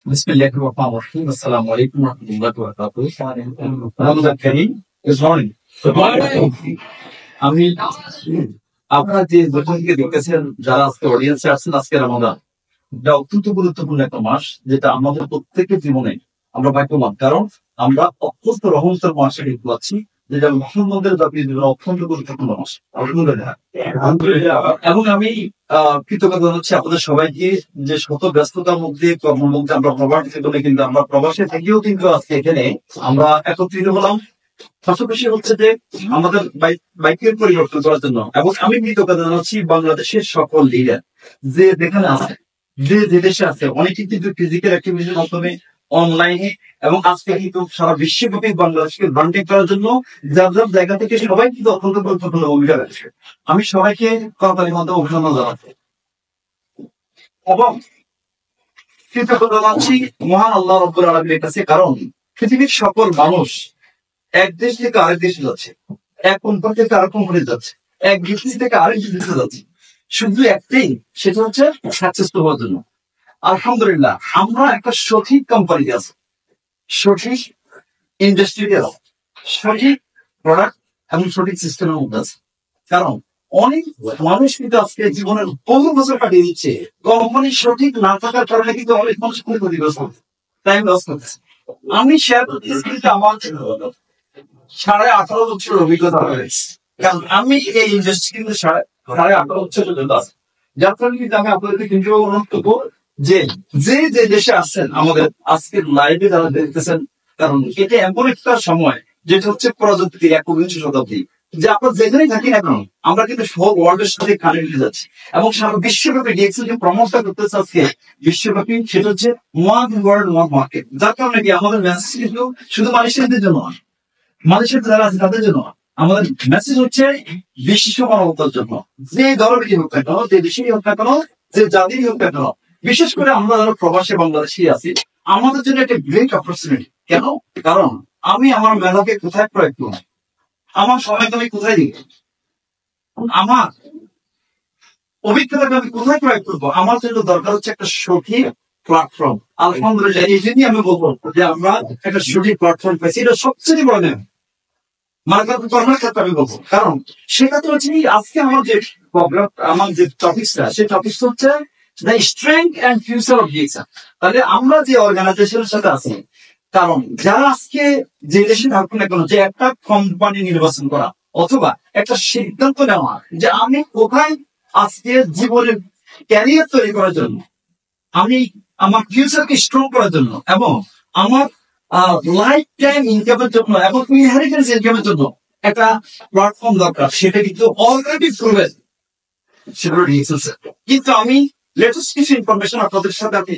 Bismillahirrahmanirrahim. Assalamu alaikum warahmatullahi wabarakatuh. Ramadan Kareem. Good morning. Good morning. আমি আপনারা যে যেখানে দেখতেছেন যারা আজকে অডিয়েন্সে আছেন আজকে রমাদান এটা অত্যন্ত গুরুত্বপূর্ণ একটা মাস যেটা আমাদের প্রত্যেকের জীবনে আমরা ভাগ্যবান কারণ আমরা অত্যন্ত রহমতের মাসে দেখতে পাচ্ছি যেটা মুসলমানদের জাতির জন্য অত্যন্ত গুরুত্বপূর্ণ মাস আলহামদুলিল্লাহ এবং আমি কৃতজ্ঞতা জানাচ্ছি আপনাদের সবাইকে যে শত ব্যস্ততার মধ্যে কর্মের মধ্যে আমরা প্রবাসী জীবনে কিন্তু আমরা প্রবাসে থেকেও কিন্তু আজকে এখানে আমরা একত্রিত হলাম পাশাপাশি হচ্ছে যে আমাদের বাইকের পরিবর্তন করার জন্য এবং আমি কৃতজ্ঞতা জানাচ্ছি বাংলাদেশের সকল লিডার যে যেখানে আছে যে যে দেশে আছে অনেকে কিন্তু ফিজিক্যাল অ্যাক্টিভিটির মাধ্যমে অনলাইনে এবং আজকে কিন্তু সারা বিশ্বব্যাপী বাংলাদেশকে ব্র্যান্ডিং করার জন্য যার যার জায়গা থেকে সবাই কিন্তু অত্যন্ত গুরুত্বপূর্ণ ভূমিকা রাখছে আমি সবাইকে করতালির মাধ্যমে অভিনন্দন জানাচ্ছি এবং কৃতজ্ঞতা জানাচ্ছি মহান আল্লাহ রাব্বুল আলামিনের কাছে কারণ পৃথিবীর সকল মানুষ এক দেশ থেকে আরেক দেশে যাচ্ছে এক কোম্পানি থেকে আরেক কোম্পানি যাচ্ছে এক বিজনেস থেকে আরেক বিজনেসে যাচ্ছে শুধু একটাই সেটা হচ্ছে সাকসেসফুল হওয়ার জন্য আলহামদুলিল্লাহ আমরা একটা সঠিক কোম্পানিতে আছি সঠিক ইন্ডাস্ট্রিতে আছি সঠিক প্রোডাক্ট এবং সঠিক সিস্টেমের মধ্যে আছে কারণ অনেক মানুষ কিন্তু আজকে জীবনের বহু বছর কাটিয়ে দিচ্ছে কোম্পানি সঠিক না থাকার কারণে কিন্তু অনেক মানুষ ক্ষতিগ্রস্ত টাইম লস করতেছে আমি শেয়ার করতেছি কিন্তু আমার 18.5 বছর অভিজ্ঞতা রয়েছে কারণ আমি এই ইন্ডাস্ট্রি কিন্তু 18.5 বছর পর্যন্ত আছে যার কারণে কিন্তু আমি আপনাদেরকে কিন্তু অনুরোধ করবো যে যে যে দেশে আসছেন আমাদের আজকের লাইভে যারা দেখতেছেন কারণ এটা এমন একটা সময় যেটা হচ্ছে প্রযুক্তির 21 শতাব্দী যে আমরা যেখানেই থাকি না কেন আমরা কিন্তু সব ওয়ার্ল্ডের সাথে কানেক্ট যাচ্ছি এবং সারা বিশ্বব্যাপী ডিএক্সএল যে প্রমোটটা করতেছে আজকে বিশ্বব্যাপী সেটা হচ্ছে ওয়ান ওয়ার্ল্ড ওয়ান মার্কেট যার কারণে কি আমাদের মেসেজ কিন্তু শুধু মালয়েশিয়ানদের জন্য নয় মালয়েশিয়ার যারা আছে তাদের জন্য আমাদের মেসেজ হচ্ছে বিশ্ব মানবতার জন্য যে ধরনেরই হোক না কেন যে দেশেই হোক না কেন যে জাতিরই হোক না কেন বিশেষ করে আমরা যারা প্রবাসী বাংলাদেশি আছি আমাদের জন্য একটা গ্রেট অপরচুনিটি কেন কারণ আমি আমার মেধাকে কোথায় প্রয়োগ করবো আমার সময়কে আমি কোথায় দিই আমার অভিজ্ঞতাকে আমি কোথায় প্রয়োগ করবো আমার জন্য দরকার হচ্ছে একটা সঠিক প্ল্যাটফর্ম আলহামদুলিল্লাহ এই জন্যই আমি বলবো যে আমরা একটা সঠিক প্ল্যাটফর্ম পাইছি এটা সবচেয়ে বড় নেই কর্মের ক্ষেত্রে আমি বলবো কারণ সেটা তো হচ্ছে আজকে আমার যে টপিকটা সেই টপিকটা হচ্ছে the strength and future of DXL তাহলে আমরা যে অর্গানাইজেশনের সাথে আছি কারণ যারা আজকে যে দেশে থাকুন না কেন যে একটা কোম্পানি নির্বাচন করা অথবা একটা সিদ্ধান্ত নেওয়া যে আমি কোথায় আজকে জীবনের ক্যারিয়ার তৈরি করার জন্য আমি আমার ফিউচারকে স্ট্রং করার জন্য এবং আমার লাইফ টাইম ইনকামের জন্য এবং ইনহেরিটেন্স ইনকামের জন্য একটা প্ল্যাটফর্ম দরকার সেটা কিন্তু অলরেডি প্রুভেন সেগুলো কিন্তু আমি লেটেস্ট কিছু ইনফরমেশন আপনাদের সাথে আমি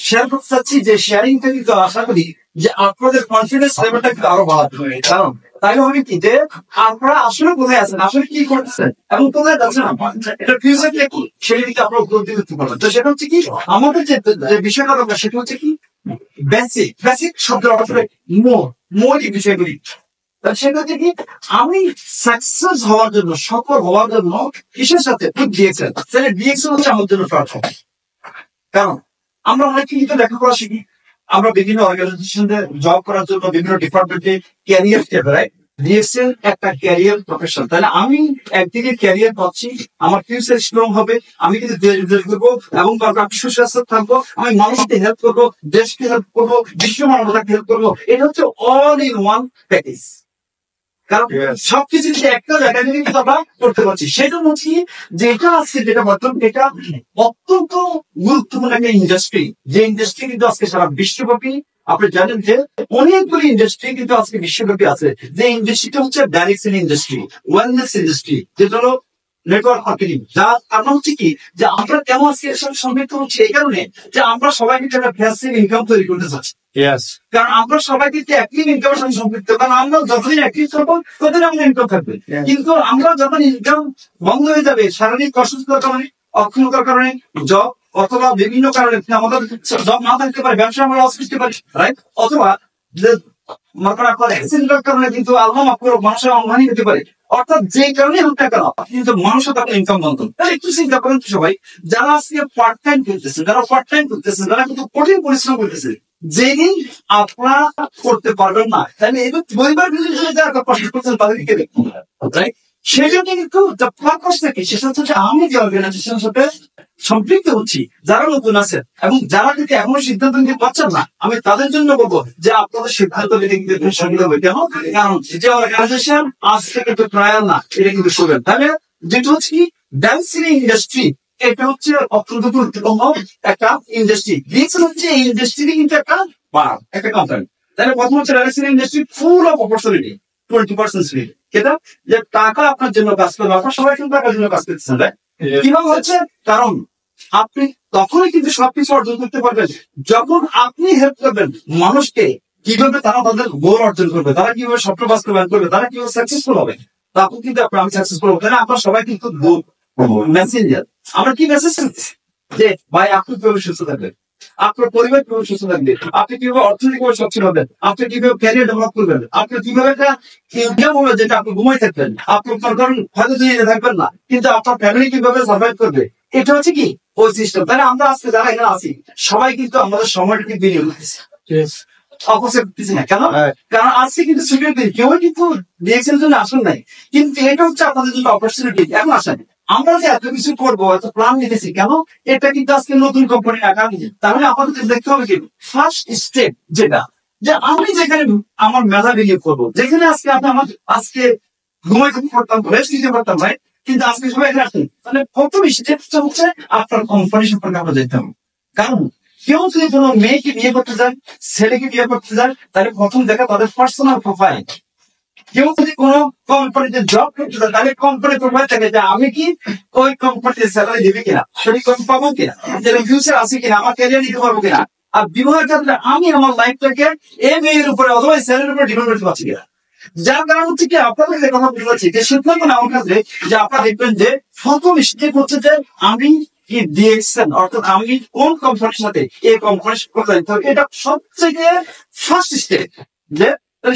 শেয়ার করতে চাচ্ছি যে শেয়ারিংটা কিন্তু আশা করি যে আপনাদের কনফিডেন্স লেভেলটা কিন্তু আরো বাড়াতে হবে কারণ তাই হবে কি যে আপনারা আসলে কোথায় আছেন আসলে কি করতেছেন এবং কোথায় যাচ্ছেন এটা ফিউচার কি সেই দিকে আপনারা উপলব্ধি করতে পারবেন তো সেটা হচ্ছে কি আমাদের যে বিষয়টা দরকার সেটা হচ্ছে কি বেসিক শব্দের অর্থ মৌলিক বিষয়গুলি সেটা হচ্ছে কি আমি সাকসেস হওয়ার জন্য সফল হওয়ার জন্য কিসের সাথে ডিএক্সএল তাহলে ডিএক্সএল হচ্ছে আমার জন্য প্ল্যাটফর্ম কারণ আমরা অনেক কিন্তু লেখাপড়া শিখি আমরা বিভিন্ন অর্গানাইজেশনে জব করার জন্য বিভিন্ন ডিপার্টমেন্টে ক্যারিয়ার স্টেপ রাইট ডিএক্সএল একটা ক্যারিয়ার প্রফেশন তাহলে আমি একদিকে ক্যারিয়ার পাচ্ছি আমার ফিউচার স্ট্রং হবে আমি কিন্তু দেশ করবো এবং আমি সুস্বাস্থ্য থাকবো আমি মানুষকে হেল্প করবো দেশকে হেল্প করবো বিশ্ব মানবতাকে হেল্প করবো এটা হচ্ছে অল ইন ওয়ান প্যাকেজ কারণ সবকিছু একটা জায়গায় কিন্তু আমরা করতে পারছি সেটা হচ্ছে যে এটা আছে যেটা বর্তমান এটা অত্যন্ত গুরুত্বপূর্ণ একটা ইন্ডাস্ট্রি যে ইন্ডাস্ট্রি কিন্তু আজকে সারা বিশ্বব্যাপী আপনি জানেন যে অনেকগুলি ইন্ডাস্ট্রি কিন্তু আজকে বিশ্বব্যাপী আছে যে ইন্ডাস্ট্রিটা হচ্ছে ডাইরেকশন ইন্ডাস্ট্রি ওয়েলনেস ইন্ডাস্ট্রি যেটা হলো নেটওয়ার্ক মার্কেটিং যার কারণ হচ্ছে কি যে আমরা কেমন আজকে এর সাথে সম্পৃক্ত হচ্ছে এই কারণে যে আমরা সবাই কিন্তু একটা প্যাসিভ ইনকাম তৈরি করতে চাচ্ছি কারণ আমরা সবাই কিন্তু অ্যাক্টিভ ইনকামের সঙ্গে সম্পৃক্ত কারণ আমরা যতদিন অ্যাক্টিভ থাকবো ততদিন আমাদের ইনকাম থাকবে কিন্তু আমরা যখন ইনকাম বন্ধ হয়ে যাবে শারীরিক অসুস্থতার কারণে অক্ষমতার কারণে জব অথবা বিভিন্ন কারণে আমাদের জব না থাকতে পারে ব্যবসা আমরা লস করতে পারি রাইট অথবা মনে করেন আপনার অ্যাক্সিডেন্টের কারণে কিন্তু আল্লাহ মাফ করে মানুষের অঙ্গহানি হতে পারে, অর্থাৎ যে কারণে হোক না কেন কিন্তু মানুষের আপনার ইনকাম বন্ধ। তাহলে একটু চিন্তা করেন তো সবাই, যারা আজকে পার্ট টাইম করতেছে, যারা পার্ট টাইম করতেছে, যারা কিন্তু কঠিন পরিশ্রম করতেছে, যেদিন আপনারা করতে পারবেন না, তাহলে এই পরিবার যারা কষ্ট করছেন তাদেরকে দেখুন, রাইট? সেই জন্য কিন্তু পারপাস থেকে সেটা হচ্ছে যে আমি যে অর্গানাইজেশনের সাথে সম্পৃক্ত হচ্ছি, যারা নতুন আছে এবং যারা কিন্তু এখনো সিদ্ধান্ত নিতে পারছেন না, আমি তাদের জন্য বলবো যে আপনাদের সিদ্ধান্ত নিতে কিন্তু সুবিধা হবে। কেন? কারণ যে অর্গানাইজেশন আজ থেকে তো ট্রায়াল না, এটা কিন্তু শুনবেন। তাহলে যেটা হচ্ছে কি ড্যান্সিং ইন্ডাস্ট্রি, এটা হচ্ছে অত্যন্ত গুরুত্বপূর্ণ একটা ইন্ডাস্ট্রি। ডিএক্সএল হচ্ছে এই ইন্ডাস্ট্রি কিন্তু একটা বার, একটা কোম্পানি। তাহলে প্রথম হচ্ছে dancing industry full of opportunity, 20% speed. কেটা যে টাকা আপনার জন্য কাজ করবে, আপনার সবাই কিন্তু টাকার জন্য কাজ করতেছেন, রাইট? কিভাবে হচ্ছে? কারণ আপনি তখনই কিন্তু সবকিছু অর্জন করতে পারবেন যখন আপনি হেল্প করবেন মানুষকে, কিভাবে তারা তাদের গোল অর্জন করবে, তারা কিভাবে স্বপ্ন বাস্তবায়ন করবে, তারা কিভাবে সাকসেসফুল হবে, তখন কিন্তু আমি সাকসেসফুল হবো। তাহলে আপনার সবাই কিন্তু মেসেঞ্জার। আমরা কি মেসেজ করতেছি? যে ভাই আপনি কিভাবে সুস্থ থাকবেন, আপনার পরিবার কিভাবে সুস্থ থাকবে, আপনি কিভাবে অর্থনৈতিকভাবে সচ্ছল হবেন, আপনি কিভাবে ক্যারিয়ার ডেভেলপ করবেন, আপনি কিভাবে একটা ইনকাম হবে যেটা আপনি ঘুমাই থাকবেন, আপনার কারণ হয়তো দুনিয়াতে থাকবেন না, কিন্তু আপনার ফ্যামিলি কিভাবে সার্ভাইভ করবে, এটা হচ্ছে কি ওই সিস্টেম। তাহলে আমরা আজকে যারা এখানে আছি সবাই কিন্তু আমাদের সময়টাকে বিনিয়োগ করতেছি, অপচয় করতেছি না। কেন? কারণ আজকে কিন্তু সিকিউরিটি কেউ কিন্তু ডিএক্সএল জন্য আসেন নাই, কিন্তু এটা হচ্ছে আপনাদের জন্য অপরচুনিটি। এখন আসেন, আমরা যে এত কিছু করবো, এত প্ল্যান নিতেছি, কেন? এটা কিন্তু আজকে নতুন কোম্পানি আগামী। তাহলে আমাদের দেখতে হবে কি ফার্স্ট স্টেপ, যেটা যে আমি যেখানে আমার মেধা বিনিয়োগ করবো, যেখানে আজকে আপনি আমার আজকে ঘুমাইতে পারতাম, রেস্ট নিতে পারতাম, ভাই, কিন্তু আজকে সবাই এখানে আসেন। তাহলে প্রথম স্টেপটা হচ্ছে আপনার কোম্পানি সম্পর্কে আমরা যেতে হবে। কারণ কেউ যদি কোনো মেয়েকে বিয়ে করতে যায়, ছেলেকে বিয়ে করতে যায়, তাহলে প্রথম দেখা তাদের পার্সোনাল প্রোফাইল। কেউ যদি কোনো কোম্পানিতে জব করতে চায়, তাহলে কোম্পানি প্রোফাইল থাকে যে আমি কি ওই কোম্পানিতে স্যালারি দিবে কিনা, সেটি কম পাবো কিনা, ফিউচার আছে কিনা, আমার ক্যারিয়ার নিতে পারবো কিনা। আর বিবাহের ক্ষেত্রে আমি আমার লাইফটাকে এই মেয়ের উপরে অথবা স্যালারির উপরে ডিপেন্ড করতে পারছি কিনা। যার কারণ হচ্ছে কি আপনাদের যে কথা বলতে পারছি যে সিদ্ধান্ত নেওয়ার ক্ষেত্রে যে আপনারা দেখবেন যে প্রথম স্টেপ হচ্ছে যে আমি কি ডিএক্সএল, অর্থাৎ আমি কোন কোম্পানির সাথে এই কোম্পানির সাথে, এটা সবথেকে ফার্স্ট স্টেপ। যে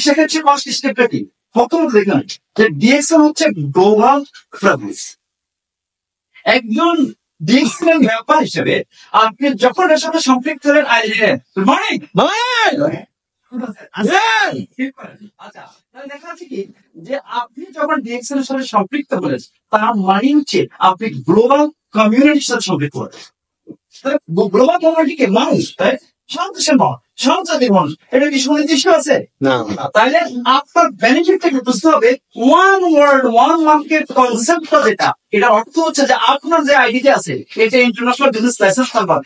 সেক্ষেত্রে ফার্স্ট স্টেপটা কি? প্রথমত দেখলাম যে ডিএক্সএল হচ্ছে গ্লোবাল ট্রাভেলস। একজন ডিএক্সএল ব্যাপার হিসেবে আপনি যখন এর সাথে সম্পৃক্ত হলেন, আচ্ছা, দেখা যাচ্ছে কি যে আপনি যখন ডিএক্সএল এর সাথে সম্পৃক্ত হলেন, তার মানে হচ্ছে আপনি গ্লোবাল কমিউনিটির সাথে সম্পৃক্ত হলেন। গ্লোবাল কমিউনিটি মানুষ, তাই সব দেশের মানুষ, সব জাতির মানুষ, এটা কি সুনির্দিষ্ট আছে না? তাহলে আপনার বেনিফিটটাকে বুঝতে হবে। ওয়ান ওয়ার্ল্ড ওয়ান মার্কেট কনসেপ্টটা যেটা, এটা অর্থ হচ্ছে যে আপনার যে আইডিটা আছে এটা ইন্টারন্যাশনাল বিজনেস লাইসেন্স থাকবে,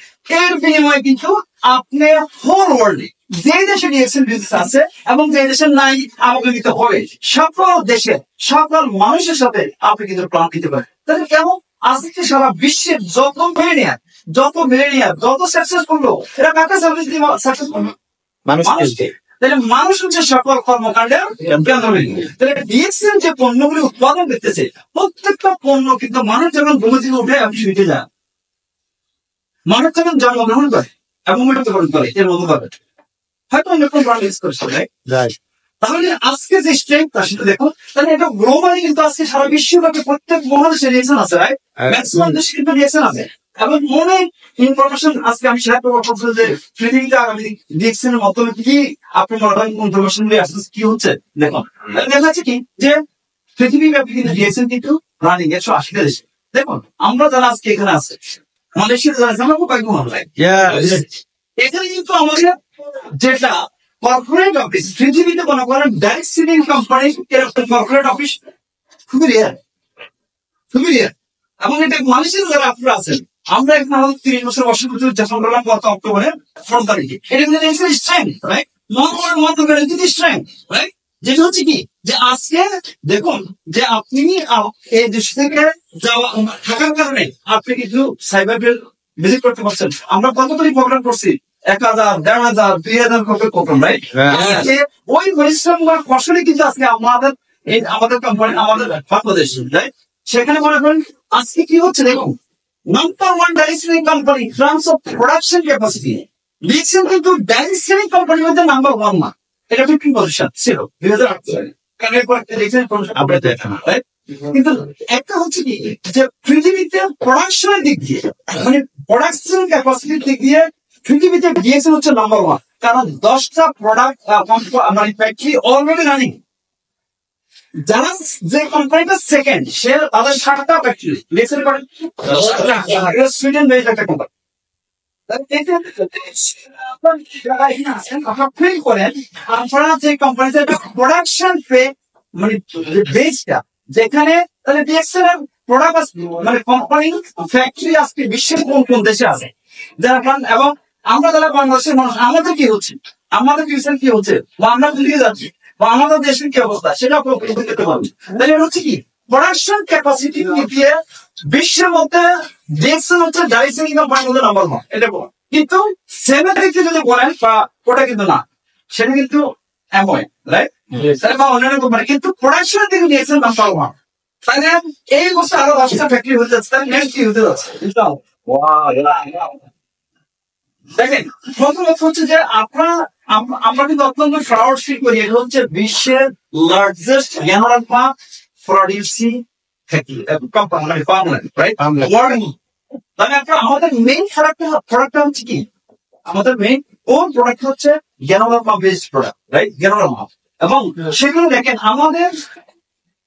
এর বিনিময়ে কিন্তু আপনি হোল ওয়ার্ল্ডে যে দেশে ডিএক্সএল বিজনেস আছে এবং যে দেশের নাই আমাকে দিতে হবে, সকল দেশের সকল মানুষের সাথে আপনি কিন্তু প্ল্যান দিতে পারেন। তাহলে কেমন? আজকে সারা বিশ্বের যত মিলেনিয়ার যত সাকসেস করলো, এরা কাকে সার্ভিস দিয়ে সাকসেস করলো? মানুষকে। তাহলে মানুষ হচ্ছে সকল কর্মকাণ্ডের কেন্দ্রবিন্দু। তাহলে ডিএক্সএল যে পণ্যগুলি উৎপাদন করতেছে, প্রত্যেকটা পণ্য কিন্তু মানুষ যখন ঘুম থেকে উঠে আপনি শুইতে যান, মানুষ যখন জন্মগ্রহণ করে এবং মৃত্যুবরণ করে, এর অনুপাতে হয়তো অন্য কোনো ব্র্যান্ড ইউজ করেছে, রাইট? তাহলে আজকে যে স্ট্রেংথ সেটা দেখো, তাহলে এটা গ্লোবালি কিন্তু আজকে সারা বিশ্বব্যাপী প্রত্যেক মহাদেশে রিয়েকশন আছে, রাইট? ম্যাক্সিমাম দেশে কিন্তু রিয়েকশন আছে এবং অনেক ইনফরমেশন আজকে আমি শেয়ার করবো যে পৃথিবীতে আগামী ডিএক্সএল এর মাধ্যমে কি আপনি মনে করেন ইনফরমেশন গুলি আসছে কি হচ্ছে। দেখুন দেখা যাচ্ছে কি যে পৃথিবীব্যাপী কিন্তু ডিএক্সএল কিন্তু রানিং 180টা দেশে। দেখুন আমরা যারা আজকে এখানে আছে, মালয়েশিয়া যারা আছে, আমরা কয়েক মানুষ, এখানে কিন্তু আমাদের যেটা কর্পোরেট অফিস, পৃথিবীতে মনে করেন ডাইরেক্ট সেলিং কোম্পানি এরকম কর্পোরেট অফিস খুবই রেয়ার এবং এটা মালয়েশিয়ার যারা আপনারা আছেন, আমরা এখানে আমাদের 30 বছর বসতি যখন করলাম গত অক্টোবরের 4 তারিখে, এটা কিন্তু স্ট্রেংথ, রাইট? Strength, right? যেটা হচ্ছে কি যে আজকে দেখুন যে আপনি এই দেশ থেকে যাওয়া থাকার কারণে আপনি কিছু সাইবার ভিজিট করতে পারছেন। আমরা কতগুলি প্রোগ্রাম করছি, 1000, 1500, 2000 প্রোগ্রাম, রাইট? ওই পরিশ্রম বা কৌশলই কিন্তু আজকে আমাদের কোম্পানি, আমাদের বাংলাদেশ, রাইট? সেখানে মনে করেন আজকে কি হচ্ছে দেখুন, number 1 direct selling company terms of production capacity. DXL কিন্তু ডাইরেক্ট সেলিং কোম্পানির মধ্যে নাম্বার 1 না, এটা 15 পজিশন ছিল 2008 সালে, কারণ এরপর একটা দেখছেন আপডেট দেখেন না, রাইট? কিন্তু একটা হচ্ছে কি যে পৃথিবীতে প্রোডাকশনের দিক দিয়ে, মানে প্রোডাকশন ক্যাপাসিটির দিক দিয়ে পৃথিবীতে ডিএক্সএল হচ্ছে নাম্বার 1, কারণ 10টা প্রোডাক্ট মানে ফ্যাক্টরি অলরেডি রানিং। যারা যে কোম্পানিটা সেকেন্ড, সে তাদের 7টা ফ্যাক্টরি ডিএক্সএল করে, সুইডেন বেসড একটা কোম্পানি। আপনারা যে কোম্পানিতে প্রোডাকশন পে মানে বেসটা যেখানে, তাহলে ডিএক্সএল এর প্রোডাক্ট মানে কোম্পানি ফ্যাক্টরি আজকে বিশ্বের কোন কোন দেশে আছে যারা, এবং আমরা যারা বাংলাদেশের মানুষ, আমাদের কি হচ্ছে, আমাদের ফিউচার কি হচ্ছে, বা আমরা দিকে যাচ্ছি, বা আমাদের দেশের কি অবস্থা, সেটা দেখতে পারবো। তাহলে হচ্ছে কি প্রোডাকশন ক্যাপাসিটি দিয়ে বিশ্বের মধ্যে ডিএক্সএল হচ্ছে ডাইসিং কোম্পানির মধ্যে নাম্বার 1, এটা বল। কিন্তু সেভেন দিকে যদি বলেন বা ওটা কিন্তু না, সেটা কিন্তু এমন রাইট বা অন্যান্য কোম্পানি, কিন্তু প্রোডাকশনের দিকে ডিএক্সএল নাম্বার 1। তাহলে এই বছর আরো 10টা ফ্যাক্টরি হতে যাচ্ছে, তাহলে নেক্সট কি হতে যাচ্ছে দেখেন। প্রথমত হচ্ছে যে আমরা কিন্তু অত্যন্ত প্রাউড ফিল করি, এটা হচ্ছে বিশ্বের লার্জেস্ট গ্যানোরামা প্রডিউসিং কোম্পানি, মানে ফার্মল্যান্ড, রাইট? তাহলে আমাদের মেইন প্রোডাক্টটা হচ্ছে কি, আমাদের মেইন কোন প্রোডাক্ট হচ্ছে গ্যানোরামা বেসড প্রোডাক্ট, রাইট? গ্যানোরামা। এবং সেগুলো দেখেন আমাদের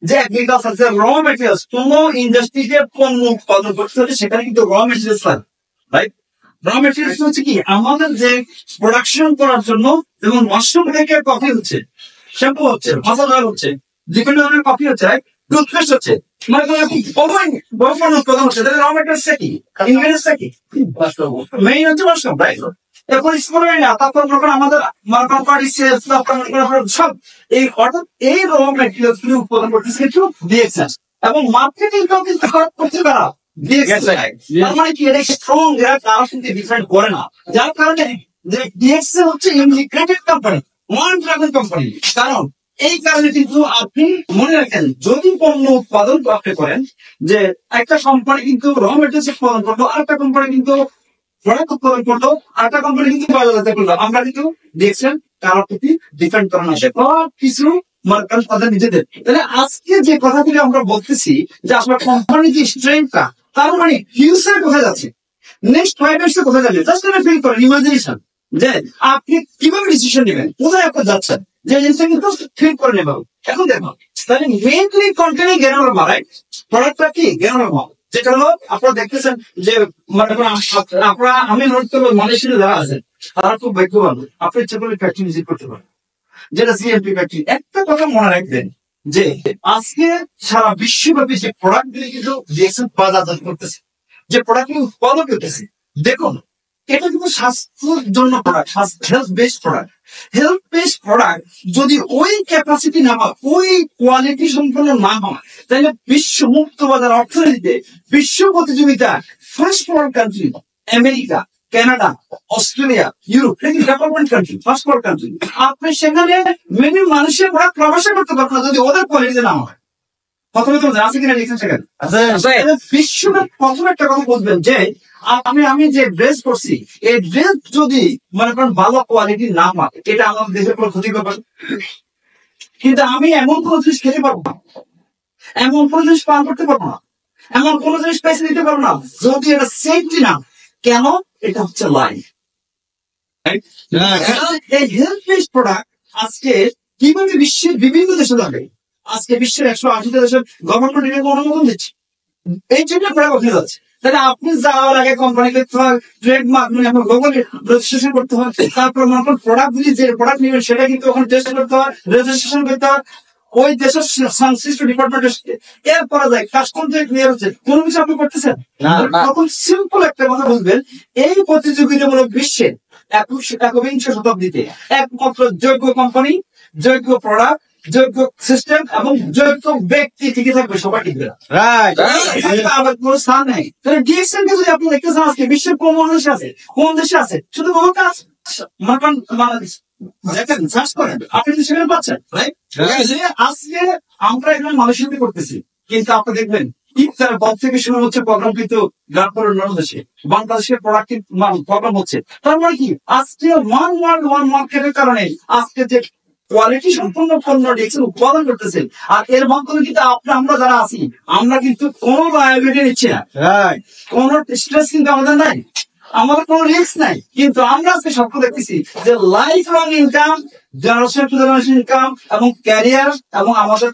যে এগ্রিকালচার, যে র মেটেরিয়ালস, কোন ইন্ডাস্ট্রিতে পণ্য উৎপাদন করতে হলে সেখানে কিন্তু র মেটেরিয়ালস লাগে, রাইট? র মেটেরিয়ালস হচ্ছে কি আমাদের যে প্রোডাকশন করার জন্য, যেমন মাশরুম থেকে কফি হচ্ছে, শ্যাম্পু হচ্ছে, ভাজা হচ্ছে, বিভিন্ন ধরনের কফি হচ্ছে, রাইট? টুথপেস্ট হচ্ছে, মানে উৎপাদন হচ্ছে, তাহলে র মেটেরিয়ালস কি, ইনগ্রেডিয়েন্টস কি, মেইন হচ্ছে মাশরুম, রাইট? এরপর স্কুলে না, তারপর যখন আমাদের সব এই অর্থাৎ এই র মেটেরিয়ালস গুলো উৎপাদন করতেছে কিন্তু ডিএক্সএল, এবং মার্কেটিংটাও কিন্তু খারাপ করছে তারা ডিএক্সএল। তার মানে কি এটা স্ট্রং, এরা তারা কিন্তু ডিফারেন্ট করে না, যার কারণে যে ডিএক্সএল হচ্ছে integrated company, one dragon company. কারণ এই কারণে কিন্তু আপনি মনে রাখেন, যদি পণ্য উৎপাদন আপনি করেন, যে একটা কোম্পানি কিন্তু র মেটেরিয়ালস উৎপাদন করলো, আরেকটা কোম্পানি কিন্তু প্রোডাক্ট উৎপাদন করলো, আরেকটা কোম্পানি কিন্তু বাজারে করলো, আমরা কিন্তু ডিএক্সএল কারোর প্রতি ডিপেন্ড করা না, সব কিছু মার্কেট তাদের নিজেদের। তাহলে আজকে যে কথাগুলি আমরা বলতেছি যে আপনার কোম্পানির যে স্ট্রেংথটা, তার মানে ফিউচার কোথায় যাচ্ছে, নেক্সট 5 ইয়ার্স কোথায় যাচ্ছে, জাস্ট আপনি ফিল করেন, ইমাজিনেশন যে আপনি কিভাবে ডিসিশন নেবেন, কোথায় আপনি যাচ্ছেন, যে জিনিসটা কিন্তু ফিল করে নেবেন। এখন দেখো, তাহলে মেইনলি কোম্পানি গ্যানোরামা, রাইট? প্রোডাক্টটা কি গ্যানোরামা, যেটা হলো আপনারা দেখতেছেন যে মানে আপনারা, আমি নোট করবো মালয়েশিয়া যারা আছেন তারা খুব ভাগ্যবান, আপনি ইচ্ছা করলে ফ্যাক্টরি ভিজিট করতে পারেন, যেটা সিএমপি ফ্যাক্টরি। একটা কথা মনে রাখবেন যে আজকে সারা বিশ্বব্যাপী যে প্রোডাক্ট গুলি কিন্তু ডিএক্সএল বাজারজাত করতেছে, যে প্রোডাক্ট গুলি উৎপাদন করতেছে, দেখুন এটা কিন্তু স্বাস্থ্যের জন্য product, health based product. Health based product যদি ওই ক্যাপাসিটি না হয়, ওই কোয়ালিটি সম্পন্ন না হয়, তাহলে বিশ্ব মুক্ত বাজার অর্থনীতিতে বিশ্ব প্রতিযোগিতা first world country America, Canada, Australia, Europe, development country, first world country, আপনি সেখানে মেনি মানুষের প্রোডাক্ট প্রবেশ করতে পারবেন না যদি ওদের কোয়ালিটি না হয়। প্রথমে তো আছে কিনা লিখেন সেখানে বিশ্বব্যাপী। প্রথমে একটা কথা বুঝবেন যে আমি যে ড্রেস করছি, এই ড্রেস যদি মনে করেন ভালো কোয়ালিটি না হয়, এটা আমার দেশের কোনো ক্ষতি করবে। কিন্তু আমি এমন কোন জিনিস খেতে পারবো না, এমন কোন জিনিস পান করতে পারবো না, এমন কোন জিনিস পয়সা দিতে পারবো না যদি এটা সেফটি না। কেন? এটা হচ্ছে লাইফ। এই হেলথ বেসড প্রোডাক্ট আজকে কিভাবে বিশ্বের বিভিন্ন দেশে যাবে, আজকে বিশ্বের 180টা দেশের গভর্নমেন্ট এটাকে অনুমোদন দিচ্ছে, এই জন্য প্রোডাক্ট ওখানে যাচ্ছে। তাহলে আপনি যাওয়ার আগে কোম্পানিকে ট্রেডমার্ক মানে আপনার গুগলে রেজিস্ট্রেশন করতে হয়, তারপর প্রোডাক্ট গুলি যে প্রোডাক্ট নেবেন সেটা কিন্তু ওখানে টেস্ট করতে হয়, রেজিস্ট্রেশন করতে হয় ওই দেশের সংশ্লিষ্ট ডিপার্টমেন্ট। এরপরে যায় কাস্টম যে ক্লিয়ার হচ্ছে, কোনো কিছু আপনি করতেছেন। তখন সিম্পল একটা কথা বুঝবেন, এই প্রতিযোগিতামূলক বিশ্বে 21শ শতাব্দীতে একমাত্র যোগ্য কোম্পানি, যোগ্য প্রোডাক্ট, যোগ্য সিস্টেম এবং যোগ্য ব্যক্তি টিকে থাকবে, সবাই টিকবে না। আমার কোনো স্থান নেই। তাহলে ডিএক্সএল কে যদি আপনি দেখতেছেন আজকে বিশ্বের কোন দেশে আছে, কোন দেশে আছে, শুধু বাংলাদেশ দেখেন, সার্চ করেন, আপনি সেখানে পাচ্ছেন। আজকে আমরা এখানে মালয়েশিয়াতে করতেছি, কিন্তু আপনি দেখবেন ইফতারের পর থেকে শুরু হচ্ছে প্রোগ্রাম কিন্তু অন্যান্য দেশে, বাংলাদেশের প্রোডাক্টিভ প্রোগ্রাম হচ্ছে। তার মানে কি আজকে ওয়ান ওয়ার্ল্ড ওয়ান মার্কেটের কারণে আজকে যে কোয়ালিটি সম্পন্ন পণ্য ডিএক্সএল উৎপাদন করতেছেন, আর এর মাধ্যমে কিন্তু আমরা যারা আছি আমরা কিন্তু কোনো লায়াবিলিটি নিচ্ছি না, কোন স্ট্রেস কিন্তু আমাদের নাই, আমাদের কোনো রিস্ক নাই, কিন্তু আমরা আজকে স্বপ্ন দেখতেছি যে life long income, generation to generation income এবং ক্যারিয়ার এবং আমাদের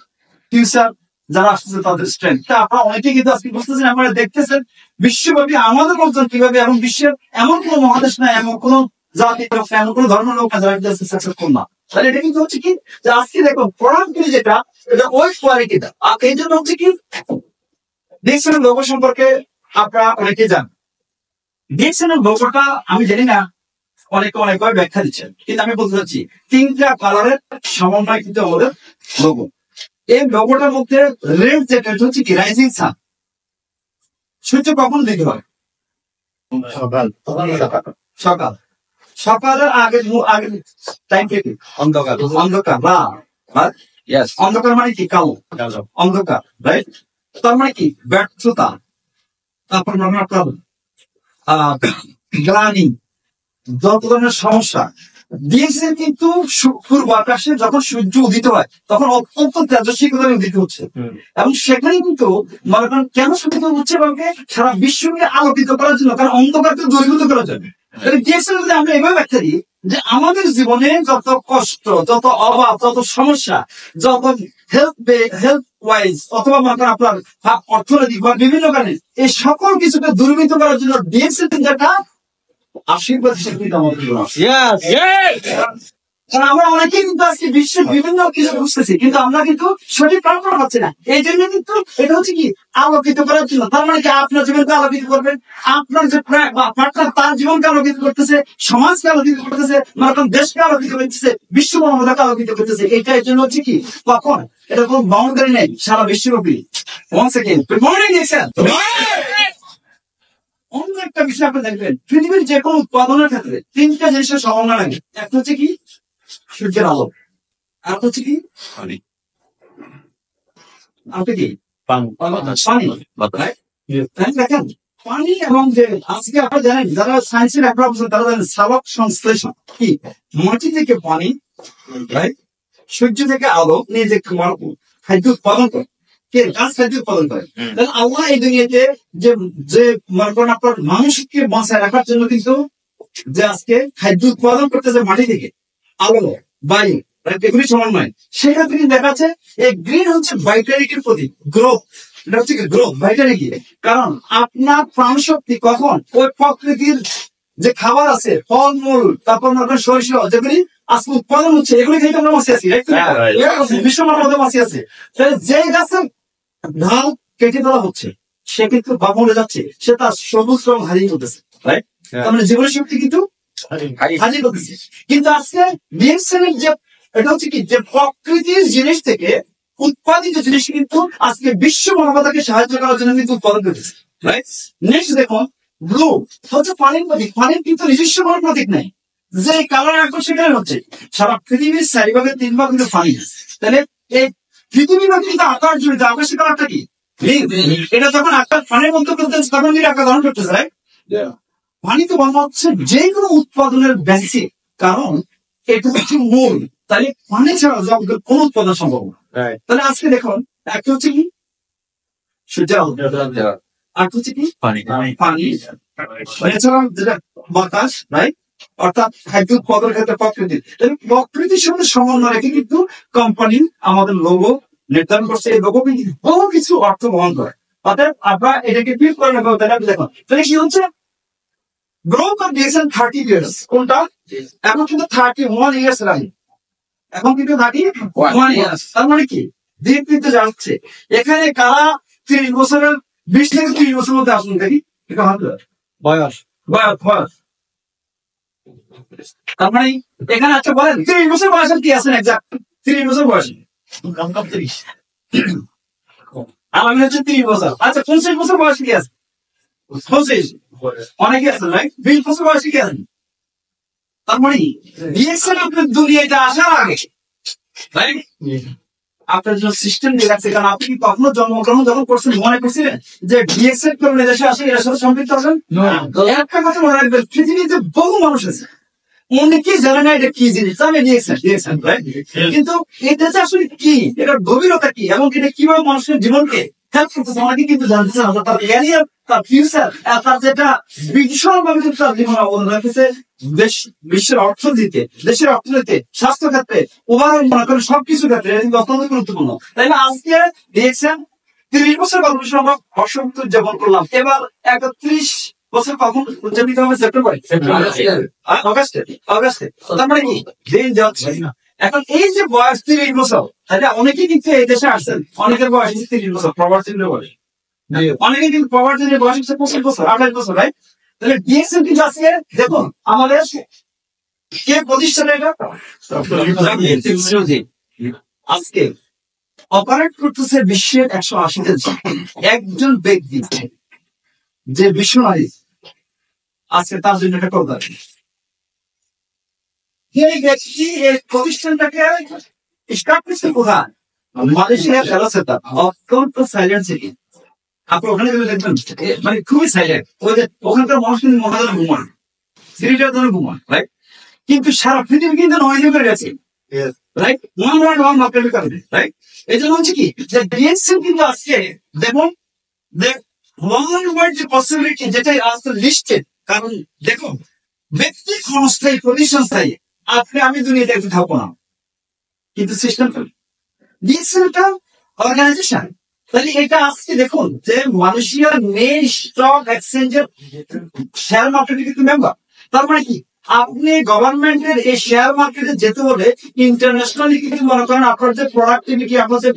ফিউচার যারা আসতেছে তাদের স্ট্রেংথ। আপনারা অনেকেই কিন্তু আজকে বুঝতেছেন, আপনারা দেখতেছেন বিশ্বব্যাপী আমাদের লোকজন কিভাবে, এবং বিশ্বের এমন কোন মহাদেশ নাই, এমন কোন জাতি এমন কোন ধর্মের লোক যারা সাকসেসফুল না। তাহলে এটা কিন্তু হচ্ছে কি যে আজকে দেখুন প্রোডাক্ট যেটা এটা ওই কোয়ালিটিটা, আর এই জন্য হচ্ছে কি ডিএক্সএল এর লোগো সম্পর্কে আপনারা অনেকে জানেন। ডিএক্সএল এর লোগোটা আমি জানি না, অনেকে অনেকভাবে ব্যাখ্যা দিচ্ছেন, কিন্তু আমি বলতে চাচ্ছি 3টা কালারের সমন্বয় কিন্তু আমাদের লোগো। এই লোগোটার মধ্যে রেড যেটা হচ্ছে কি রাইজিং সান, সূর্য কখন দিকে হয়? সকাল, সকালের আগে টাইম থেকে অন্ধকার, অন্ধকার না, অন্ধকার মানে কি কালো, অন্ধকার, রাইট? তার মানে কি ব্যর্থতা, তারপর মানে আপনার গ্লানি, যত ধরনের সমস্যা। ডিএক্সএল কিন্তু পূর্ব আকাশে যখন সূর্য উদিত হয় তখন অত্যন্ত তেজস্বী করে উদিত হচ্ছে, এবং সেখানে কিন্তু মনে করেন কেন সূর্য হচ্ছে বলতে সারা বিশ্বকে আলোকিত করার জন্য, কারণ অন্ধকারকে দূরীভূত করার জন্য। ডিএক্সএল যদি আমরা এভাবে ব্যাখ্যা দিই যে আমাদের জীবনে যত কষ্ট, যত অভাব, যত সমস্যা, যত হেলথ ওয়াইজ অথবা মনে আপনার অর্থনৈতিক বা বিভিন্ন কারণে এই সকল কিছুকে দূরীভূত করার জন্য ডিএক্সএল যেটা আশীর্বাদ হিসেবে আমাদের জন্য। আমরা অনেকেই কিন্তু আজকে বিশ্বের বিভিন্ন কিছু বুঝতেছি, কিন্তু আমরা কিন্তু সঠিক কল্পনা পাচ্ছি না। এই জন্য কিন্তু এটা হচ্ছে কি আলোকিত করার জন্য। তার মানে কি আপনার জীবনকে আলোকিত করবেন, আপনার যে পার্টনার তার জীবনকে আলোকিত করতেছে, সমাজকে আলোকিত করতেছে, মানে দেশকে আলোকিত করতেছে, বিশ্ব মানবতাকে আলোকিত করতেছে। এটা এর জন্য হচ্ছে কি কখন এটা কোনো বাউন্ডারি নেই, সারা বিশ্বব্যাপী। One second, good morning sir. অন্য একটা বিষয় আপনি দেখবেন, পৃথিবীর যে কোনো উৎপাদনের ক্ষেত্রে 3টা জিনিসের সমন্বয় লাগে। একটা হচ্ছে কি সূর্যের আলো, আর হচ্ছে কি পানি, আপনি কি পানি, দেখেন পানি এবং যে আজকে আপনারা জানেন যারা সায়েন্সের একটা অবস্থা তারা জানেন সালোক সংশ্লেষণ কি, মাটি থেকে পানি, রাইট, সূর্য থেকে আলো নিয়ে যে খাদ্য উৎপাদন করে, কে গাছ খাদ্য উৎপাদন করে। তাহলে আল্লাহ এই দুনিয়াতে যে মনে করেন আপনার মানুষকে বাঁচায় রাখার জন্য কিন্তু যে আজকে খাদ্য উৎপাদন করতেছে মাটি থেকে, আলো, বায়ু, এগুলি সমন্বয়, সেখান থেকে দেখা যাচ্ছে এই গ্রিন হচ্ছে ভাইটালিটির প্রতীক, গ্রোথ। এটা হচ্ছে গ্রোথ, ভাইটালিটি। কারণ আপনার প্রাণ শক্তি কখন ওই প্রকৃতির যে খাবার আছে, ফলমূল, তারপর আপনার শস্য যেগুলি আজকে উৎপাদন হচ্ছে, এগুলি খেয়ে আমরা বাঁচিয়ে আছি, বিশ্ব মানবতা বাঁচিয়ে আছে। তাহলে যে গাছের ঢাল কেটে দেওয়া হচ্ছে সে কিন্তু বা মরে যাচ্ছে, সে তার সবুজ রং হারিয়ে ফেলতেছে, রাইট? তার মানে জীবনের শক্তি কিন্তু হারিয়ে ফেলতেছে। কিন্তু আজকে ডিএক্সএল এর যে এটা হচ্ছে কি যে প্রকৃতির জিনিস থেকে উৎপাদিত জিনিস কিন্তু আজকে বিশ্ব মানবতাকে সাহায্য করার জন্য কিন্তু উৎপাদন করতেছে, রাইট? নেক্সট দেখুন ব্লু হচ্ছে পানির প্রতীক। পানির কিন্তু নিজস্ব কোনো প্রতীক নাই, যে কালার এখন সেখানে হচ্ছে সারা পৃথিবীর 4 ভাগের 3 ভাগ কিন্তু পানি। তাহলে এই পৃথিবীর কিন্তু আকাশ জড়িত, আকাশের কালারটা কি? এটা যখন আকাশ পানির মধ্যে করতেছে তখন কিন্তু আকাশ ধারণ করতেছে, রাইট? পানি তো বলা হচ্ছে যে কোনো উৎপাদনের বেসিক, কারণ এটা হচ্ছে মূল। তাহলে পানি ছাড়া জগতের কোন উৎপাদন সম্ভব না। তাহলে আজকে দেখুন একটা হচ্ছে কি সূর্য, আর হচ্ছে কি পানি, এছাড়া যেটা বাতাস, রাইট? অর্থাৎ খাদ্য উৎপাদনের ক্ষেত্রে প্রকৃতি। প্রকৃতির সঙ্গে সমন্বয় রেখে কিন্তু কোম্পানি আমাদের লোগো নির্ধারণ করছে। এই লোগো কিন্তু বহু কিছু অর্থ বহন করে। অর্থাৎ আমরা এটাকে ফিল করে নেবো। দেখুন তাহলে কি হচ্ছে গ্রোথ অফ ডিএক্সএল 30 ইয়ার্স, কোনটা এখন কিন্তু 31 ইয়ার্স রানিং, এখন কিন্তু 31 ইয়ার্স। তার মানে কি দিন কিন্তু যাচ্ছে। এখানে কারা 30 বছরের 20 থেকে 30 বছরের মধ্যে আসুন দেখি, এটা হবে বয়স বয়স। তার মানে এখানে আচ্ছা বলেন 30 বছর বয়সের কি আছেন এক্সাক্ট 30 বছর বয়সে? কম 30। আর আমি হচ্ছে 30 বছর। আচ্ছা 25 বছর বয়সে কি আছে? 25 অনেকে আছেন, রাইট? 20 বছর বয়সে কি আছেন? তার মানে ডিএক্সএল আপনার দুনিয়াতে আসার আগে, রাইট, আপনার জন্য সিস্টেম দিয়ে রাখছে। কারণ আপনি কি কখনো জন্মগ্রহণ যখন করছেন মনে করছিলেন যে ডিএক্সএল করলে দেশে আসে এর সাথে সম্পৃক্ত হবেন? একটা কথা মনে রাখবেন, পৃথিবীতে বহু মানুষ আছে, অনেকেই জানে না এটা কি জিনিস, আমি দিয়েছেন কিন্তু এটা যে আসলে কি, এটার গভীরতা কি এবং এটা কিভাবে মানুষের জীবনকে হেল্প করতেছে অনেকে কিন্তু জানতেছে না। তার ক্যারিয়ার, তার ফিউচার, তার যেটা বিশালভাবে কিন্তু তার জীবনে অবদান রাখতেছে বিশ্বের অর্থনীতিতে, দেশের অর্থনীতিতে, স্বাস্থ্য ক্ষেত্রে, ওভারঅল মনে করেন সবকিছু ক্ষেত্রে এটা কিন্তু অত্যন্ত গুরুত্বপূর্ণ। তাই না? আজকে দেখছেন 30 বছর গল্পের আমরা বসন্ত উদযাপন করলাম, এবার 31 বছর কখন উদযাপিত হবে? সেপ্টেম্বরে, অগাস্টে। তার মানে কি দিন যাচ্ছে না। এখন এই যে বয়স 30 বছর, তাহলে অনেকেই কিন্তু এই দেশে আসছেন, অনেকের বয়স 30 বছর, প্রবাসীর বয়স অনেকে কিন্তু প্রবাসীর বয়স হচ্ছে 25 বছর, 28 বছর, রাইট? তাহলে ডিএক্সএল কিন্তু আজকে দেখুন আমাদের কে প্রতিষ্ঠানে এটা আজকে অপারেট করতেছে বিশ্বের 180 দেশ। একজন ব্যক্তি যে বিশ্বনারী আজকে তার জন্য একটা কথা, এই ব্যক্তি এই প্রতিষ্ঠানটাকে স্টার্ট করছে কোথায়? মালয়েশিয়ার ফেলোসেটা, অত্যন্ত সাইলেন্ট সিটি। আপনি ওখানে গেলে দেখবেন মানে খুবই সাইলেন্ট, ওখানকার মানুষ কিন্তু মনে হয় ঘুমান, সিটিটার জন্য ঘুমান, রাইট? কিন্তু সারা পৃথিবী কিন্তু নয় করে গেছে, রাইট? ওয়ান মার্কেটের কারণে, রাইট? এই জন্য হচ্ছে কি যে ডিএক্সএল কিন্তু আজকে দেখুন ওয়ার্ল্ড যে পসিবিলিটি যেটা আজকে লিস্টেড, কারণ দেখুন ব্যক্তি ক্ষণস্থায়ী, প্রতিষ্ঠানস্থায়ী, আপনি আমি দুনিয়াতে একটু থাকবো না, কিন্তু সিস্টেম ডিএক্সএলটা অর্গানাইজেশন। তাহলে এটা আজকে দেখুন যে মালয়েশিয়ার মেইন স্টক এক্সচেঞ্জের শেয়ার মার্কেটে কিন্তু মেম্বার। তার মানে কি আপনি গভর্নমেন্টের এই শেয়ার মার্কেটে যেতে হলে ইন্টারন্যাশনালি কিন্তু মনে করেন আপনার যে প্রোডাক্টিভিটি, আপনার যে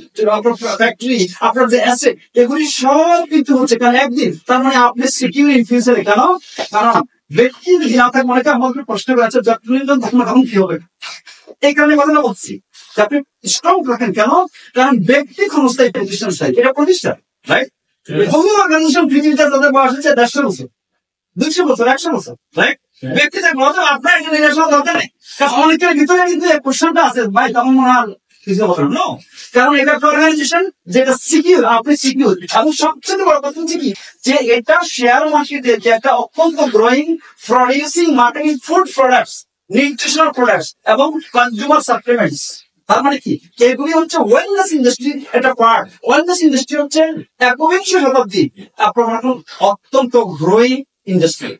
ফ্যাক্টরি, আপনার যে অ্যাসেট, এগুলি সব কিন্তু হচ্ছে কারণ একদিন, তার মানে আপনি সিকিউর ইন ফিউচারে। কেন? কারণ ব্যক্তি যদি না থাকে, অনেকে আমাকে প্রশ্ন করেছে যতজন তখন তখন কি হবে, এই কারণে কথাটা বলছি আপনি স্ট্রং রাখেন। কেন? কারণ ব্যক্তি ক্ষণস্থায়ী, প্রতিষ্ঠান স্থায়ী, এটা প্রতিষ্ঠান, রাইট? বহু অর্গানাইজেশন পৃথিবীতে তাদের বয়স হচ্ছে 150 বছর, 200 বছর, 100 বছর, রাইট? ব্যক্তি আপনার এখানে দরকার নেই। অনেকের ভিতরে কিন্তু কোশ্চেনটা আছে, ভাই তখন মনে হয় কিছু বছর নো, কারণ এটা একটা অর্গানাইজেশন যেটা সিকিউর, আপনি সিকিউর। এবং সবচেয়ে বড় কথা হচ্ছে কি যে এটা শেয়ার মার্কেটে যে একটা অত্যন্ত growing producing marketing food products, nutritional products এবং কনজিউমার সাপ্লিমেন্টস। তার মানে কি এগুলি হচ্ছে ওয়েলনেস ইন্ডাস্ট্রি একটা পার্ট। ওয়েলনেস ইন্ডাস্ট্রি হচ্ছে 21শ শতাব্দী আপনার অত্যন্ত গ্রোয়িং ইন্ডাস্ট্রি।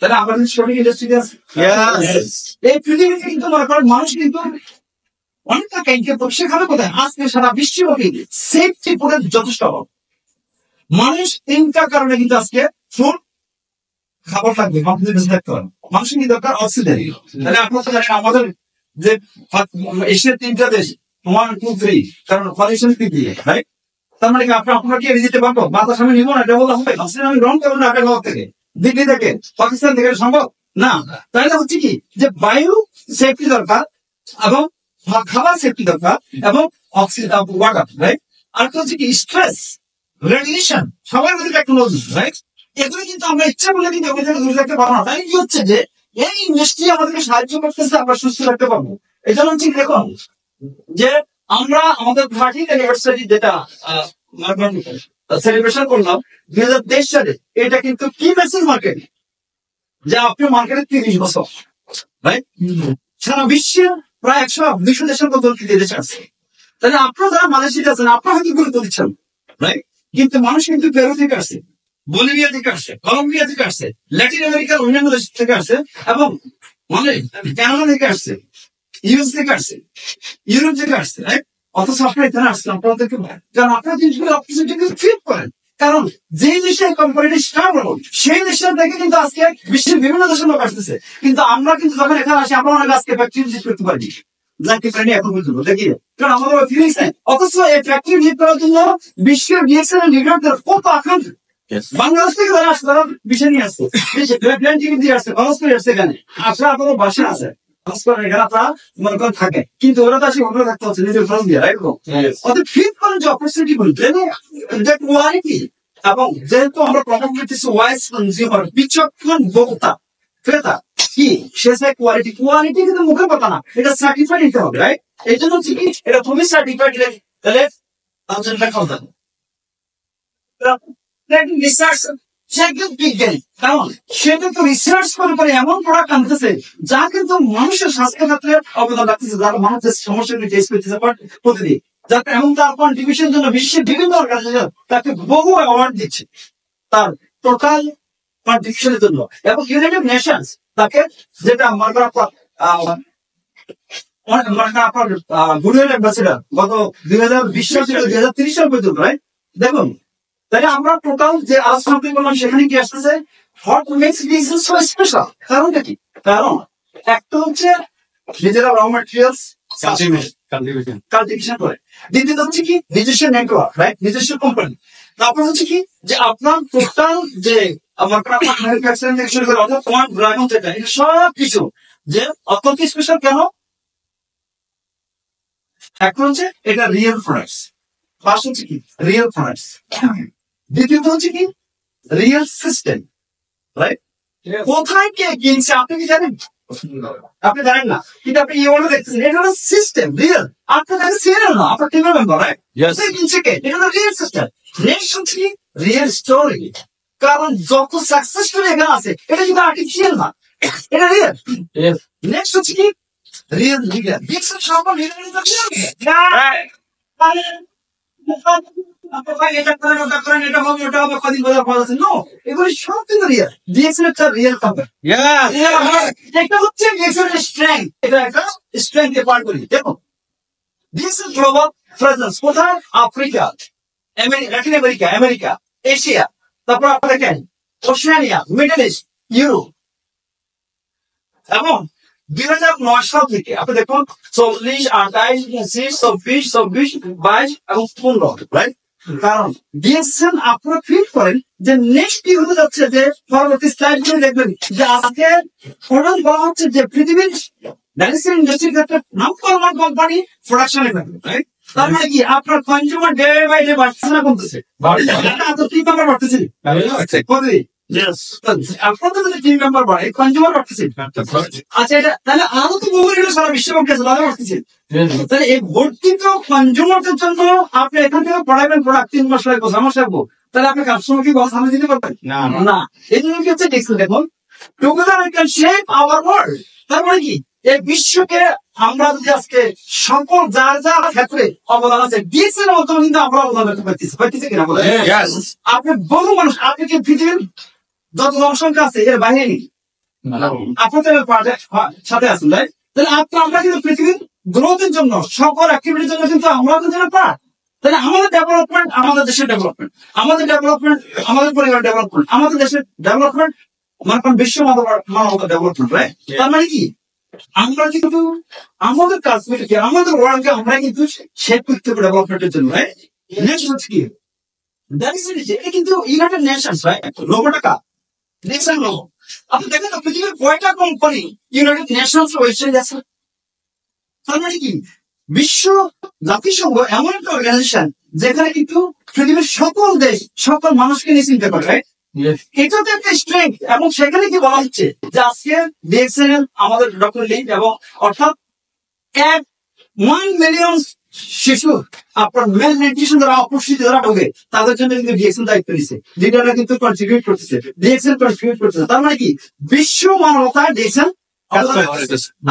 তাহলে আমাদের সঠিক ইন্ডাস্ট্রি আছে এই পৃথিবীতে, কিন্তু মনে করেন মানুষ কিন্তু অনেক টাকা ইনকাম করছে। সেখানে কোথায় আজকে সারা বিশ্বব্যাপী সেফটি ফুডের যথেষ্ট অভাব। মানুষ তিনটা কারণে কিন্তু আজকে ফুড খাবার থাকবে, থাকতে পারে। মানুষের কি দরকার? অক্সিজেন। তাহলে আপনার তো জানেন আমাদের যে এশিয়ার 3টা দেশ 1, 2, 3, কারণ পলিউশন কি দিয়ে, রাইট? তার মানে কি আপনার কি দিতে পারবো? বাতাস আমি নিবো না, এটা বলতে হবে। অক্সিজেন আমি গ্রহণ করবো না আপনার ঘর থেকে, দিল্লি থেকে, পাকিস্তান থেকে, সম্ভব না। তাহলে হচ্ছে কি যে বায়ু সেফটি দরকার এবং খাবার সেফটি দরকার এবং অক্সিজেন, ওয়াটার, রাইট? আর হচ্ছে কি স্ট্রেস, রেডিয়েশন, সবার মধ্যে টেকনোলজি, রাইট? এগুলো কিন্তু আমরা ইচ্ছা করলে কিন্তু দূরে রাখতে পারবো না। তাই কি হচ্ছে যে এই ইন্ডাস্ট্রি আমাদেরকে সাহায্য করতেছে আমরা সুস্থ রাখতে পারবো। এই জন্য হচ্ছে দেখুন যে আমরা আমাদের 30th অ্যানিভার্সারি যেটা সেলিব্রেশন করলাম 2023 সালে, এটা কিন্তু কি মেসেজ মার্কেট যে আপনি মার্কেটে 30 বছর, রাইট? সারা বিশ্বের প্রায় 100-200 দেশের মতো দেশে আছে। তাহলে আপনারা যারা মালয়েশিয়া আছেন আপনারা হয়তো গুরুত্ব দিচ্ছেন, রাইট? কিন্তু মানুষ কিন্তু পেরু থেকে আসছে, বলিভিয়া থেকে আসছে, কলম্বিয়া থেকে আসছে, ল্যাটিন আমেরিকার অন্যান্য দেশ থেকে আসছে এবং মানে কানাডা থেকে আসছে, ইউএস থেকে আসছে, ইউরোপ থেকে আসছে, রাইট? অথচ আপনারা এখানে আসছেন, আপনাদেরকে কারণ আপনারা জিনিসগুলো অপরচুনিটি ফিল করেন। কারণ যে দেশের কোম্পানিটি স্ট্রাগল সেই দেশের থেকে কিন্তু আজকে বিশ্বের বিভিন্ন দেশের লোক আসতেছে। কিন্তু আমরা কিন্তু যখন এখানে আসি আমরা অনেক আজকে ফ্যাক্টরি ভিজিট করতে পারি, যাকে পারিনি এখন পর্যন্ত দেখি, কারণ আমাদের ফিলিংস নেই। অথচ এই ফ্যাক্টরি ভিজিট করার জন্য বিশ্বের ডিএক্সএল লিডারদের কত আকাঙ্ক্ষা বাংলাদেশ থেকে যারা আসছে তারা বিষয় নিয়ে আসছে, প্ল্যান টিকিট দিয়ে আসছে, খরচ করে আসছে। এখানে আপনার আপনার বাসা আছে, এখানে আপনারা মনে করেন থাকে, কিন্তু ওরা তো আসে ওগুলো থাকতে হচ্ছে নিজের খরচ দিয়ে, রাইট? অর্থাৎ ফিট করেন যে অপরচুনিটি বলতে কোয়ালিটি এবং যেহেতু আমরা প্রমোট করতেছি ওয়াইজ কনজিউমার, বিচক্ষণ ভোক্তা ক্রেতা, কি সে কোয়ালিটি, কোয়ালিটি কিন্তু মুখের কথা না, এটা সার্টিফাইড নিতে হবে, রাইট? এই জন্য হচ্ছে কি এটা তুমি সার্টিফাইড দিলে তাহলে খাওয়া যাবে। রিসার্চ সে একজন বিজ্ঞানী, কারণ সে কিন্তু রিসার্চ করে এমন প্রোডাক্ট আনতেছে যা কিন্তু মানুষের স্বাস্থ্য ক্ষেত্রে অবদান রাখতেছে, যারা মানুষের সমস্যাগুলি ফেস করতেছে প্রতিদিন, যাতে এমন তার কন্ট্রিবিউশন জন্য বিশ্বের বিভিন্ন অর্গানাইজেশন তাকে বহু অ্যাওয়ার্ড দিচ্ছে তার টোটাল কন্ট্রিবিউশনের জন্য, এবং ইউনাইটেড নেশনস তাকে, যেটা আপনার গুডউইল অ্যাম্বাসেডর গত 2020 সাল থেকে 2030 সাল পর্যন্ত, রাইট? দেখুন, তাহলে আমরা টোটাল যে আলোচনা করলাম সেখানে কি আসতেছে, what makes this so special, কারণটা কি? কারণ একটা হচ্ছে নিজেরা র ম্যাটেরিয়ালস কাল্টিভেশন করে, দ্বিতীয়ত হচ্ছে কি নিজস্ব নেটওয়ার্ক, রাইট, নিজস্ব কোম্পানি, তারপর হচ্ছে কি যে আপনার টোটাল যে আমার ম্যানুফ্যাকচারিং থেকে শুরু করে অর্থাৎ তোমার ড্রাগন যেটা, এটা সব কিছু যে অত্যন্ত স্পেশাল। কেন? এখন হচ্ছে এটা রিয়েল প্রোডাক্টস, ফার্স্ট হচ্ছে কি রিয়েল প্রোডাক্টস, দ্বিতীয়ত হচ্ছে কি রিয়েল সিস্টেম, রাইট? কোথায় কে কিনছে আপনি কি জানেন? আপনি জানেন না, কিন্তু আপনি ইউরো দেখতেছেন, এটা হলো সিস্টেম রিয়েল, আপনার কাছে সিরিয়াল না, আপনার টিম মেম্বার, রাইট? কিনছে কে? এটা হলো রিয়েল সিস্টেম। নেক্সট হচ্ছে কি রিয়েল স্টোরি, কারণ যত সাকসেস স্টোরি এখানে আছে এটা কিন্তু আর্টিফিশিয়াল না, এটা রিয়েল। নেক্সট হচ্ছে কি রিয়েল লিডার, দেখছেন সব লিডার এটা করেন ওটা করেন, এটা হবে ওটা হবে, কদিন বোঝার পর আছে নো, এগুলি সব কিন্তু রিয়েল। ডিএক্সএন একটা রিয়েল কোম্পানি, এটা হচ্ছে ডিএক্সএন স্ট্রেংথ, এটা একটা স্ট্রেংথ পার করি। দেখো ডিএক্সএন গ্লোবাল প্রেজেন্স কোথায়? Africa, Latin America, America, Asia, তারপর আপনার দেখেন ওশেনিয়া, মিডল ইস্ট, ইউরোপ, এবং 2009 সাল থেকে আপনি দেখুন 40, 28, 29, 24, 24, 22 এবং 15, রাইট? কারণ ডিএক্সএন আপনারা ফিল করেন যে নেক্সট কি হতে যাচ্ছে, যে পরবর্তী স্লাইড গুলো দেখবেন যে আজকে টোটাল বলা হচ্ছে যে পৃথিবীর ম্যানুফ্যাকচারিং ইন্ডাস্ট্রির ক্ষেত্রে number one company production, right? তার মানে কি আপনার কনজিউমার ডে বাই ডে বাড়ছে না কমতেছে? কি নাম্বার বাড়তেছে? আপনাদের যদি টিম মেম্বার বাড়ে কনজিউমার বাড়তেছে। আচ্ছা, এটা তাহলে আরো তো বহু সারা বিশ্বব্যাপী আছে, তাহলে বাড়তেছে। তাহলে এই ভর্তি তো কনজিউমারদের জন্য আপনি এখান থেকে পড়াবেন প্রোডাক্ট 3 মাস লাগবে, 6 মাস লাগবে, তাহলে আপনি কাস্টমার কি কথা সামনে দিতে পারবেন না। এই জন্য কি হচ্ছে দেখুন, together we can shape our world. তার মানে কি এই বিশ্বকে আমরা যদি আজকে সকল যার যার ক্ষেত্রে অবদান আছে ডিএক্সএন এর মাধ্যমে কিন্তু আমরা অবদান রাখতে পারতেছি কিনা বলে? আপনি বহু মানুষ, আপনি কি পৃথিবীর যত জনসংখ্যা আছে এর বাইরে নেই, আপনাদের সাথে আছেন, তাই? তাহলে আমরা কিন্তু পৃথিবীর গ্রোথের জন্য সকল অ্যাক্টিভিটির জন্য কিন্তু আমরা কিন্তু পার্ট। তাহলে আমাদের ডেভেলপমেন্ট, আমাদের দেশের ডেভেলপমেন্ট, আমাদের ডেভেলপমেন্ট, আমাদের পরিবার ডেভেলপমেন্ট, আমাদের দেশের ডেভেলপমেন্ট, মানে বিশ্ব মানবতা ডেভেলপমেন্ট, রাইট? তার মানে কি আমরা কিন্তু আমাদের কাশ্মীরকে, আমাদের ওয়ার্ল্ডকে আমরা কিন্তু শেপ করতে পারি ডেভেলপমেন্টের জন্য, রাইট? নেক্সট হচ্ছে কি এটা কিন্তু ইউনাইটেড নেশনস, রাইট? লোগোটা কার? Nation logo. আপনি দেখেন তো পৃথিবীর কয়টা কোম্পানি ইউনাইটেড নেশনস ওয়েবসাইট আছে? তার মানে কি বিশ্ব জাতিসংঘ এমন একটা অর্গানাইজেশন যেখানে কিন্তু পৃথিবীর সকল দেশ সকল মানুষকে নিয়ে চিন্তা করে, রাইট? এটা তো একটা স্ট্রেংথ। এবং সেখানে কি বলা হচ্ছে যে আজকে ডিএক্সএন আমাদের ডক্টর লিড, এবং অর্থাৎ 1 মিলিয়ন শিশু আপনার মেল নিউট্রিশন দ্বারা অপুষ্টিতে যারা ঢোকে তাদের জন্য কিন্তু ডিএক্সএন দায়িত্ব নিচ্ছে, যেটা কিন্তু কন্ট্রিবিউট করতেছে, ডিএক্সএন কন্ট্রিবিউট করতেছে। তার মানে কি বিশ্ব মানবতা ডিএক্সএন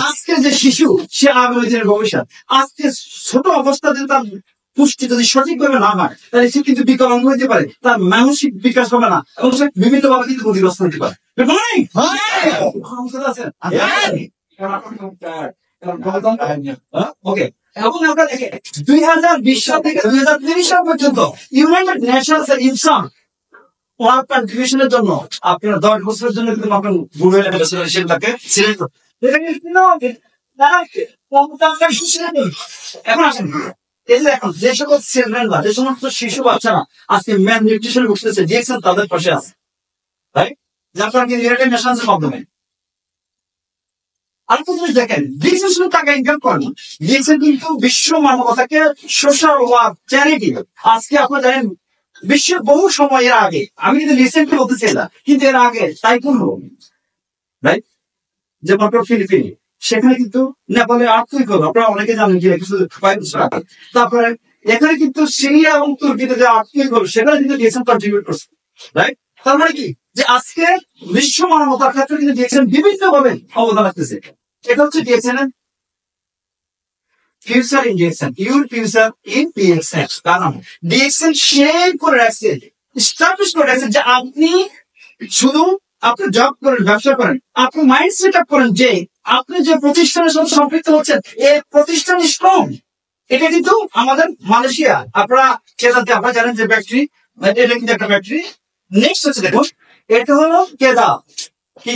আজকে যে শিশু সে আগামী দিনের ভবিষ্যৎ। আজকে ছোট অবস্থা যদি তার পুষ্টি যদি সঠিকভাবে না হয় তাহলে সে কিন্তু বিকলাঙ্গ হতে পারে, তার মানসিক বিকাশ হবে না, এবং সে বিভিন্ন ভাবে কিন্তু ক্ষতিগ্রস্ত হতে পারে। ওকে, এবং আমরা দেখে 2020 সাল থেকে 2030 সাল পর্যন্ত ইউনাইটেড নেশনস এর ইনসান ওয়ার কন্ট্রিবিউশনের জন্য আপনার 10 বছরের জন্য কিন্তু আপনার গুগল সেটাকে সিলেক্ট করতে। এখন আসেন, এই যে এখন যে সকল চিলড্রেনরা, যে সমস্ত শিশু বাচ্চারা আজকে ম্যাল নিউট্রিশন বসতেছে, ডিএক্সএন তাদের পাশে আছে, তাই? যার কারণে ইউনাইটেড নেশনস এর মাধ্যমে আরেকটা জিনিস দেখেন, ডিএক্সএন শুধু টাকা ইনকাম করে না, ডিএক্সএন কিন্তু বিশ্ব মানবতাকে সোশ্যাল ওয়ার্ক, চ্যারিটি, আজকে আপনারা জানেন বিশ্বের বহু সময় এর আগে, আমি কিন্তু রিসেন্টলি বলতেছি না, কিন্তু এর আগে টাইফুন হলো, রাইট? যেমন আপনার ফিলিপিনে, সেখানে কিন্তু নেপালে আর্থিক হলো, আপনারা অনেকে জানেন কি কিছু। তারপরে এখানে কিন্তু সিরিয়া এবং তুর্কিতে যে আর্থিক হলো সেখানে কিন্তু ডিএক্সএন কন্ট্রিবিউট করছে, রাইট? তার মানে কি যে আজকে বিশ্ব মানবতার ক্ষেত্রে কিন্তু ডিএক্সএন বিভিন্ন ভাবে অবদান রাখতেছে। এটা হচ্ছে ডিএক্সএন এর future in DXN, your future in DXN. কারণ ডিএক্সএন শেপ করে রাখছে, স্টাবলিশ করে রাখছে যে আপনি শুধু আপনি জব করেন, ব্যবসা করেন, আপনি মাইন্ড সেট আপ করেন যে আপনি যে প্রতিষ্ঠানের সাথে সম্পৃক্ত হচ্ছেন এই প্রতিষ্ঠান স্ট্রং। এটা কিন্তু আমাদের মালয়েশিয়া, আপনারা কেদাতে আপনারা জানেন যে ফ্যাক্টরি, এটা কিন্তু একটা ফ্যাক্টরি। নেক্সট হচ্ছে দেখুন, এটা হলো কেদা কি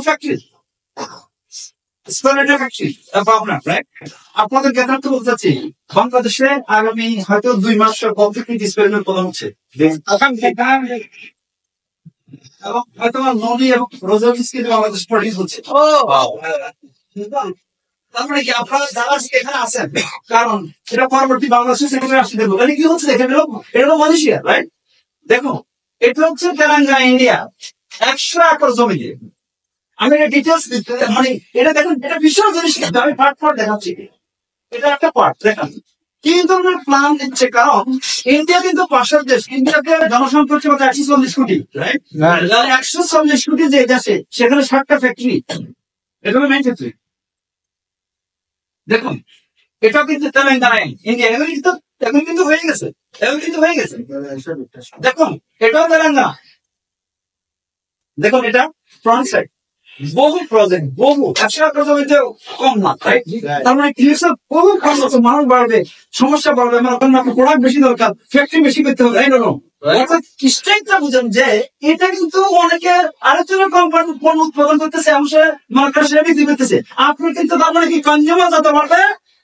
ফ্যাক্টরি, আপনাদের জ্ঞাতার্থে বলতে চাচ্ছি বাংলাদেশে আগামী হয়তো 2 মাস কমপ্লিট স্পেনের প্রদান হচ্ছে এবং হয়তো নদী এবং রোজারিসকে বাংলাদেশ প্রডিউস হচ্ছে। তার মানে কি আপনারা যারা এখানে আছেন, কারণ এটা পরবর্তী বাংলাদেশের সেক্রেটারি আসতে দেবো, মানে কি হচ্ছে দেখেন, এটা হলো মালয়েশিয়া, রাইট? দেখো এটা হচ্ছে তেলেঙ্গানা ইন্ডিয়া 100 একর জমি দিয়ে। আমি এটা ডিটেলস মানে এটা দেখুন, এটা বিশাল জিনিস, আমি পার্ট দেখাচ্ছি। এটা একটা পার্ট দেখান কি ধরনের প্ল্যান দিচ্ছে, কারণ ইন্ডিয়া কিন্তু পাশের দেশ, ইন্ডিয়াতে জনসংখ্যা হচ্ছে 140 কোটি, রাইট? 140 কোটি যে দেশে, সেখানে 60টা ফ্যাক্টরি, এটা হলো মেইন ফ্যাক্টরি। দেখুন এটাও কিন্তু তেলেঙ্গানায় ইন্ডিয়া, এখন কিন্তু হয়ে গেছে, দেখুন এটাও তেলেঙ্গানা। দেখুন এটা ফ্রন্ট সাইড, বহু প্রজেক্ট, বহু 100 একর জমিতে কম না, তার মানে বহু খরচ হচ্ছে, মানুষ বাড়বে, সমস্যা বাড়বে, আপনার প্রোডাক্ট বেশি দরকার, ফ্যাক্টরি বেশি করতে হবে, অর্থাৎ স্ট্রেংথটা বুঝেন যে এটা কিন্তু অনেকে আরেকজনের কোম্পানি পণ্য উৎপাদন করতেছে, মার্কেট সেটা বিক্রি করতেছে, আপনি কিন্তু তার মানে কি কনজিউমার যত বাড়বে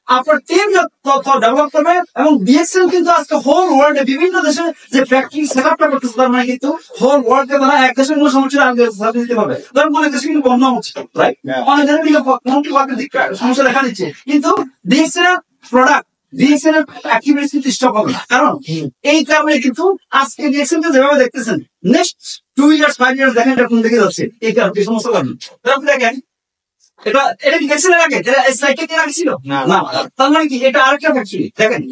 আপনার টিম তথ্য ডেভেলপ করবে। এবং ডিএক্সএল কিন্তু আজকে হোল ওয়ার্ল্ডে বিভিন্ন দেশে যে ফ্যাক্টরি সেট আপটা করতেছে, তার মানে কিন্তু হোল ওয়ার্ল্ডে তারা এক দেশের কোনো সমস্যা আগে সার্ভিস দিতে পারবে। ধরেন অনেক দেশে কিন্তু বন্ধ হচ্ছে, রাইট? অনেক দেশে কিন্তু সমস্যা দেখা দিচ্ছে, কিন্তু ডিএক্সএল প্রোডাক্ট, ডিএক্সএল এর অ্যাক্টিভিটিস কিন্তু স্টপ হবে না। কারণ এই কারণে কিন্তু আজকে ডিএক্সএল কে যেভাবে দেখতেছেন, নেক্সট 2 ইয়ার্স 5 ইয়ার্স দেখেন এটা কোন দিকে যাচ্ছে, এই কারণে এই সমস্ত কারণ দেখেন। এটা কি ডিএক্সএল এর আগে সাইকেল এর আগে ছিল না, তার মানে কি এটা আরেকটা ফ্যাক্টরি। দেখেন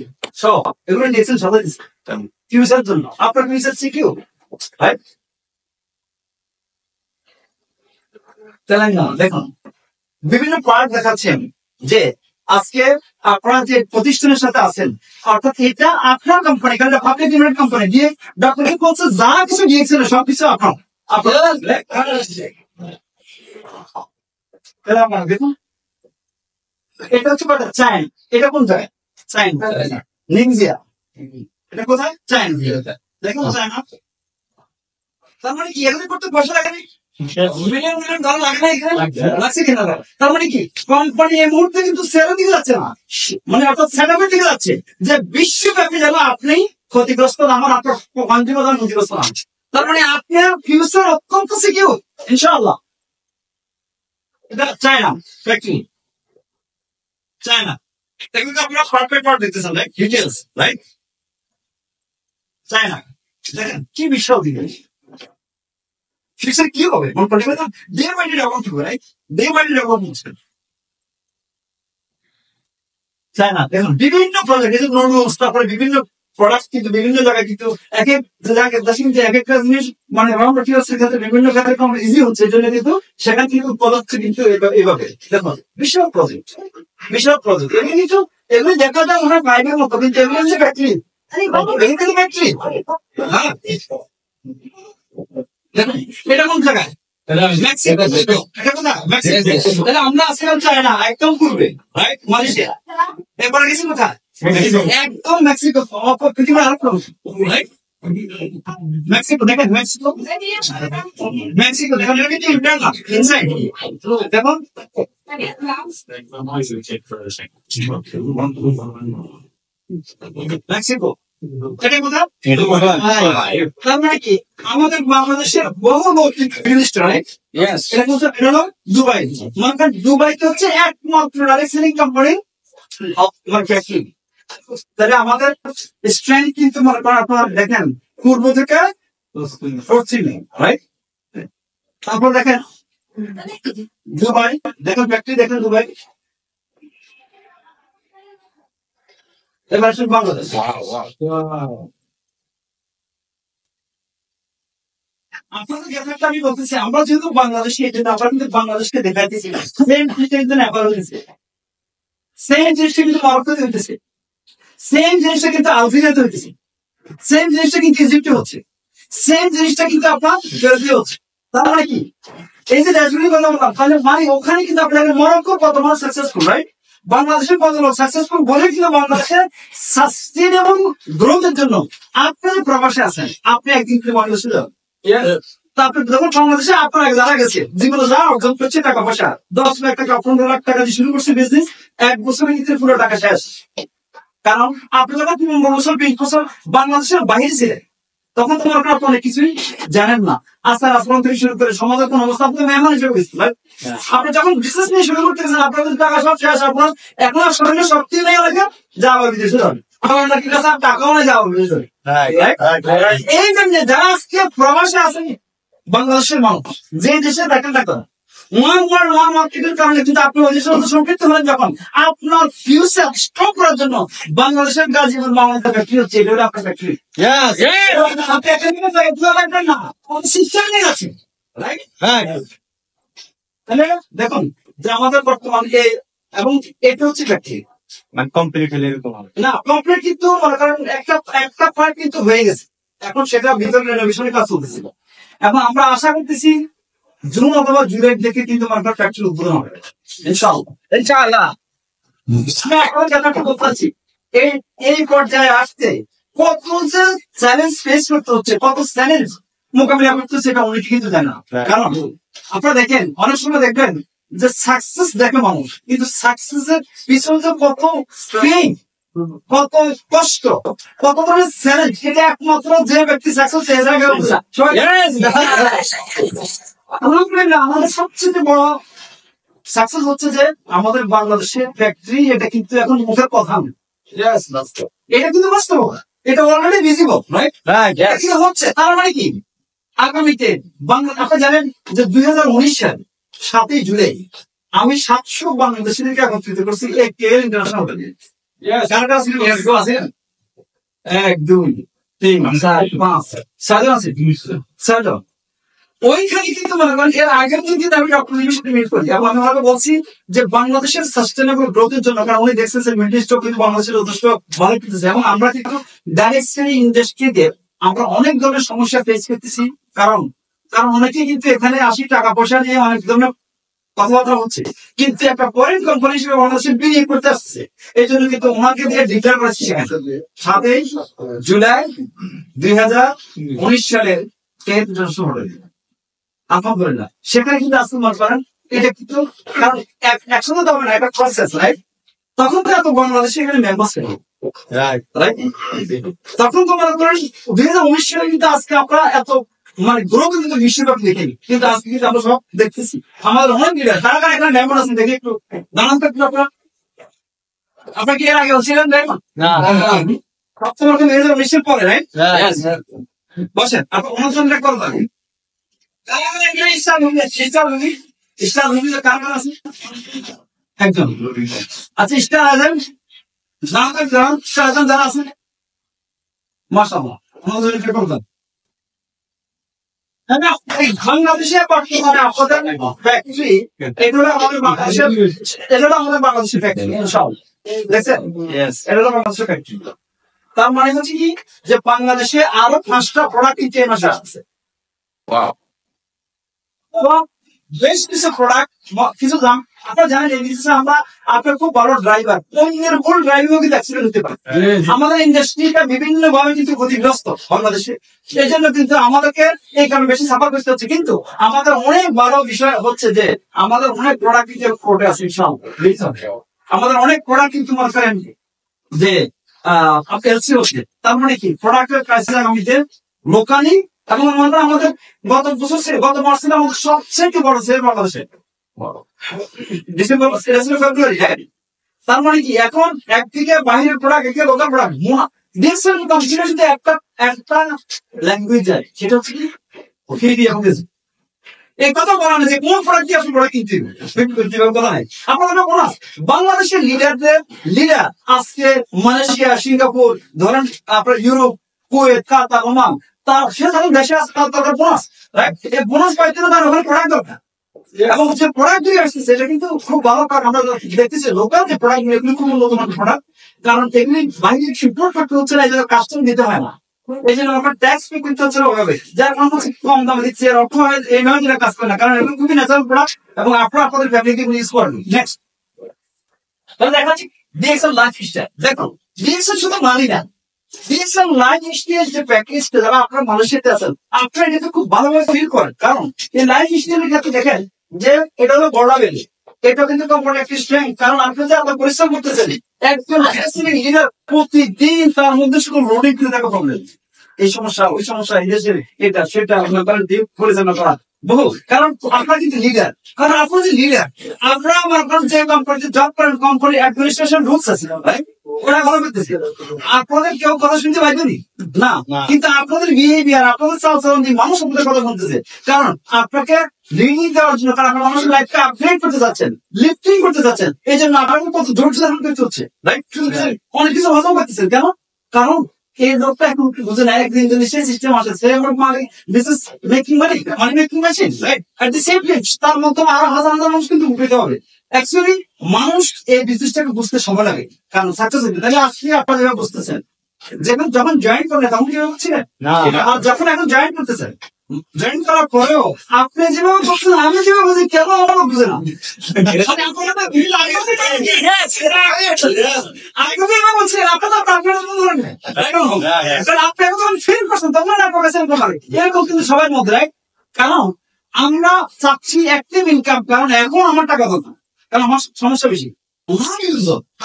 সব এগুলো ডিএক্সএল সাথে দিচ্ছে ফিউচার জন্য, আপনার ফিউচার সিকিউর, রাইট? তেলেঙ্গানা দেখুন বিভিন্ন পার্ট দেখাচ্ছেন যে আজকে আপনারা যে প্রতিষ্ঠানের সাথে আছেন, অর্থাৎ এটা আপনার কোম্পানি, কারণ এটা পাবলিক লিমিটেড কোম্পানি দিয়ে ডক্টর বলছে যা কিছু ডিএক্সএল সবকিছু আপনার দেখুন। এটা হচ্ছে কথা চাইন, এটা কোন জায়গায়? চাইন নিংজিয়া, এটা কোথায়? চাইন। দেখুন চায়না, তার মানে কি এখানে করতে পয়সা লাগে না, মিলিয়ন মিলিয়ন ডলার লাগে না, এখানে লাগছে কিনা? তার মানে কি কোম্পানি এই মুহূর্তে কিন্তু সেলের দিকে যাচ্ছে না, মানে অর্থাৎ সেটআপের দিকে যাচ্ছে, যে বিশ্বব্যাপী যেন আপনি ক্ষতিগ্রস্ত না হন, আপনার কনজিউমার যেন ক্ষতিগ্রস্ত না হন। তার মানে আপনার ফিউচার অত্যন্ত সিকিউর ইনশাআল্লাহ। এটা চায়না ফ্যাক্টরি, চায়না। এগুলো আপনারা পারফেক্ট দেখতেছেন, রাইট? Details, right? চায়না দেখেন কি বিশাল দিকে ফিউচার কি হবে, ডে বাই ডে ডেভেলপ হবে, right? Day by day develop হচ্ছে চায়না। দেখুন বিভিন্ন প্রজেক্ট, এই যে নুডলস, তারপরে বিভিন্ন প্রোডাক্ট কিন্তু বিভিন্ন জায়গায় কিন্তু এক এক দেশে কিন্তু এক একটা জিনিস মানে র মেটেরিয়ালস এর ক্ষেত্রে বিভিন্ন ক্ষেত্রে কম ইজি হচ্ছে, এই জন্য কিন্তু সেখান থেকে উৎপাদন হচ্ছে কিন্তু এইভাবে। দেখুন বিশাল প্রজেক্ট, এগুলি কিন্তু এগুলি দেখা যায় মনে হয় বাইরের মতো, কিন্তু এগুলো হচ্ছে ফ্যাক্টরি, ফ্যাক্টরি। হ্যাঁ দেখুন এটা কোন জায়গায়? আমরা আজকে চাই না, একদম করবে, রাইট? মালয়েশিয়া এরপরে গেছি কোথায়? একদম মেক্সিকো, পৃথিবীর আরেকটা রাইট? মেক্সিকো দেখেন, মেক্সিকো দেখেন, এটা কিন্তু ইন্টারনাল ইনসাইড দেখুন। মেক্সিকো এটা কোথায়? তার মানে কি আমাদের বাংলাদেশের বহু এটা হলো দুবাই। দুবাইতে হচ্ছে একমাত্র ডাইরেক্ট সেলিং কোম্পানি, তাহলে আমাদের স্ট্রেংথ কিন্তু মনে করেন আপনারা দেখেন পূর্ব থেকে পশ্চিমে, রাইট? তারপর দেখেন দুবাই, দেখেন ফ্যাক্টরি, দেখেন দুবাই। এবার বাংলাদেশ, আপনাদের ক্ষেত্রে আমি বলতেছি, আমরা যেহেতু বাংলাদেশি, এই জন্য আমরা কিন্তু বাংলাদেশকে দেখাইতেছি সেম জিনিসটা কিন্তু নেপাল হয়েছে, সেম জিনিসটা কিন্তু মরক্কোতে হইতেছে, সেম জিনিসটা কিন্তু আলজেরিয়াতে হইতেছে, সেম জিনিসটা কিন্তু ইজিপ্টে হচ্ছে, সেম জিনিসটা কিন্তু আপনার ফেরতে হচ্ছে। তার মানে কি, এই যে দেশগুলির কথা বললাম, তাহলে মানে ওখানে কিন্তু আপনাদের মরক্কো কত মানুষ সাকসেসফুল, রাইট? বাংলাদেশের কত লোক সাকসেসফুল বলে কিন্তু বাংলাদেশের সাস্টেনেবল গ্রোথের জন্য আপনি যে প্রবাসে আছেন, আপনি একদিন কিন্তু বাংলাদেশে যান। তারপরে যখন বাংলাদেশে আপনার যারা গেছে, যেগুলো যা অর্জন করছে টাকা পয়সা, 10 লাখ টাকা 15 লাখ টাকা দিয়ে শুরু করছে বিজনেস, 1 বছরের ভিতরে পুরো টাকা শেষ। কারণ আপনি যখন 15 বছর 20 বছর বাংলাদেশের বাইরে ছিলেন, তখন তোমার আপনি অনেক কিছুই জানেন না, আচার আচরণ থেকে শুরু করে সমাজের কোন অবস্থা আপনি মেহমান হিসেবে গেছেন। আপনি যখন বিজনেস নিয়ে শুরু করতে গেছেন, আপনাদের টাকা সব শেষ, আপনার এখন আর শরীরে শক্তি নেই, লেগে যাওয়া বিদেশে যাবেন, আমার নাকি কাছে টাকাও নেই যাওয়া বিদেশে। এই জন্য যারা আজকে প্রবাসে আছেন বাংলাদেশের মানুষ, যে দেশে দেখেন টাকা ওয়ান মার্কেটের কারণে কিন্তু আপনি ওই দেশের মধ্যে সম্পৃক্ত হলেন, যখন আপনার ফিউচার স্টক করার জন্য বাংলাদেশের গাজীপুর বাংলাদেশের ফ্যাক্টরি হচ্ছে, এটা আপনার ফ্যাক্টরি। আপনি একটা দিনে লাগবেন না, সিস্টেম নিয়ে আছে, রাইট? তাহলে দেখুন যে আমাদের বর্তমানে, এবং এটা হচ্ছে ফ্যাক্টরি মানে কমপ্লিট হলে এরকম হবে না, কমপ্লিট কিন্তু মনে করেন একটা পার্ট কিন্তু হয়ে গেছে, এখন সেটা ভিতরে রেনোভেশনের কাজ চলতেছিল। এখন আমরা আশা করতেছি জুন অথবা জুলাই থেকে কিন্তু মার্কেট ফ্যাক্টরি উদ্বোধন হবে ইনশাআল্লাহ। এখন যেটা বলতে চাচ্ছি, এই পর্যায়ে আসতে কত যে চ্যালেঞ্জ ফেস করতে হচ্ছে, কত চ্যালেঞ্জ মোকাবিলা করতে হচ্ছে, এটা অনেকে কিন্তু জানে না। কারণ আপনারা দেখেন, অনেক সময় দেখবেন যে সাকসেস দেখে মানুষ, কিন্তু সাকসেসের পিছনে যে কত পেইন, কত কষ্ট, কত ধরনের চ্যালেঞ্জ, সেটা একমাত্র যে ব্যক্তি সাকসেস হয়ে যাবে আলহামদুলিল্লাহ। আমাদের সবচেয়ে বড় সাকসেস হচ্ছে যে আমাদের বাংলাদেশের ফ্যাক্টরি, এটা কিন্তু এখন মুখের কথা না, এটা কিন্তু বাস্তব, এটা অলরেডি ভিজিবল, রাইট? এটা হচ্ছে, তার মানে কি আগামীতে বাংলা, আপনি জানেন যে 2019 সাল 7 জুলাই আমি 700 বাংলাদেশিদেরকে একত্রিত করছি এক কেএল ইন্টারন্যাশনাল হোটেলে। এক দুই তিন চার পাঁচ 6জন আছে, 6জন। ওইখানে কিন্তু মনে করেন এর আগের দিন কিন্তু আমি ডক্টর লিমির সাথে মিট করি, এবং আমি ওনাকে বলছি যে বাংলাদেশের সাস্টেনেবল গ্রোথের জন্য, কারণ উনি দেখছেন যে মিডল ইস্ট কিন্তু বাংলাদেশের যথেষ্ট ভালো করতেছে, এবং আমরা কিন্তু ডাইরেক্টলি ইন্ডাস্ট্রিতে আমরা অনেক ধরনের সমস্যা ফেস করতেছি। কারণ অনেকে কিন্তু এখানে আসি টাকা পয়সা নিয়ে অনেক ধরনের কথাবার্তা হচ্ছে, কিন্তু একটা ফরেন কোম্পানি হিসেবে বাংলাদেশে বিনিয়োগ করতে আসছে। এই জন্য কিন্তু ওনাকে দিয়ে ডিক্লেয়ার করেছি সেখানে 7 জুলাই 2019 সালের আলহামদুলিল্লাহ। সেখানে কিন্তু আসতে মনে করেন এটা কিন্তু, কারণ একসাথে তো হবে না, একটা প্রসেস, রাইট? তখন তো এত বাংলাদেশে এখানে মেম্বার ছিল, তখন তো মনে করেন 2019 সালে কিন্তু আজকে আমরা এত মানে গ্রোথ কিন্তু বিশ্বব্যাপী দেখিনি, কিন্তু আজকে কিন্তু আমরা সব দেখতেছি। আমাদের অনেক লিডার তারা এখানে মেম্বার আছেন, দেখি একটু জানান তো একটু আপনার কি এর আগে ছিলেন ডায়মন্ড? সবসময় 2019 পরে, রাইট? বসেন, আপনার অনুসন্ধান করে থাকেন। একজন আচ্ছা, স্টার আছেন যারা আছেন, মাশাআল্লাহ বাংলাদেশে বর্তমানে আপনাদের ফ্যাক্টরি, এগুলো আমাদের বাংলাদেশের, এগুলো আমাদের বাংলাদেশের ফ্যাক্টরি দেখছেন, এটা হলো বাংলাদেশের ফ্যাক্টরি। তার মানে হচ্ছে কি যে বাংলাদেশে আরো 5টা প্রোডাক্ট এই মাসে আসছে, বেশ কিছু প্রোডাক্ট, কিছু দাম। আপনারা জানেন এই বিজনেসে আমরা, আপনার খুব ভালো ড্রাইভার, অন্যের ভুল ড্রাইভিংও কিন্তু অ্যাক্সিডেন্ট হতে পারে। আমাদের ইন্ডাস্ট্রিটা বিভিন্ন ভাবে কিন্তু ক্ষতিগ্রস্ত বাংলাদেশে, এই জন্য কিন্তু আমাদেরকে এই কারণে বেশি সাফার করতে হচ্ছে। কিন্তু আমাদের অনেক বড় বিষয় হচ্ছে যে আমাদের অনেক প্রোডাক্ট কিন্তু কোর্টে আছে, আমাদের অনেক প্রোডাক্ট কিন্তু মনে করেন যে এলসি হচ্ছে। তার মানে কি প্রোডাক্টের প্রাইস আগামীতে লোকালি, এবং আমাদের গত মার্চ ছিল আমাদের সবচেয়ে বড় সেল বাংলাদেশে, ডিসেম্বর ফেব্রুয়ারি। তার মানে কি এখন একদিকে বাইরের প্রোডাক্ট, একদিকে লোকাল প্রোডাক্ট, দেখছেন যদি একটা ল্যাঙ্গুয়েজ যায়, সেটা হচ্ছে কি এই কথা বলা না যে কোন প্রোডাক্ট দিয়ে আপনি প্রোডাক্ট কিনতে কথা নাই। আপনাদের বাংলাদেশের লিডার আজকে মালয়েশিয়া, সিঙ্গাপুর, ধরেন আপনার ইউরোপ, কুয়েত, কাতার, ওমান, তার সে যখন দেশে আসে তার বোনাস রাইট? এই বোনাস পাইতে তার ওখানে প্রোডাক্ট দরকার, এবং যে প্রোডাক্ট গুলি আসছে সেটা কিন্তু খুব ভালো, কারণ আমরা দেখতেছি লোকাল যে প্রোডাক্ট এগুলি খুব উন্নত মানের প্রোডাক্ট, কারণ এগুলি বাইরে ইম্পোর্ট করতে হচ্ছে না, এই জন্য কাস্টম দিতে হয় না, এই জন্য আমরা ট্যাক্স পে করতে হচ্ছে না ওভাবে, যার কারণে হচ্ছে কম দামে দিচ্ছে, এর অর্থ হয় এই নয় যেটা কাজ করে না, কারণ এগুলো খুবই ন্যাচারাল প্রোডাক্ট এবং আপনারা আপনাদের ফ্যামিলিকে ইউজ করবেন। নেক্সট তাহলে দেখা যাচ্ছে ডিএক্সএল লাইফ স্টাইল। দেখো ডিএক্সএল শুধু মানি না, ডিএক্সএল লাইফ স্টাইল যে প্যাকেজটা যারা আপনার মালয়েশিয়াতে আছেন আপনারা এটাতে খুব ভালোভাবে ফিল করেন, কারণ এই লাইফ স্টাইলের ক্ষেত্রে দেখেন যে এটা হলো বড় বেলি, এটা কিন্তু কোম্পানির একটি স্ট্রেংথ, কারণ আপনি যে আপনার পরিশ্রম করতেছেন একজন লিডার প্রতিদিন তার মধ্যে শুধু লোডিং করে থাকা প্রবলেম, এই সমস্যা ওই সমস্যা এটা সেটা পরিচালনা করা বহু, কারণ আপনার কিন্তু লিডার, কারণ আপনার যে লিডার আমরা আমার যে কোম্পানিতে জব করেন কোম্পানি অ্যাডমিনিস্ট্রেশন রুলস আছে ভাই, ওরা ভালো করতেছে, আপনাদের কেউ কথা শুনতে পাইবেনি না, কিন্তু আপনাদের বিহেভিয়ার আপনাদের চালচলন দিয়ে মানুষ আপনাদের কথা শুনতেছে, কারণ আপনাকে লিডিং দেওয়ার জন্য, কারণ আপনার মানুষের লাইফকে আপগ্রেড করতে যাচ্ছেন, লিফটিং করতে যাচ্ছেন, এই জন্য আপনাকে কত ধৈর্য ধারণ করতে হচ্ছে, রাইট? অনেক কিছু হজম করতেছেন, কেন? কারণ এই লোকটা এখন বুঝে না, একদিন যদি সেই সিস্টেম আসে সে আমার মানে this is making money, money making machine, right? At the same time তার মাধ্যমে আরো হাজার হাজার মানুষ কিন্তু উপকৃত হবে। অ্যাকচুয়ালি মানুষ এই বিজনেসটাকে বুঝতে সময় লাগে, কারণ সাকসেস হতে তাহলে আজকে আপনারা যেভাবে বুঝতেছেন, যখন জয়েন করলেন তখন কিভাবে বুঝছিলেন, আর যখন এখন জয়েন করতেছেন, জয়েন করার পরেও আপনি যেভাবে বুঝছেন আমি যেভাবে বুঝি কেন আমাকে বুঝে না, এরকম কিন্তু সবার মধ্যে, রাইট? কারণ আমরা চাচ্ছি অ্যাক্টিভ ইনকাম, কারণ এখন আমার টাকা দরকার, কারণ আমার সমস্যা বেশি।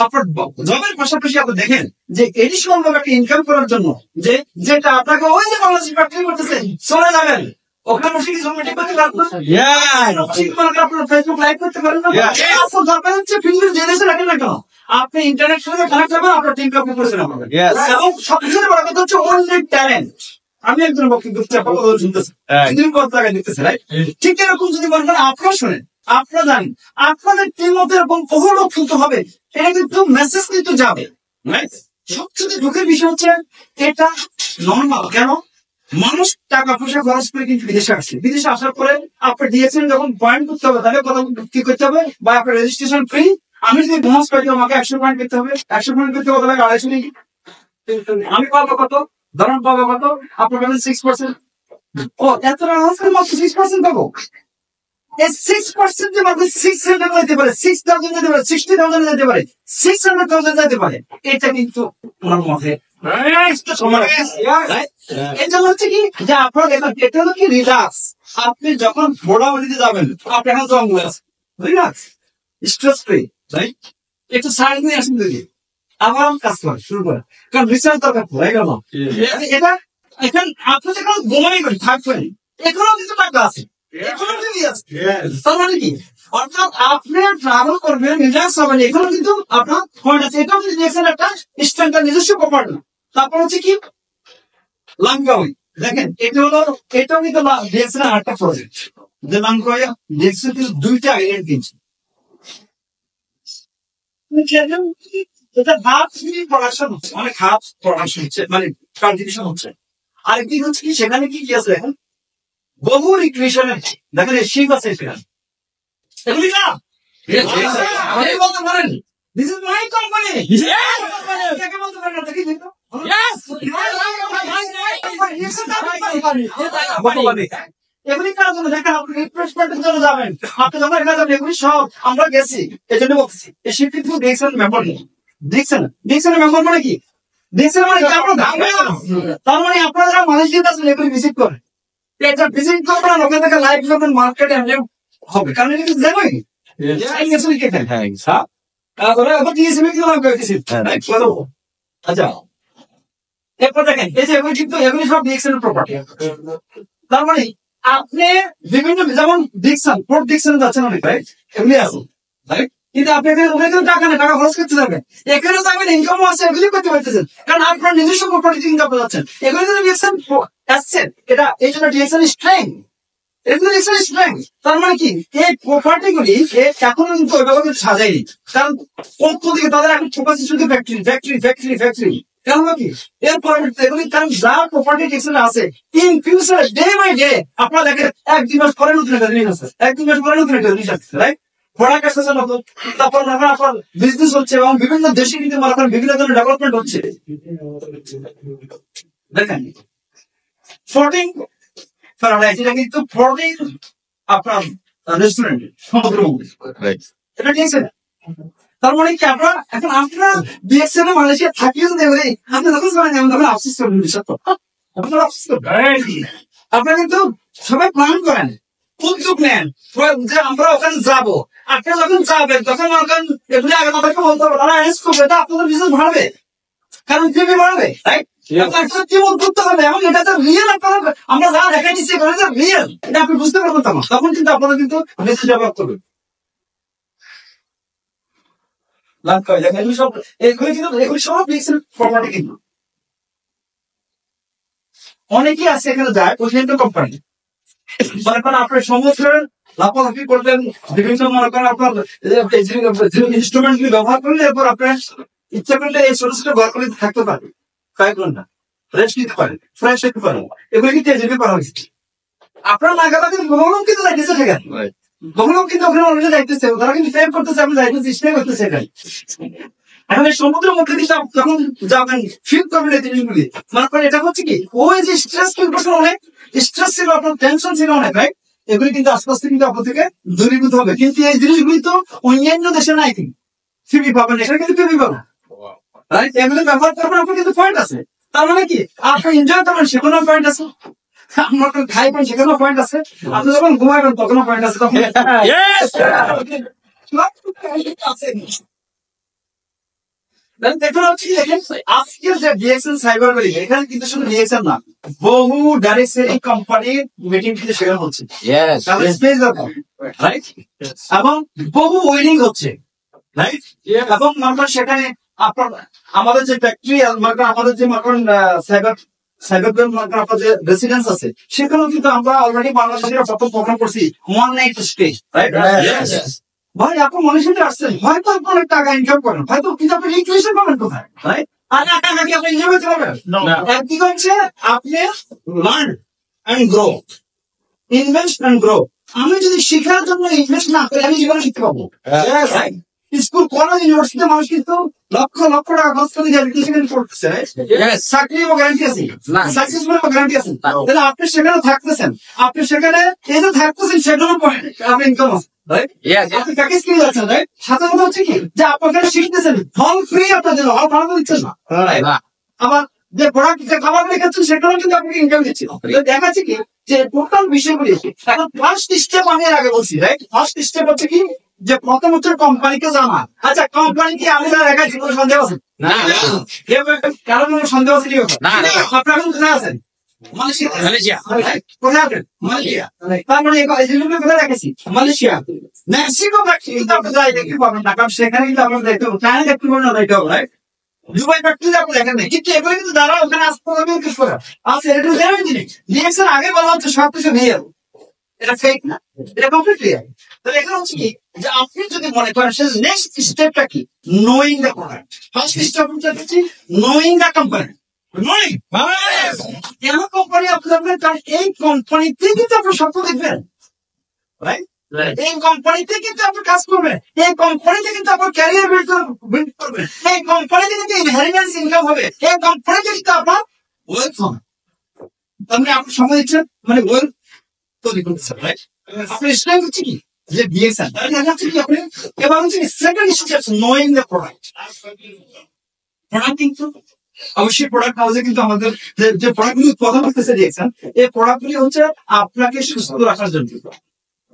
আপনার জবের পাশাপাশি আপনি দেখেন যে এডিশনাল ভাবে একটা ইনকাম করার জন্য যে যেটা আপনাকে ওই যে বাংলাদেশ ফ্যাক্টরি করতেছে চলে যাবেন ওখানে বসে কিছু মিটিং করতে পারবেন, আপনার ফেসবুক লাইভ করতে পারেন না, আপনার দরকার হচ্ছে ফিল্ডের যে দেশে রাখেন না কেন আপনি ইন্টারনেট সাথে কানেক্ট হবেন, আপনার টিমকে আপনি পরিচালনা করবেন, এবং সবচেয়ে বড় কথা হচ্ছে অনলি ট্যালেন্ট। আমি একজন বক্তব্য শুনতেছি, কত টাকায় দিতেছে, রাইট? ঠিক এরকম যদি মনে করেন আপনারা শোনেন, আপনারা জানেন আপনাদের টিম মধ্যে এরকম বহু লোক কিন্তু হবে, এটা কিন্তু মেসেজ কিন্তু যাবে, রাইট? সবচেয়ে দুঃখের বিষয় হচ্ছে এটা নর্মাল, কেন মানুষ টাকা পয়সা খরচ করে কিন্তু বিদেশে আসছে, বিদেশে আসার পরে আপনার ডিএক্সএল যখন পয়েন্ট করতে হবে তাহলে কত কি করতে হবে, বা আপনার রেজিস্ট্রেশন ফ্রি, আমি যদি বোনাস পাই আমাকে 100 পয়েন্ট করতে হবে, 100 পয়েন্ট করতে কত লাগে 250 নাকি, আমি পাবো কত, ধরেন পাবো কত, আপনার পাবেন 6%, ও এত মাত্র 6% পাবো, এই 6% যে মাত্র 600 যেতে পারে, 6000 যেতে পারে, 60,000 যেতে পারে, 600,000 যেতে পারে, এটা কিন্তু আমার মতে এই জন্য হচ্ছে কি যে আপনার এটা হলো কি রিল্যাক্স, আপনি যখন মোটামুটিতে যাবেন আপনি এখন জঙ্গলে আছে, রিল্যাক্স স্ট্রেস ফ্রি, রাইট? একটু সাইড নিয়ে আসেন দিদি আবার কাজ করা শুরু করে, কারণ রিসার্চ দরকার পড়ে গেল এটা, এখন আপনি যখন ঘুমাই করেন থাকবেন এখনো কিন্তু টাকা আছে, তার মানে কি অর্থাৎ আপনি ট্রাভেল করবেন রিল্যাক্স হবেন, এখানে কিন্তু আপনার পয়েন্ট আছে, এটাও যদি দেখছেন একটা স্ট্যান্ডার্ড নিজস্ব প্রপার্টি। তারপর হচ্ছে কি লাঙ্গাওই, দেখেন এটা হলো এটাও কিন্তু দেখছেন আরেকটা প্রজেক্ট যে লাঙ্গাওয়া দেখছেন কিন্তু 2টা আইল্যান্ড কিনছে, এটা হাফ প্রোডাকশন হচ্ছে, অনেক হাফ প্রোডাকশন হচ্ছে, মানে কাল্টিভেশন হচ্ছে, আর একদিন হচ্ছে কি সেখানে কি আছে এখন বহু রিক্রিয়েশনের, দেখেন শিপ আছে সেখানে, এগুলি না অনেক বলতে পারেন দিস ইজ মাই কোম্পানি, কাকে বলতে পারেন না, দেখি দেখো এগুলি কার জন্য, দেখেন আপনি রিফ্রেশমেন্টের জন্য যাবেন, আপনি যখন এখানে যাবেন এগুলি সব আমরা গেছি, এই জন্য বলছি এই শিপ কিন্তু দেখছেন মেম্বার নেই, দেখছেন মেম্বার মানে কি, দেখছেন মানে তার মানে আপনারা যারা মালয়েশিয়াতে আছেন এগুলি ভিজিট করেন, এটা ভিজিট করবেন ওখান থেকে লাইভ করবেন মার্কেটে হবে, কারণ এটা কিন্তু দেবেন আচ্ছা। এরপর দেখেন এই যে এগুলি কিন্তু এগুলি সব ডিএক্সএল প্রপার্টি, তার মানে আপনি বিভিন্ন যেমন ডিকশন পোর্ট ডিকশন যাচ্ছেন অনেক, রাইট? এগুলি আছে, রাইট? কিন্তু আপনি ওখানে কিন্তু টাকা নেই, টাকা খরচ করতে যাবেন, এখানে যাবেন ইনকামও আছে, এগুলি করতে পারতেছেন, কারণ আপনার নিজস্ব প্রপার্টি ইনকাম যাচ্ছেন, এগুলি যদি ডিএক্সএল আসছেন এটা এই জন্য ডিএক্সএল স্ট্রেংথ, তার মানে কি এই প্রপার্টি গুলি এখনো কিন্তু ওইভাবে সাজায়নি, কারণ পক্ষ থেকে তাদের এখন ফোকাস শুধু ফ্যাক্টরি ফ্যাক্টরি ফ্যাক্টরি ফ্যাক্টরি, কারণ কি এর পরবর্তীতে এগুলি কারণ যা প্রপার্টি ট্যাক্স আছে in future day by day আপনারা দেখেন 1-2 মাস পরে নতুন একটা জিনিস আছে, 1-2 মাস পরে নতুন একটা জিনিস আছে, রাইট? প্রোডাক্ট আসতেছে নতুন, তারপর আপনার বিজনেস হচ্ছে এবং বিভিন্ন দেশে কিন্তু মনে করেন বিভিন্ন ধরনের ডেভেলপমেন্ট হচ্ছে। দেখেন ফ্লোটিং প্যারাডাইস, এটা কিন্তু ফ্লোটিং আপনার রেস্টুরেন্ট সমুদ্র মধ্যে, এটা ঠিক আছে। তার মানে কি আপনারা এখন আপনারা বিএসএন মালয়েশিয়া থাকিও যদি বলি আপনি যখন জানেন তখন আফসোস করবেন, বিষয় তো আপনারা আফসোস করবেন। আপনারা কিন্তু সবাই প্ল্যান করেন, উদ্যোগ নেন যে আমরা ওখানে যাবো। আপনারা যখন যাবেন তখন এগুলি আগে তাদেরকে বলতে হবে, তারা অ্যারেঞ্জ করবে, এটা আপনাদের বিজনেস বাড়বে, কারণ টিভি বাড়বে, রাইট? আপনার টিম উদ্যোগ হবে এবং এটা তো রিয়েল, আপনারা আমরা যা দেখাই দিচ্ছি রিয়েল, এটা আপনি বুঝতে পারবেন তখন কিন্তু আপনারা কিন্তু বিজনেস ডেভেলপ করবেন। অনেকেই আছে এখানে যায় কন্টিনেন্টাল কোম্পানি, মনে করেন আপনার সমুদ্রের লাফালাফি করলেন, বিভিন্ন মনে করেন আপনার ইনস্ট্রুমেন্ট গুলি ব্যবহার করলে, এরপর আপনার ইচ্ছা করলে এই ছোট ছোট ঘর করে থাকতে পারে, কয়েক ঘন্টা রেস্ট নিতে পারেন, ফ্রেশ হতে পারেন, এগুলো কিন্তু এজেন্ট করা হয়েছে। আপনার নাগালা কিন্তু বহু কিন্তু যাইতেছে, ঠিক আছে, বহু কিন্তু ওখানে অলরেডি যাইতেছে, তারা কিন্তু ফেম করতেছে, আপনি যাইতেছে চেষ্টা করতেছে। এখন এই সমুদ্রের মধ্যে কিন্তু যখন যাবেন ফিল করবেন এই জিনিসগুলি, মনে করেন এটা হচ্ছে কি ওই যে স্ট্রেস ফিল করছেন, অনেক স্ট্রেস ছিল, আপনার টেনশন ছিল অনেক, রাইট? এগুলি কিন্তু আস্তে আস্তে কিন্তু আপনার থেকে দূরীভূত হবে। কিন্তু এই জিনিসগুলি তো অন্যান্য দেশে নাই, কিন্তু ফিবি পাবেন, এখানে কিন্তু ফিবি পাবেন, রাইট? এগুলো ব্যবহার করবেন, আপনার কিন্তু পয়েন্ট আছে। তার মানে কি আপনি এনজয় করবেন, সেখানেও পয়েন্ট আছে, আপনার খাইবেন সেখানেও পয়েন্ট আছে, আপনি যখন ঘুমাইবেন তখনও পয়েন্ট আছে, তখন আজকের যে ডিএক্সএল সাইবার বিলিং, এখানে কিন্তু শুধু ডিএক্সএল না, বহু ডাইরেক্ট সেলিং কোম্পানির মিটিং কিন্তু সেখানে হচ্ছে, রাইট? এবং বহু উইনিং হচ্ছে, রাইট? এবং মনে সেখানে আপনার আমাদের যে ফ্যাক্টরি, আমাদের যে সাইবার আপনার যে রেসিডেন্স আছে, সেখানেও কিন্তু আমরা অলরেডি বাংলাদেশের প্রথম প্রোগ্রাম করছি 1 নাইট স্টে, রাইট? ভাই আপনি মানুষের আসছেন, হয়তো আপনি অনেক টাকা ইনকাম করেন, হয়তো কিন্তু আপনি রিক্রিয়েশন পাবেন কোথায়, রাইট? আর টাকা কি আপনি ইনকাম করতে পারবেন? একদিক হচ্ছে আপনি learn and grow, invest and grow. আমি যদি শেখার জন্য ইনভেস্ট না করি, আমি জীবনে শিখতে পাবো? স্কুল, কলেজ, ইউনিভার্সিটিতে মানুষ কিন্তু লক্ষ লক্ষ টাকা খরচ করে এডুকেশন করতেছে, চাকরি গ্যারান্টি আছে, সাকসেসফুল গ্যারান্টি আছে। তাহলে আপনি সেখানে থাকতেছেন, আপনি সেখানে এই যে থাকতেছেন সেটারও পয়েন্ট আপনি ইনকাম আছে, আপনি কাকে স্কিল আছেন, রাইট? সাথে কথা হচ্ছে কি যে আপনাকে শিখতেছেন, হল ফ্রি আপনার জন্য, হল ভাড়া দিচ্ছেন না, আবার যে প্রোডাক্ট যে খাবার দেখাচ্ছেন সেটাও কিন্তু আপনাকে ইনকাম দিচ্ছে। দেখাচ্ছে কি যে টোটাল বিষয়গুলি এখন ফার্স্ট স্টেপ আমি আগে বলছি, রাইট? ফার্স্ট স্টেপ হচ্ছে কি যে প্রথম হচ্ছে কোম্পানিকে জানা। আচ্ছা, কোম্পানি কি আমি দেখা জীবন সন্দেহ আছে? কারণ সন্দেহ আছে, আপনার এখন কোথায় আছেন? মালয়েশিয়া। কোথায় আছেন? মালয়েশিয়া। তার মানে কোথায় রেখেছি? মালয়েশিয়া। মেক্সিকো কিন্তু আপনি যাই দেখতে পাবেন না, কারণ সেখানে কিন্তু আপনার দেখতে হবে, চায়না দেখতে পাবেন না, দেখতে হবে, রাইট? দুবাই ফ্যাক্টরি আপনি দেখেন নাই, কিন্তু এগুলো কিন্তু যারা ওখানে আসতে পারবে আছে, এটা জানেন জিনিস ডিএক্সএল আগে বলা হচ্ছে সবকিছু রিয়েল, এটা ফেক না, এটা কমপ্লিট রিয়েল। তাহলে এখানে হচ্ছে কি যে আপনি যদি মনে করেন নেক্সট স্টেপটা কি, knowing the product. First step হচ্ছে নোয়িং দ্য কোম্পানি, নোয়িং কেন কোম্পানি আপনি যাবেন, কারণ এই কোম্পানিতে কিন্তু আপনার স্বপ্ন দেখবেন, রাইট? এই কোম্পানিতে কিন্তু আপনি কাজ করবেন, এই কোম্পানিতে কিন্তু আপনার ক্যারিয়ার বিল্ড করবেন, এই কোম্পানিতে কিন্তু ইনহেরিটেন্স ইনকাম হবে, এই কোম্পানিতে কিন্তু আপনার ওয়েলথ হবে। আপনি আপনার সময় দিচ্ছেন, মানে ওয়েলথ তৈরি করতেছেন, রাইট? আপনি স্ট্রেংথ হচ্ছে কি যে ডিএক্সএল, হচ্ছে কি আপনি এবার হচ্ছে second step knowing the product. Product কিন্তু অবশ্যই প্রোডাক্ট হাউসে কিন্তু আমাদের যে প্রোডাক্টগুলি উৎপাদন করতেছে ডিএক্সএল, এই প্রোডাক্টগুলি হচ্ছে আপনাকে সুস্থ রাখার জন্য,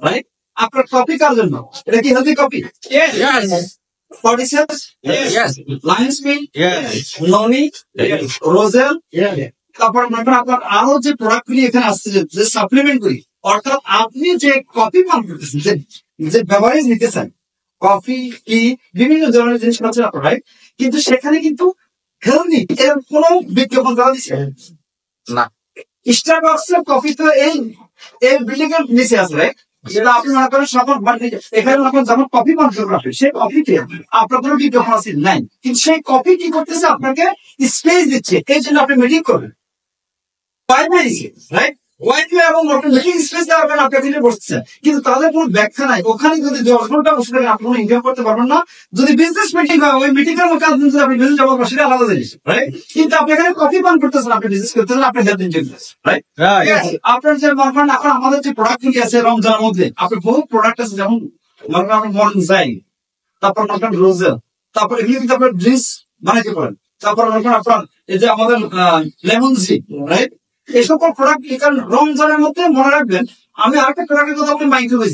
রাইট? আপনার কপি কার জন্য, এটা কি হেলদি কপি? লায়ন্স মিল, ননি, রোজেল, তারপর আপনার আরো যে প্রোডাক্ট গুলি এখানে আসছে, যে সাপ্লিমেন্ট গুলি, অর্থাৎ আপনি যে কফি পান করতেছেন, যে বেভারেজ নিতেছেন, কফি, টি, বিভিন্ন ধরনের জিনিস পাচ্ছেন আপনার, রাইট? কিন্তু সেখানে কিন্তু হেলদি এর কোন বিজ্ঞাপন করা দিচ্ছে না। স্টারবাকস কফি তো এই বিল্ডিং এর নিচে আছে, রাইট? যেটা আপনি মনে করেন সকল এখানে যখন যখন কপি পান করবেন আপনি সেই কপিতে আপনার কোনো বিজ্ঞাপন নাই, কিন্তু সেই কপি কি করতেছে আপনাকে স্পেস দিচ্ছে, এই জন্য আপনি মিটিং করবেন রাইট ওয়াইফাই এবং মিটিং স্পেস দেওয়ার কারণে আপনি এখানে বসছেন, কিন্তু তাদের কোনো ব্যাখ্যা নাই। ওখানে যদি 10 ঘন্টা বসে থাকেন আপনি কোনো ইনকাম করতে পারবেন না। যদি বিজনেস মিটিং হয় ওই মিটিং এর মধ্যে আপনি যদি আপনি বিজনেস জমা করেন সেটা আলাদা জিনিস রাইট, কিন্তু আপনি এখানে কপি পান করতেছেন, আপনি বিজনেস করতেছেন, আপনি হেলথ ইন্স্যুরেন্স রাইট। আপনার যে মনে করেন এখন আমাদের যে প্রোডাক্ট গুলি আছে রমজানের মধ্যে আপনার বহু প্রোডাক্ট আছে, যেমন মনে করেন আপনার মর্নিং যাই, তারপর মনে করেন রোজেল, তারপর এগুলি কিন্তু আপনার ড্রিঙ্কস বানাইতে পারেন, তারপর মনে করেন আপনার এই যে আমাদের লেমন জি রাইট, এই সকল প্রোডাক্ট কারণ রমজানের মধ্যে মনে রাখবেন। আমি আরেকটা প্রোডাক্টের কথা আপনি মাইক্রোওয়েভ,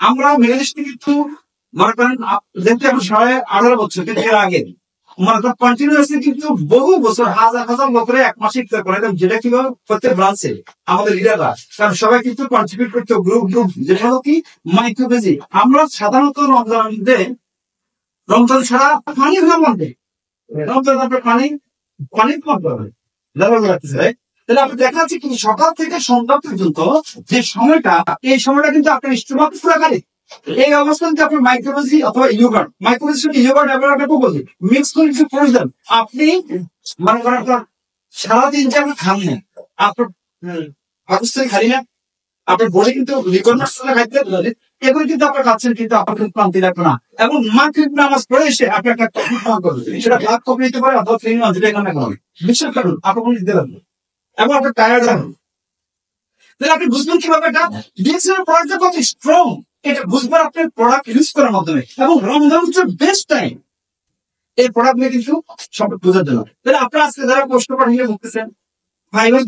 আমরা মিডল কিন্তু মনে করেন দেখতে এখন 18.5 বছর, কিন্তু এর আগে মনে করেন কন্টিনিউয়াসলি কিন্তু বহু বছর হাজার হাজার লোকের এক মাসে ইফতার করে, যেটা কিভাবে প্রত্যেক ব্রাঞ্চে আমাদের লিডাররা, কারণ সবাই কিন্তু কন্ট্রিবিউট করতে গ্রুপ গ্রুপ, যেটা হলো কি মাইক্রোওয়েভ। আমরা সাধারণত রমজানের মধ্যে রমজান ছাড়া পানি খাওয়া মধ্যে রমজান আপনার পানি পানি খাওয়াতে হবে লাগতেছে। তাহলে আপনি দেখা যাচ্ছে কি সকাল থেকে সন্ধ্যা পর্যন্ত যে সময়টা, এই সময়টা কিন্তু আপনার স্টোমাক পুরো খালি। এই অবস্থাতে আপনার মাইক্রোওয়েভ অথবা ইয়োগার্ট, মাইক্রোওয়েভ সাথে ইয়োগার্ট আপনার বলি মিক্স করে কিছু প্রয়োজন। আপনি মনে করেন আপনার সারাদিন যে আপনি খান না, আপনার পাকিস্তানি খালি না, আপনার বডি কিন্তু রিকনভার্স খাইতে এগুলো কিন্তু আপনার খাচ্ছেন, কিন্তু আপনার কিন্তু ক্লান্তি লাগবে না। এবং মাগরিব নামাজ পড়ে এসে আপনি একটা কফি পান করবেন, সেটা ব্ল্যাক কফি নিতে পারে অথবা ক্রিম যেটা এখানে করেন, বিশ্বাস করুন আপনার কোনো নিতে পারবেন এবং আপনার টায়ার্ড লাগবে। তাহলে আপনি বুঝবেন কিভাবে এটা ডিএক্সএল প্রোডাক্টটা কত স্ট্রং, এটা বুঝবেন আপনি প্রোডাক্ট ইউজ করার মাধ্যমে। এবং রমজান হচ্ছে বেস্ট টাইম এই প্রোডাক্ট নিয়ে কিন্তু সব বোঝার জন্য। তাহলে আপনার আজকে যারা কষ্ট করে নিয়ে ভুগতেছেন ফাইবার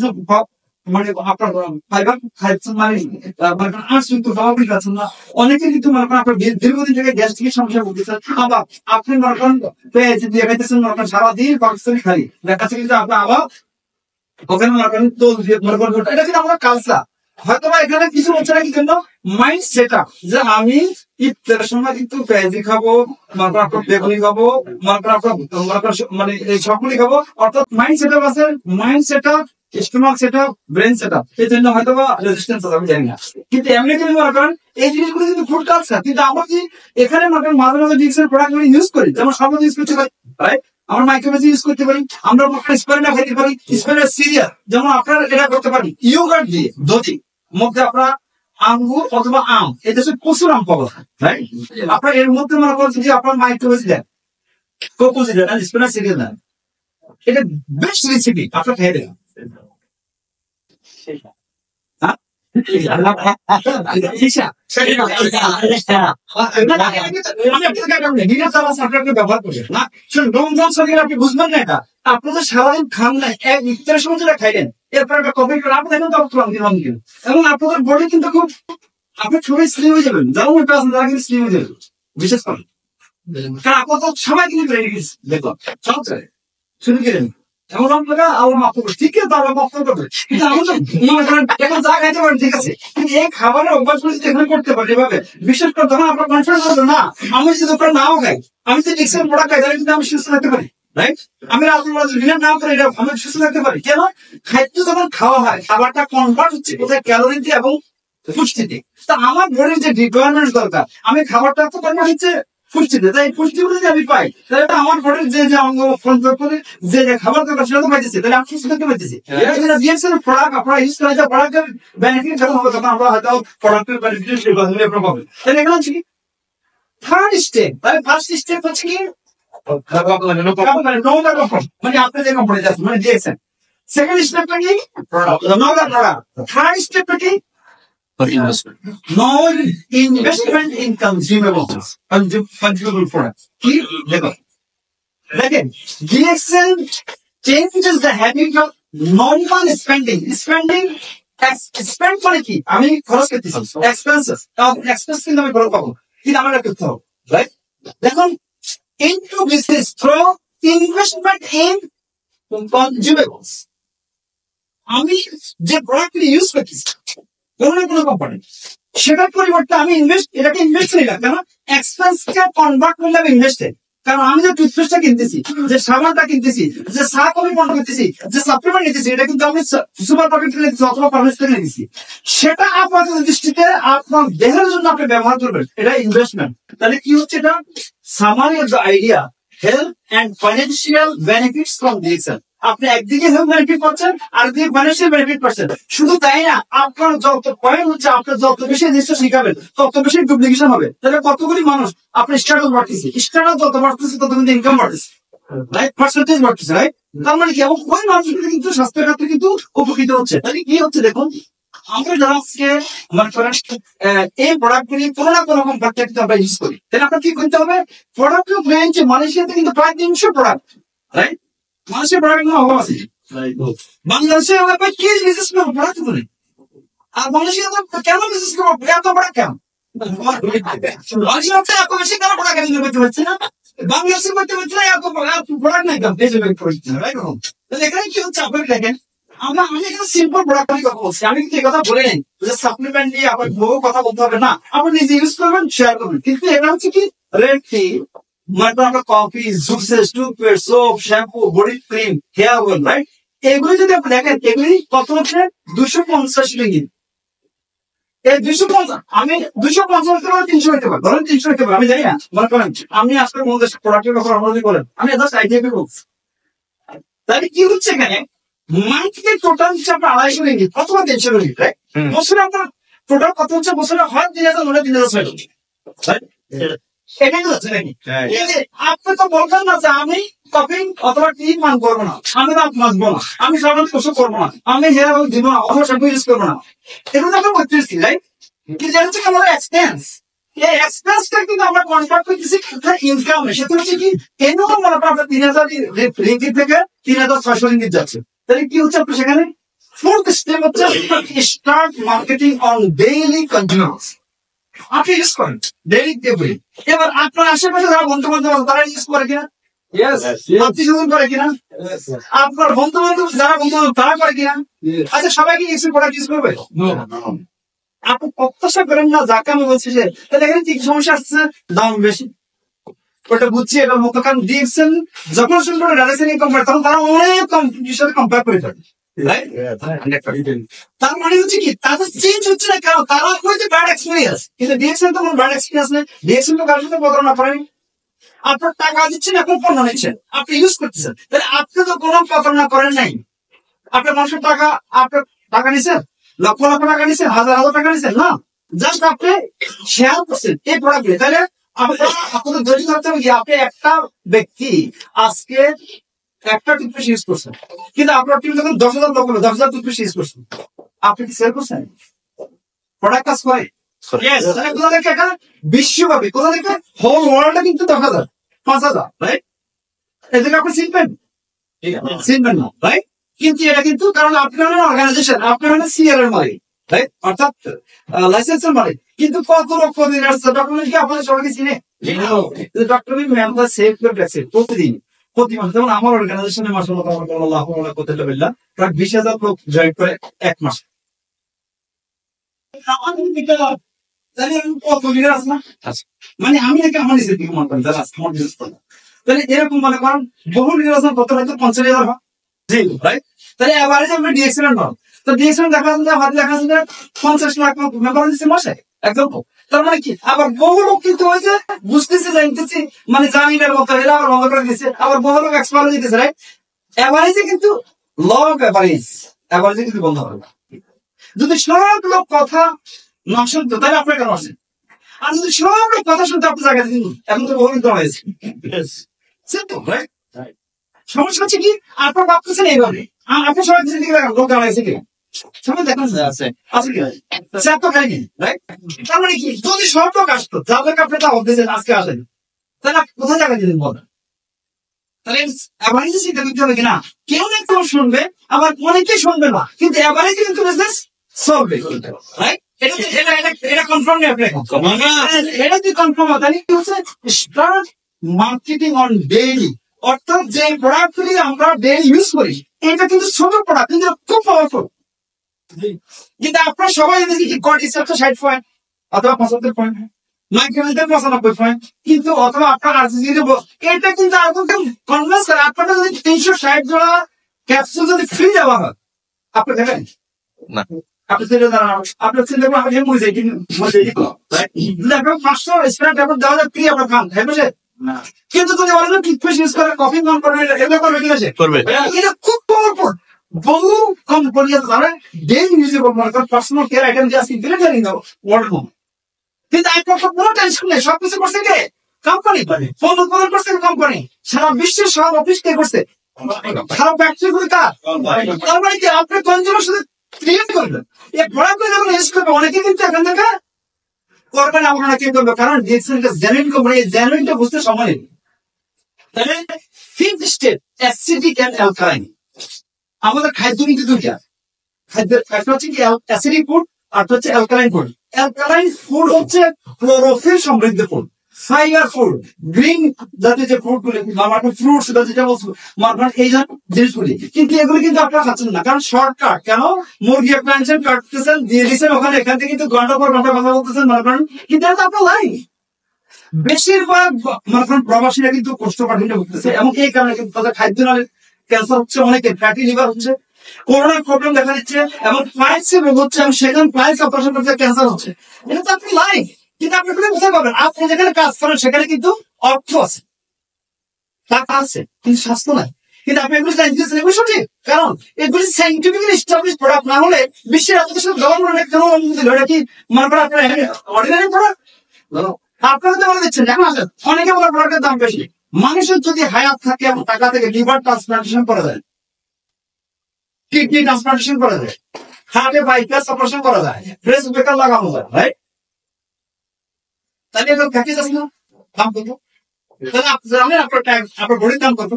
মানে আপনার ফাইবার খাচ্ছেন মানে আর্টস কিন্তু স্বাভাবিক আছেন না, অনেকে কিন্তু মনে করেন আপনার দীর্ঘদিন থেকে গ্যাস্ট্রিকের সমস্যা ভুগতেছেন, আবার আপনি মনে করেন পেঁয়াজ দিয়ে খাইতেছেন, মনে করেন সারাদিন পাকিস্তানি খালি দেখাচ্ছে, কিন্তু আপনি আবার ওখানে মনে করেন তোল দিয়ে মনে করেন এটা কিন্তু আমার কালচার। হয়তো এখানে কিছু হচ্ছে না, কি জন্য মাইন্ড সেট আপ যে আমি ইফতারের সময় কিন্তু পেঁয়াজি খাবো, মনে করেন আপনার বেগুনি খাবো, মনে করেন আপনার মনে করেন মানে এই সবগুলি খাবো, অর্থাৎ মাইন্ড সেট আপ আছে, mind set up, stomach set up, brain set up, এই জন্য হয়তো বা রেজিস্ট্যান্স আছে আমি জানি না, কিন্তু এমনি কিন্তু মনে করেন এই জিনিসগুলো কিন্তু ফুড কালচার। কিন্তু আমরা কি এখানে মনে করেন মাঝে মাঝে ডিএক্সএল প্রোডাক্ট ইউজ করি, যেমন সর্বদা ইউজ করতে পারি রাইট, আমরা মাইক্রোওয়েভ ইউজ করতে পারি, আমরা স্পাইনার খাইতে পারি, স্পাইনার সিরিয়াল যেমন আপনারা এটা করতে পারি ইয়োগার্ট দিয়ে দধি মধ্যে আপনার আঙ্গুর অথবা আম, এটা হচ্ছে প্রচুর আম পাবো রাইট, আপনার এর মধ্যে মনে করছেন যে আপনার মাইক্রোওয়েভ দেন, কোকোজ দেন, স্পাইনার সিরিয়াল দেন, এটা বেস্ট রেসিপি আপনার খেয়ে দেন। ব্যবহার করবেন না, রমজান শরীর আপনি বুঝবেন না এটা, আপনি তো সারাদিন খান না, এক ইফতারের সময় যেটা খাইলেন এরপর একটা কফি করে আপনি দেখেন তো ক্লান্তি, এবং আপনাদের বডি কিন্তু খুব আপনি খুবই স্লিম হয়ে যাবেন, যারা মোটা আছেন তারা কিন্তু স্লিম হয়ে যাবেন, বিশেষ করে কারণ আপনার তো সবাই কিন্তু দেখুন চলছে শুরু করেন এমন আপনারা আল্লাহ মাফ করবে, ঠিক আছে আল্লাহ মাফ করবে, কিন্তু আমাদের মনে করেন এখন যা খাইতে পারেন ঠিক আছে, কিন্তু এই খাবারের অভ্যাস করে এখানে করতে পারি এভাবে বিশেষ করে তখন আপনার কনফিডেন্স হবে না, আমি যদি দোকান নাও খাই, আমি যদি ডিএক্সএল প্রোডাক্ট খাই তাহলে কিন্তু আমি সুস্থ থাকতে পারি রাইট, আমি ডিনার না করে এটা আমি সুস্থ থাকতে পারি। কেন খাদ্য যখন খাওয়া হয় খাবারটা কনভার্ট হচ্ছে কোথায় ক্যালোরিতে এবং পুষ্টিতে, তা আমার বডির যে রিকোয়ারমেন্ট দরকার আমি খাবারটা তো কনভার্ট হচ্ছে পুষ্টিতে, তাই পুষ্টিগুলো যদি আমি পাই তাহলে আমার বডির যে যে অঙ্গ করে যে খাবার দরকার সেটা তো পাইতেছি, তাহলে আমি সুস্থ থাকতে পারতেছি। প্রোডাক্ট আপনারা ইউজ করা যায়, প্রোডাক্টের বেনিফিট যখন হবে তখন আমরা হয়তো প্রোডাক্টের বেনিফিট আপনার পাবেন। তাহলে এখানে হচ্ছে কি থার্ড স্টেপ, তাহলে ফার্স্ট স্টেপ হচ্ছে কি মানে আপনি যে কোম্পানি যাচ্ছেন মানে দিয়েছেন, সেকেন্ড স্টেপটা কি প্রোডাক্ট, থার্ড স্টেপটা কি no investment in consumables, consumable products. কি দেখো দেখেন DXL changes the habit of normal spending spend মানে কি আমি খরচ করতেছি এক্সপেন্সেস, এক্সপেন্স কিন্তু আমি খরচ পাবো, কিন্তু আমার এটা করতে হবে রাইট। দেখুন into business through investment in consumables, আমি যে প্রোডাক্ট ইউজ করতেছি কোনো না কোনো কোম্পানি সেটার পরিবর্তে আমি এটাকে ইনভেস্ট করি না, কেন এক্সপেন্স কে কনভার্ট করলে আমি ইনভেস্টেড, কারণ আমি যে টুথপেস্টটা কিনতেছি, যে সাবানটা কিনতেছি, যে শাক আমি পণ্য করতেছি, যে সাপ্লিমেন্ট নিতেছি, এটা কিন্তু আমি সুপার মার্কেট থেকে নিতেছি অথবা ফার্মেসি থেকে নিতেছি। সেটা আপনাদের দৃষ্টিতে আপনার দেহের জন্য আপনি ব্যবহার করবেন, এটা ইনভেস্টমেন্ট। তাহলে কি হচ্ছে, এটা summary of the idea health and financial benefits from DXL. আপনি একদিকে হেলথ বেনিফিট পাচ্ছেন, আর একদিকে ফাইন্যান্সিয়াল বেনিফিট পাচ্ছেন। শুধু তাই না, আপনার যত পয়েন্ট হচ্ছে, আপনার যত বেশি জিনিসটা শিখাবেন তত বেশি ডুপ্লিকেশন হবে। তাহলে কতগুলি মানুষ আপনার স্ট্যাটাস বাড়তেছে, স্ট্যাটাস যত বাড়তেছে তত কিন্তু ইনকাম বাড়তেছে, রাইট? পার্সেন্টেজ বাড়তেছে, রাইট? তার মানে কি, এবং ওই মানুষগুলো কিন্তু স্বাস্থ্যের ক্ষেত্রে কিন্তু উপকৃত হচ্ছে। তাহলে কি হচ্ছে দেখুন, আমরা যারা আজকে মনে করেন এই প্রোডাক্ট গুলি কোনো না কোনো কোম্পানিতে কিন্তু আমরা ইউজ করি, তাহলে আপনার কি করতে হবে, প্রোডাক্ট রেঞ্জ মালয়েশিয়াতে কিন্তু প্রায় 300 প্রোডাক্ট, রাইট? মালয়েশিয়ার প্রোডাক্ট গুলো অভাব আছে, বাংলাদেশে প্রায় 30 বিজনেস প্রোডাক্ট গুলি, আর মালয়েশিয়াতে কেন বিজনেস করবো, এত প্রোডাক্ট কেন? মালয়েশিয়াতে এত বেশি কেন প্রোডাক্ট করতে পারছে না? বাংলাদেশে করতে পারছে না, এত প্রোডাক্ট নাই কেন? তাহলে এখানে কি হচ্ছে, আপনি দেখেন, আমি এখানে সিম্পল প্রোডাক্ট নিয়ে কথা বলছি, আমি কিন্তু এই কথা বলে নেই যে সাপ্লিমেন্ট নিয়ে আপনার বহু কথা বলতে হবে না, আপনি নিজে ইউজ করবেন, শেয়ার করবেন। কিন্তু এটা হচ্ছে কি, রেড টি, মানে আপনার coffee, juices, toothpaste, soap, shampoo, body cream, hair oil, right? এগুলি যদি আপনি দেখেন, এগুলি কত হচ্ছে, 250 রিঙ্গিত। এই 250, আমি 250 হতে পারে, 300 হতে পারে, ধরেন 300 হতে পারে, আমি জানি না। মনে করেন আমি আজকে মধ্যে প্রোডাক্টের কথা আপনাদের বলেন, আমি জাস্ট আইডিয়া করে বলছি। তাহলে কি হচ্ছে এখানে, মান্থলি টোটাল হচ্ছে আপনার 250 রিঙ্গিত অথবা 300 রিঙ্গিত, রাইট? বছরে আপনার টোটাল কত হচ্ছে, বছরে হয় 3,000, হলে 3,600, রাইট? এটাই তো হচ্ছে নাকি? আপনি তো বলবেন না যে আমি কফি অথবা টি পান করবো না, আমি রাত বাঁচবো না, আমি সাধারণ কিছু করবো না, আমি হেয়ার অয়েল দিব না, অথবা শ্যাম্পু ইউজ করবো না। এগুলো আমরা করতেছি, রাইট? কিন্তু এটা হচ্ছে আমাদের এক্সপেন্স। এই এক্সপেন্সটা কিন্তু আমরা কনভার্ট করতেছি ইনকাম। সেটা হচ্ছে কি, এমন মনে করেন আপনার 3,000 রিঙ্গিত থেকে 3,600 রিঙ্গিত যাচ্ছে। তাহলে কি হচ্ছে, আপনি সেখানে ফোর্থ স্টেপ হচ্ছে start marketing on daily continuous. আপনি ইউজ করেন ডেইলি এভরি। এবার আপনার আশেপাশে যারা বন্ধু বান্ধব আছে তারা ইউজ করে কিনা, আত্মীয় করে কিনা, আপনার বন্ধু বান্ধব যারা বন্ধু বান্ধব তারা করে কিনা, আচ্ছা সবাইকে ইউজ প্রোডাক্ট ইউজ করবে? আপনি প্রত্যাশা করেন না, যাকে আমি বলছি যে, তাহলে এখানে কি সমস্যা আসছে, দাম বেশি, ওটা বুঝছি এটার মতো। কারণ ডিএক্সএল যখন শুরু করে ডাইরেক্টলি কোম্পানি, তখন তারা অনেক কোম্পানির সাথে কম্পেয়ার করে থাকে। তার মানে হচ্ছে কি, তাদের চেঞ্জ হচ্ছে না, কারণ তারা হয়েছে ব্যাড এক্সপিরিয়েন্স, কিন্তু ডিএক্সএল তো কোনো ব্যাড এক্সপিরিয়েন্স নেই। ডিএক্সএল তো কারোর সাথে প্রতারণা করেনি, আপনার টাকা দিচ্ছেন, এখন পণ্য নিচ্ছেন, আপনি ইউজ করতেছেন, তাহলে আপনি তো কোনো প্রতারণা করেন নাই। আপনার মানুষের টাকা, আপনার টাকা নিচ্ছেন, লক্ষ লক্ষ টাকা নিচ্ছেন, হাজার হাজার টাকা নিচ্ছেন না, জাস্ট আপনি শেয়ার করছেন এই প্রোডাক্ট। তাহলে আপনাদের ধৈর্য ধরতে হবে কি, আপনি একটা ব্যক্তি আজকে একটা টুথপেস্ট ইউজ করছেন, কিন্তু আপনার টিম যখন 10,000 লোক হলো, 10,000 টুথপেস্ট ইউজ করছেন, আপনি কি সেল করছেন? প্রোডাক্ট কাজ করে। তাহলে কোথা থেকে এটা বিশ্বব্যাপী, কোথা থেকে হোল ওয়ার্ল্ডে কিন্তু 10,000, 5,000, রাইট? এদেরকে আপনি চিনবেন? চিনবেন না, রাইট? কিন্তু এটা কিন্তু, কারণ আপনার অর্গানাইজেশন, আপনার সিআর এর মালিক, রাইট? অর্থাৎ লাইসেন্সের মালিক। কিন্তু কত লক্ষ দিন আসছে, ডক্টর কি আপনাদের সবাইকে চিনে? ডক্টর মেম্বার সেভ করে রাখছে প্রতিদিন, প্রতি মাসে। যেমন আমার অর্গানাইজেশনে মাসাল্লাহ প্রায় 20,000 লোক জয়েন করে এক মাসে। কত লিডার আছে না? মানে আমি নাকি আমার নিজের দিকে মনে করেন যারা আমার বিজনেস করে, তাহলে এরকম মনে করেন বহু লিডার আছে, কত হয়তো 50,000 হয়, রাইট? তাহলে এভারেজ আমরা ডিএক্সএল নয়, তো ডিএক্সএল দেখা যাচ্ছে হাতে দেখা যাচ্ছে 50 লাখ মেম্বার দিচ্ছে মাসে একদম। তার মানে কি, আবার বহু লোক কিন্তু হয়েছে বুঝতেছে, জানতেছি, মানে জামিনের মতো এরা আবার বন্ধ করে দিচ্ছে, আবার বহু লোক এক্সপায়ার হয়ে যেতেছে, রাইট? এভারেজে কিন্তু লং এভারেজে কিন্তু বন্ধ হবে না। যদি সব লোক কথা না শুনতো তাহলে আপনার কেন আসেন? আর যদি সব লোক কথা শুনতে আপনি জায়গা দিন, এখন তো বহু কিন্তু হয়েছে। সমস্যা হচ্ছে কি, আপনার ভাবতেছেন এইভাবে, আপনি সবাই দিকে লোক দাঁড়াইছে কি সবাই দেখেন আছে কি তো খাইনি, রাইট? তার মানে কি, যদি সব লোক আসতো যাদেরকে আপনি তা ভাবতেছেন আজকে আসেন, তাহলে কোথায় জায়গা দিলেন বলেন? তাহলে অ্যাভারেজে চিন্তা করতে হবে কিনা, কেউ না কেউ শুনবে, আবার অনেকেই শুনবে না, কিন্তু অ্যাভারেজে কিন্তু বিজনেস চলবে, রাইট? এটা কনফার্ম নেই আপনি, এটা যদি কনফার্ম হয় তাহলে কি হচ্ছে, স্টার্ট মার্কেটিং অন ডেইলি। অর্থাৎ যে প্রোডাক্ট গুলি আমরা ডেইলি ইউজ করি, এটা কিন্তু ছোট প্রোডাক্ট, কিন্তু খুব পাওয়ারফুল। কিন্তু আপনার সবাই যদি 60 পয়েন্ট অথবা 75 পয়েন্ট, মাইক্রোমিটার 95 কিন্তু অথবা আপনার আরসিসি এটা কিন্তু আর কনভিন্স করে আপনাদের যদি 360 জোড়া ক্যাপসুল যদি ফ্রি দেওয়া হয় আপনি দেবেন না। আপনি ছেড়ে দাঁড়ান আপনার ছেলে আমি মরে যাই কিন্তু মরে যাই আপনার 500 স্প্রে ট্যাবলেট দেওয়া যায় ফ্রি আপনার খান হবে না কিন্তু যদি বলেন না টুথপেস্ট ইউজ করে কফি পান করবে এগুলো করবে কিনা সে করবে। এটা খুব পাওয়ারফুল বহু কোম্পানি আছে তারা ডেইলি ইউজেবল মনে করেন পার্সোনাল কেয়ার আইটেম যে আছে দিলে জানি না ওয়ার্ল্ড কিন্তু আপনার কোনো টেনশন নেই সবকিছু করছে কে কোম্পানি ফোন উৎপাদন করছে কোম্পানি সারা বিশ্বের সব অফিস কে করছে সারা ফ্যাক্টরি গুলি কার তার মানে কি আপনি কনজিউমার সাথে ক্রিয়েট করবেন এই প্রোডাক্ট যখন ইউজ করবে অনেকে কিন্তু এখান থেকে করবেন আপনারা কি করবে কারণ দেখছেন যে জেনুইন কোম্পানি জেনুইনটা বুঝতে সময় নেই তাহলে fifth step acidic and alkaline আমাদের খাদ্য কিন্তু দুইটা খাদ্যের একটা হচ্ছে কি অ্যাসিডিক ফুড আর হচ্ছে অ্যালকালাইন ফুড অ্যালকালাইন ফুড হচ্ছে ক্লোরোফিল সমৃদ্ধ ফুড ফাইবার ফুড গ্রিন জাতীয় যে ফুড গুলি মার্কেট ফ্রুটস ভেজিটেবলস মার্কেট এই জিনিসগুলি কিন্তু এগুলি কিন্তু আপনারা খাচ্ছেন না কারণ শর্টকাট কেন মুরগি আপনি আনছেন কাটতেছেন দিয়ে দিচ্ছেন ওখানে এখান থেকে কিন্তু ঘন্টা পর ঘন্টা কথা বলতেছেন মার্কেট কিন্তু এটা তো আপনার লাইফ বেশিরভাগ মার্কেট প্রবাসীরা কিন্তু কোষ্ঠকাঠিন্য ভুগতেছে এবং এই কারণে কিন্তু তাদের খাদ্য নালীর ক্যান্সার হচ্ছে অনেকে ফ্যাটি লিভার হচ্ছে করোনার প্রবলেম দেখা দিচ্ছে এবং প্লাইস রোগ হচ্ছে এবং সেখানে প্লাইস অপারেশন করতে ক্যান্সার হচ্ছে এটা তো আপনি লাইফ কিন্তু আপনি কোথায় পাবেন আপনি যেখানে কাজ করেন সেখানে কিন্তু অর্থ আছে টাকা আছে কিন্তু স্বাস্থ্য নাই কিন্তু আপনি এগুলো জানতেছেন এগুলো সঠিক কারণ এগুলি সাইন্টিফিক্যালি এস্টাবলিশ প্রোডাক্ট না হলে বিশ্বের এত কিছু গভর্নমেন্ট কেন অনুমতি দিল এটা কি মনে করেন আপনার অর্ডিনারি প্রোডাক্ট আপনারা তো বলে দিচ্ছেন এখন আসেন অনেকে বলার প্রোডাক্টের দাম বেশি মানুষের যদি হায়াত থাকে এবং টাকা থেকে লিভার ট্রান্সপ্লান্টেশন করা যায় কিডনি ট্রান্সপ্লান্টেশন করা যায় হার্টে বাইপাস অপারেশন করা যায় ব্রেস্ট বেকার লাগানো যায় রাইট তাহলে এগুলো প্যাকেজ আছে না দাম কত তাহলে আপনি জানেন আপনার বডির দাম কত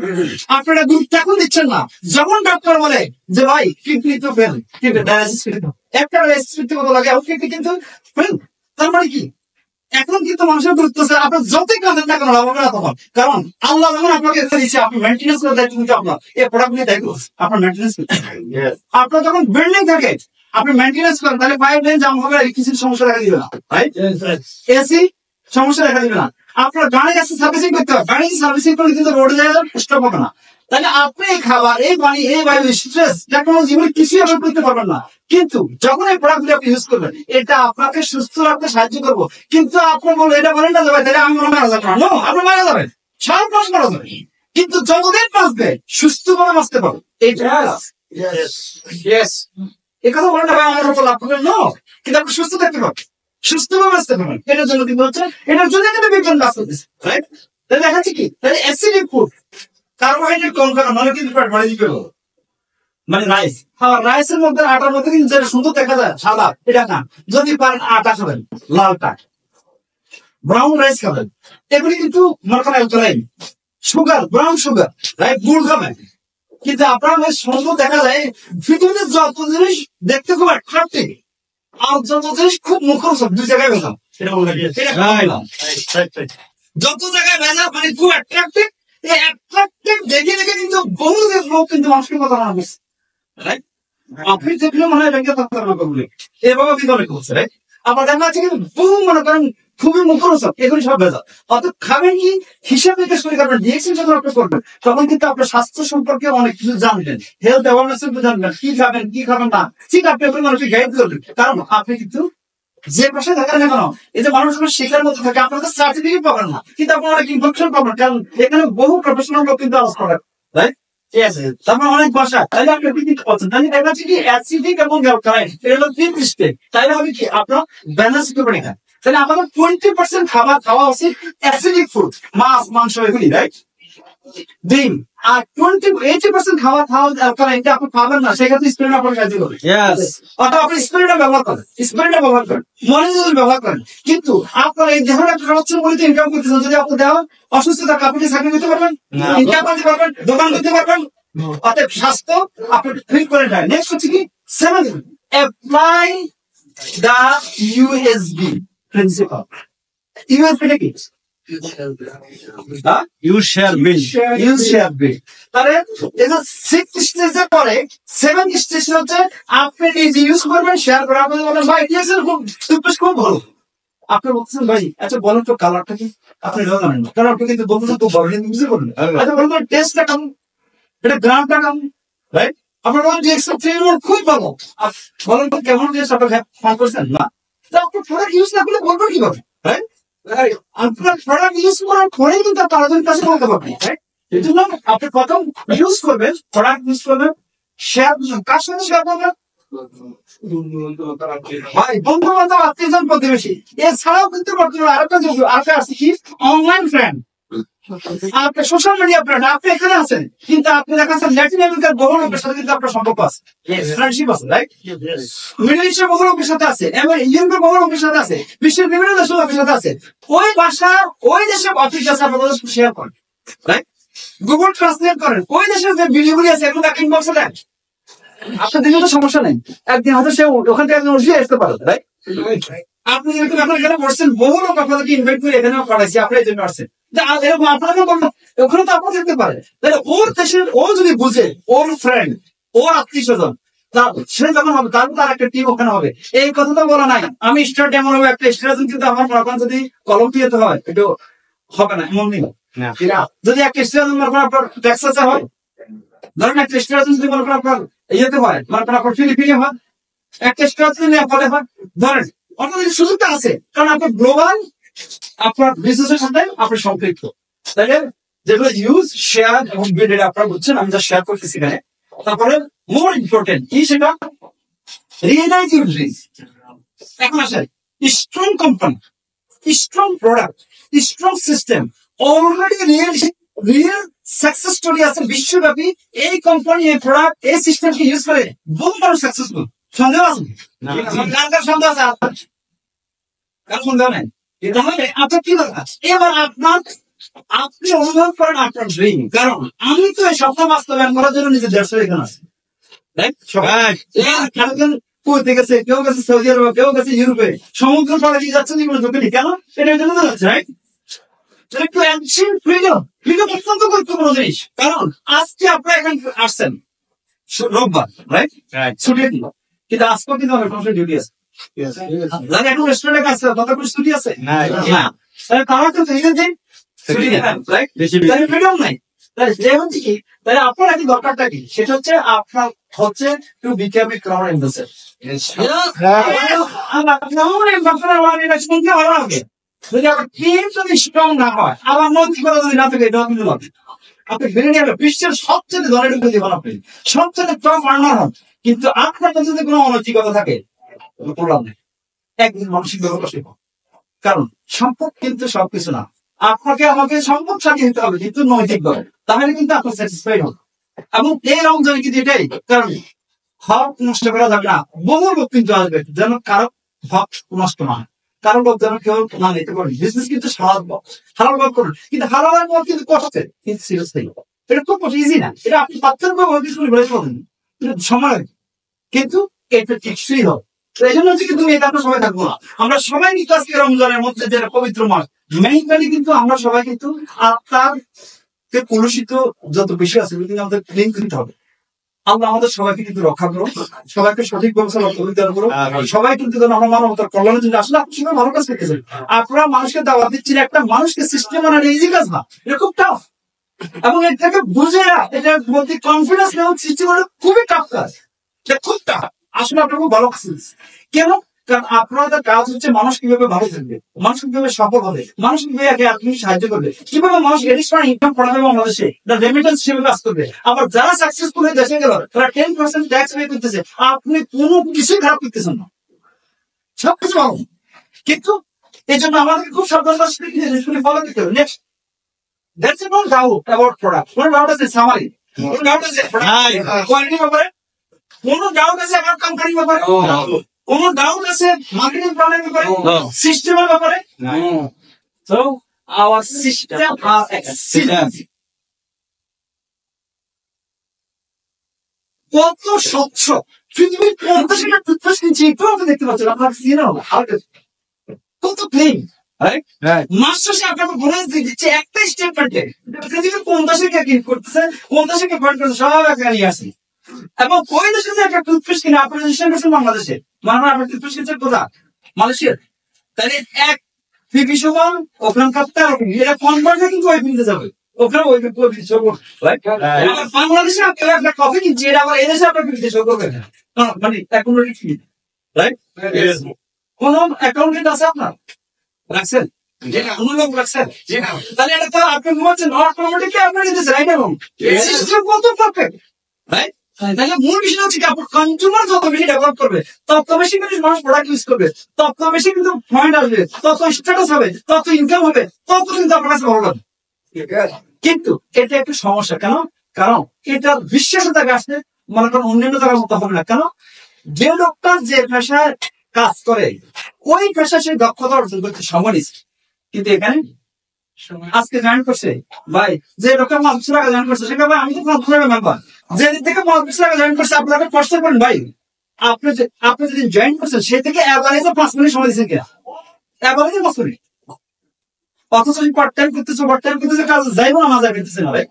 আপনারা গুরুত্ব এখন দিচ্ছেন না যখন ডক্টর বলে যে ভাই কিডনি তো ফেল কিন্তু ডায়ালিসিস করতে একটা ডায়ালিসিস করতে কত লাগে এবং কিডনি কিন্তু ফেল তার মানে কি এখন কিন্তু মানুষের গুরুত্ব আছে আপনার যতই কাঁদেন না কেন হবে না তখন কারণ আল্লাহ যখন আপনাকে দিচ্ছে আপনি মেনটেন্যান্স করে দায়িত্ব কিন্তু আপনার এই প্রোডাক্ট নিয়ে দায়িত্ব আপনার মেনটেন্যান্স আপনার যখন বিল্ডিং থাকে আপনি মেনটেন্যান্স করেন তাহলে পাইপ লাইন জাম হবে ইলেকট্রিসিটির সমস্যা দেখা দিবে না রাইট এসি সমস্যা দেখা দিবে না আপনার গাড়ি কাছে সার্ভিসিং করতে হবে গাড়ি সার্ভিসিং করলে কিন্তু রোডে যায় স্টপ হবে না তাহলে আপনি এই খাবার এই পানি এই বায়ু স্ট্রেস টেকনোলজি এগুলো কিছুই আপনি করতে পারবেন না কিন্তু যখন এই প্রোডাক্ট গুলো আপনি ইউজ করবেন এটা আপনাকে সুস্থ রাখতে সাহায্য করবো কিন্তু আপনি বলবেন এটা বলেন না যাবে তাহলে আমি মনে মারা যাবো না আপনি মারা যাবেন সারা মাস মারা যাবেন কিন্তু যতদিন বাঁচবে সুস্থ ভাবে বাঁচতে পারবে এইটা এই কথা বলেন না ভাই আমার উপর লাভ করবেন না কিন্তু আপনি সুস্থ থাকতে পারবেন সুস্থ ভাবে বাঁচতে পারবেন এটার জন্য কিন্তু হচ্ছে এটার জন্য কিন্তু বিজ্ঞান বাঁচতে দিচ্ছে রাইট তাহলে দেখাচ্ছি কি তাহলে অ্যাসিডিক ফুড কার্বোহাইড্রেট কম করা নাহলে কিন্তু পেট ভরে দিবে মানে রাইস রাইসের মধ্যে আটার মধ্যে কিন্তু যেটা সুন্দর দেখা যায় সাদা এটা খান যদি পারেন আটা খাবেন লালটা ব্রাউন রাইস খাবেন এগুলি কিন্তু marker alkaline sugar brown sugar right গুড় খাবেন কিন্তু আপনার সুন্দর দেখা যায় পৃথিবীতে যত জিনিস দেখতে খুব অ্যাট্রাক্টিভ আর যত জিনিস খুব মুখরোচক দুই জায়গায় বেজাম সেটা বলে যত জায়গায় ভেজা মানে খুব অ্যাট্রাক্টিভ দেখে দেখে কিন্তু বহু লোক কিন্তু মানুষকে প্রতারণা করছে আপনি দেখলে মনে হয় ব্যাংকে প্রতারণা করবে এভাবে কিন্তু অনেক করছে রাইট আবার দেখা যাচ্ছে কিন্তু বহু মনে করেন খুবই মুখরোচক এগুলি সব ভেজা অর্থাৎ খাবেন কি হিসাব নিকাশ করে খাবেন ডিএক্সিন যখন আপনি করবেন তখন কিন্তু আপনার স্বাস্থ্য সম্পর্কে অনেক কিছু জানবেন হেলথ অ্যাওয়ারনেস জানবেন কি খাবেন না ঠিক আপনি আপনার মানুষকে গাইড করবেন কারণ আপনি কিন্তু যে ভাষায় থাকেন না কেন এই যে মানুষ শেখার মতো থাকে আপনার সার্টিফিকেট পাবেন না কিন্তু আপনার অনেক ইনফরমেশন পাবেন কারণ এখানে বহু প্রফেশনাল লোক কিন্তু আলোচনা করেন রাইট তারপর অনেক ভাষা তাহলে আপনি কি করছেন তাহলে দেখা যাচ্ছে কি অ্যাসিডিক এবং অ্যালকালাইন এটা হলো তিন স্টেপ তাহলে হবে কি আপনার ব্যালেন্স করে খান তাহলে আমাদের 20% খাবার খাওয়া উচিত অ্যাসিডিক ফুড মাছ মাংস এগুলি রাইট ডিম আর 80% খাওয়া অ্যালকালাইন এটা আপনি খাবেন না সেক্ষেত্রে স্প্রেড আপনার কাজে করবে অর্থাৎ আপনি স্প্রেডটা ব্যবহার করেন মনিটর ব্যবহার করেন কিন্তু আপনার এই দেহের একটা খরচের মধ্যে ইনকাম করতেছেন যদি আপনার দেহ অসুস্থ থাকে আপনি চাকরি করতে পারবেন ইনকাম করতে পারবেন দোকান করতে পারবেন অর্থাৎ স্বাস্থ্য আপনি ঠিক করে দেয় নেক্সট হচ্ছে কি 7 apply the USB principal USB টা কি ইউজ শেয়ার বিল তাহলে সিক্স স্টেজের পরে 7 স্টেজ হচ্ছে আপনি নিজে ইউজ করবেন শেয়ার করার পরে বলেন ভাই খুব ভালো আপনি বলছেন ভাই আচ্ছা বলেন তো কালারটা কি, আপনি এটাও জানেন না, কারণ আপনি কিন্তু বলতেছেন তো বলেন বুঝতে পারলেন। আচ্ছা বলেন তো টেস্টটা কেমন, এটা গ্রামটা কেমন, রাইট? আপনার বলেন যে এক্সট্রা খুবই ভালো, বলেন তো কেমন জিনিস আপনার ফান করছেন না, আপনার প্রোডাক্ট ইউজ না করলে বলবেন কিভাবে, রাইট? আপনার প্রোডাক্ট ইউজ করার পরে কিন্তু তাদের কাছে বলতে পারবেন, রাইট? এই জন্য আপনি প্রথম ইউজ করবেন, প্রোডাক্ট ইউজ করবেন, শেয়ার কার সঙ্গে শেয়ার করবেন, ভাই বন্ধু বান্ধব আত্মীয়জন প্রতিবেশী, এছাড়াও কিন্তু বর্তমানে আরেকটা আছে কি অনলাইন ফ্রেন্ড, আপনি সোশ্যাল মিডিয়া ফ্রেন্ড, আপনি এখানে আছেন কিন্তু আপনি দেখা যাচ্ছে ল্যাটিন আমেরিকার বহু লোকের সাথে কিন্তু আপনার সম্পর্ক আছে, ফ্রেন্ডশিপ আছে, রাইট? মিডল ইস্টের বহু লোকের সাথে আছে, ইউরোপের বহু লোকের সাথে আছে, বিশ্বের বিভিন্ন দেশের লোকের সাথে আছে, ওই ভাষা ওই দেশের অফিস আছে, আপনাদের শেয়ার করেন, রাইট? গুগল ট্রান্সলেট করেন, ওই দেশের যে ভিডিওগুলি আছে এগুলো একটা ইনবক্সে দেন, আপনার দিনে তো সমস্যা নেই, একদিন হয়তো সে ওখান থেকে একজন উঠে আসতে পারে, রাইট? আপনি যেরকম আপনার এখানে বসছেন, বহু লোক আপনাদেরকে ইনভাইট করে এখানেও পাঠাইছি, আপনি এই জন্য আসছেন, এরকম আপনাকে বলবো ওখানে তো আপনার থাকতে পারে, তাহলে ওর দেশের ও যদি বুঝে, ওর ফ্রেন্ড, ওর আত্মীয় স্বজন, সে যখন হবে তার তার একটা টিম ওখানে হবে, এই কথা তো বলা নাই আমি স্টার্ট এমন হবে একটা স্টেশন, কিন্তু আমার মনে যদি কলম্বিয়াতে হয় এটা হবে না, এমন নেই। যদি একটা স্টেশন আপনার টেক্সাসে হয়, ধরেন একটা স্টেশন যদি মনে করেন আপনার ইয়েতে হয়, মনে করেন আপনার ফিলিপিনে হয়, একটা স্টেশন নেপালে হয়, ধরেন অর্থাৎ সুযোগটা আছে, কারণ আপনার গ্লোবাল আপনার বিজনেসের সাথে আপনি সম্পৃক্ত, তাহলে যেগুলো ইউজ শেয়ার এবং বিল্ড এটা আপনারা বুঝছেন, আমি যা শেয়ার করতেছি এখানে। তারপরে মোর ইম্পর্টেন্ট কি সেটা রিয়েলাইজ ইউর ড্রিমস। এখন আসেন strong company, strong product, strong system, already real success story আছে বিশ্বব্যাপী, এই কোম্পানি এই প্রোডাক্ট এই সিস্টেমকে ইউজ করে বহু মানুষ সাকসেসফুল, সন্দেহ আছে? সন্দেহ আছে? কার সন্দেহ নেই? তাহলে আপনার কি দরকার, এবার আপনি অনুভব করেন আপনার ড্রিম, কারণ আমি তো এই স্বপ্ন বাস্তবায়ন করার জন্য নিজের দেশ এখানে আছি, কুয়েতে গেছে, কেউ গেছে সৌদি আরব, কেউ গেছে ইউরোপে, সমুদ্র পাড়ে দিয়ে যাচ্ছে কেন, এটার জন্য যাচ্ছে, রাইট? একটু ফ্রিডম, ফ্রিডম অত্যন্ত গুরুত্বপূর্ণ জিনিস, কারণ আজকে আপনারা এখানে আসছেন রোববার, রাইট? ছুটি দিন, কিন্তু আজকেও কিন্তু অনেক মানুষের ডিউটি আছে, এখন রেস্টুরেন্টে কাজ করে তাদের কোনো ছুটি আছে না, তারা তো ফ্রিডম নাই, তাহলে আপনার একটি দরকারটা কি, সেটা হচ্ছে আপনার হচ্ছে to become a crown investor. শুনতে ভালো লাগে, যদি আপনার টিম যদি স্ট্রং না হয়, আবার নৈতিকতা যদি না থাকে, এটাও কিন্তু লাগবে। আপনি বেড়ে নিয়ে বিশ্বের সবচেয়ে ধরনের জীবন, আপনি সবচেয়ে টপ আর্নার হন, কিন্তু আপনার যদি কোনো অনৈতিকতা থাকে প্রবলেম নেই, একদিন মানসিক ব্যাপারটা শিখব, কারণ সম্পদ কিন্তু সবকিছু না, আপনাকে আমাকে সম্পদশালী হতে হবে কিন্তু নৈতিক ভাবে, তাহলে কিন্তু আপনার স্যাটিসফাইড হবে। এবং এই রমজানে কিন্তু এটাই, কারণ হক নষ্ট করা যাবে না, বহু লোক কিন্তু আসবে যেন কারো হক নষ্ট না হয়, কারো লোক যেন কেউ না নিতে পারে। বিজনেস কিন্তু হালাল ভাব করুন, কিন্তু হালাল ভাব কিন্তু কষ্টে, কিন্তু সিরিয়াসলি এটা খুব ইজি না, এটা আপনি তাৎক্ষণিক বলে পাবেন, সময় কিন্তু এটা টেকসই হবে। এই জন্য হচ্ছে কিন্তু এটা আমরা সবাই থাকবো না, আমরা সবাই কিন্তু আজকে রমজানের মধ্যে যেটা পবিত্র মাস, মেইনলি কিন্তু আমরা সবাই কিন্তু আত্মার কলুষিত যত বিষয় আছে কিন্তু আমাদের ক্লিন করতে হবে। আল্লাহ আমাদের সবাইকে কিন্তু রক্ষা করো, সবাইকে সঠিক ব্যবস্থা করো, সবাই কিন্তু আমরা মানবতার কল্যাণের জন্য আসলে আপনি সবাই ভালো কাজ করতেছেন, আপনারা মানুষকে দাওয়াত দিচ্ছেন, একটা মানুষকে সিস্টেম বানানো ইজি কাজ না, এটা খুব টাফ, এবং এটাকে বুঝে এটার মধ্যে কনফিডেন্স লেভেল সৃষ্টি করা খুবই টাফ কাজ, এটা খুব টাফ। আসলে আপনার খুব ভালো কাজ কেন, কারণ আপনাদের কাজ হচ্ছে মানুষ কিভাবে ভালো থাকবে, মানুষ কিভাবে সফল হবে, মানুষ কিভাবে আপনি সাহায্য করবে, কিভাবে মানুষ এডিশনাল ইনকাম করাবে বাংলাদেশে, রেমিটেন্স হিসেবে কাজ করবে। আবার যারা সাকসেসফুল হয়ে দেশে গেল তারা 10% ট্যাক্স পে করতেছে, আপনি কোনো কিছুই খারাপ করতেছেন না, সবকিছু ভালো, কিন্তু এই জন্য আমাদের খুব সাবধানতা ফলো করতে হবে। Next, that's no doubt about product, no doubt আছে সামারি, no doubt আছে কোয়ালিটি ব্যাপারে, কোনো ডাউট আছে আমার কোম্পানির ব্যাপারে, কোনো ডাউট আছে মার্কেটিং প্ল্যানের ব্যাপারে, সিস্টেমের ব্যাপারে। So our system are excellent. কত স্বচ্ছ, পৃথিবীর 50টা টুথপেস্ট কিনছি, একটু আপনি দেখতে পাচ্ছেন, আপনার সিনে হবে কত ক্লিন, মাস শেষে আপনাকে বোনাস দিয়ে দিচ্ছে একটা স্টেটমেন্টে, পৃথিবীর কোন দেশে কে কি করতেছে, কোন দেশে কে পয়েন্ট করতেছে, সব একটা নিয়ে আসি। এবং ওই দেশে যে একটা টুথপেস্ট কিনে আপনি রেজিস্ট্রেশন করছেন বাংলাদেশে, মানে আপনার টুথপেস্ট কিনছেন কোথা, মালয়েশিয়ার, তাহলে এক পিপি সমান ওখানকার এটা কনভার্টে কিন্তু ওই ফিল্ডে যাবে, ওখানে ওই বাংলাদেশে কেউ একটা কফি কিনছে, এটা আবার এদেশে আপনার ফিল্ডে শো করবে না, মানে অ্যাকাউন্টেন্ট ফিল্ড, রাইট? কোন অ্যাকাউন্টেন্ট আছে আপনার রাখছেন? তাহলে এটা তো আপনি ঘুমাচ্ছেন অটোমেটিকলি আপনার দিতেছে, রাইট? এবং সিস্টেম কত পারফেক্ট, রাইট? তাহলে মূল বিষয় হচ্ছে কি, আপনার কনজিউমার যত বেশি ডেভেলপ করবে, তত বেশি কিন্তু মানুষ প্রোডাক্ট ইউজ করবে, তত বেশি কিন্তু পয়েন্ট আসবে, তত স্ট্যাটাস হবে, তত ইনকাম হবে, তত কিন্তু আপনার কাছে ভালো লাগবে। কিন্তু এটা একটু সমস্যা, কেন? কারণ এটা বিশ্বাসের জায়গায় আসলে মনে করেন অন্যান্য জায়গার মতো হবে না। কেন? যে লোকটা যে পেশায় কাজ করে ওই পেশায় সে দক্ষতা অর্জন করতে সময় নিচ্ছে, কিন্তু এখানে আজকে জয়েন করছে ভাই, যে লোকটা 5 বছর আগে জয়েন করছে সেটা ভাই আমি তো 5 বছর আগে মেম্বার, যেদিন থেকে 5 বছর আগে জয়েন করছে আপনাকে প্রশ্ন করেন ভাই, আপনি যেদিন জয়েন করছেন সে থেকে অ্যাভারেজে 5 মিনিট সময় দিচ্ছেন কিনা? অ্যাভারেজে 5 মিনিট। অথচ পার্ট টাইম করতেছে কাজ যাইবো না মাঝে করতেছে না ভাই।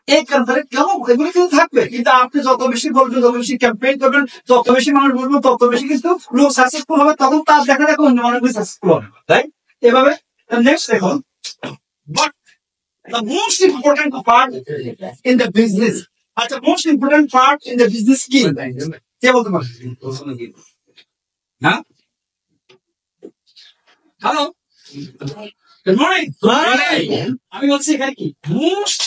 এই কারণে কেন এগুলো কিন্তু থাকবে, কিন্তু আপনি যত বেশি বলবেন, যত বেশি ক্যাম্পেইন করবেন, তত বেশি মানুষ বলবো, তত বেশি কিন্তু লোক সাকসেসফুল হবে, তখন তার দেখা দেখো অন্য মানুষগুলো সাকসেসফুল হবে, তাই এভাবে। নেক্সট দেখুন, but the most important part in the business, আচ্ছা most important part in the business কি কে বলতে পারে? হ্যাঁ, হ্যালো, গুড মর্নিং। আমি বলছি এখানে কি most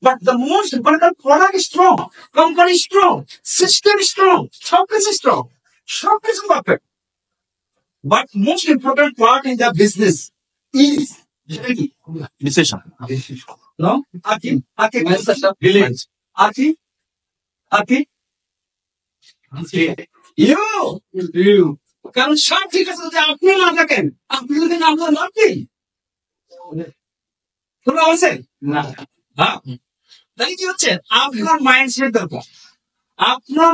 but the most important product is strong, company is strong, system is strong, সবকিছু strong, সবকিছু perfect, but most important part in the business is সেটা কি? Decision. No? Aki village. Aki you কারণ সব ঠিক আছে যদি আপনি না থাকেন, আপনি যদি না আপনার লাভ নেই, কোনো আছে না। হ্যাঁ, তাই কি হচ্ছে আপনার মাইন্ড সেট দরকার, আপনার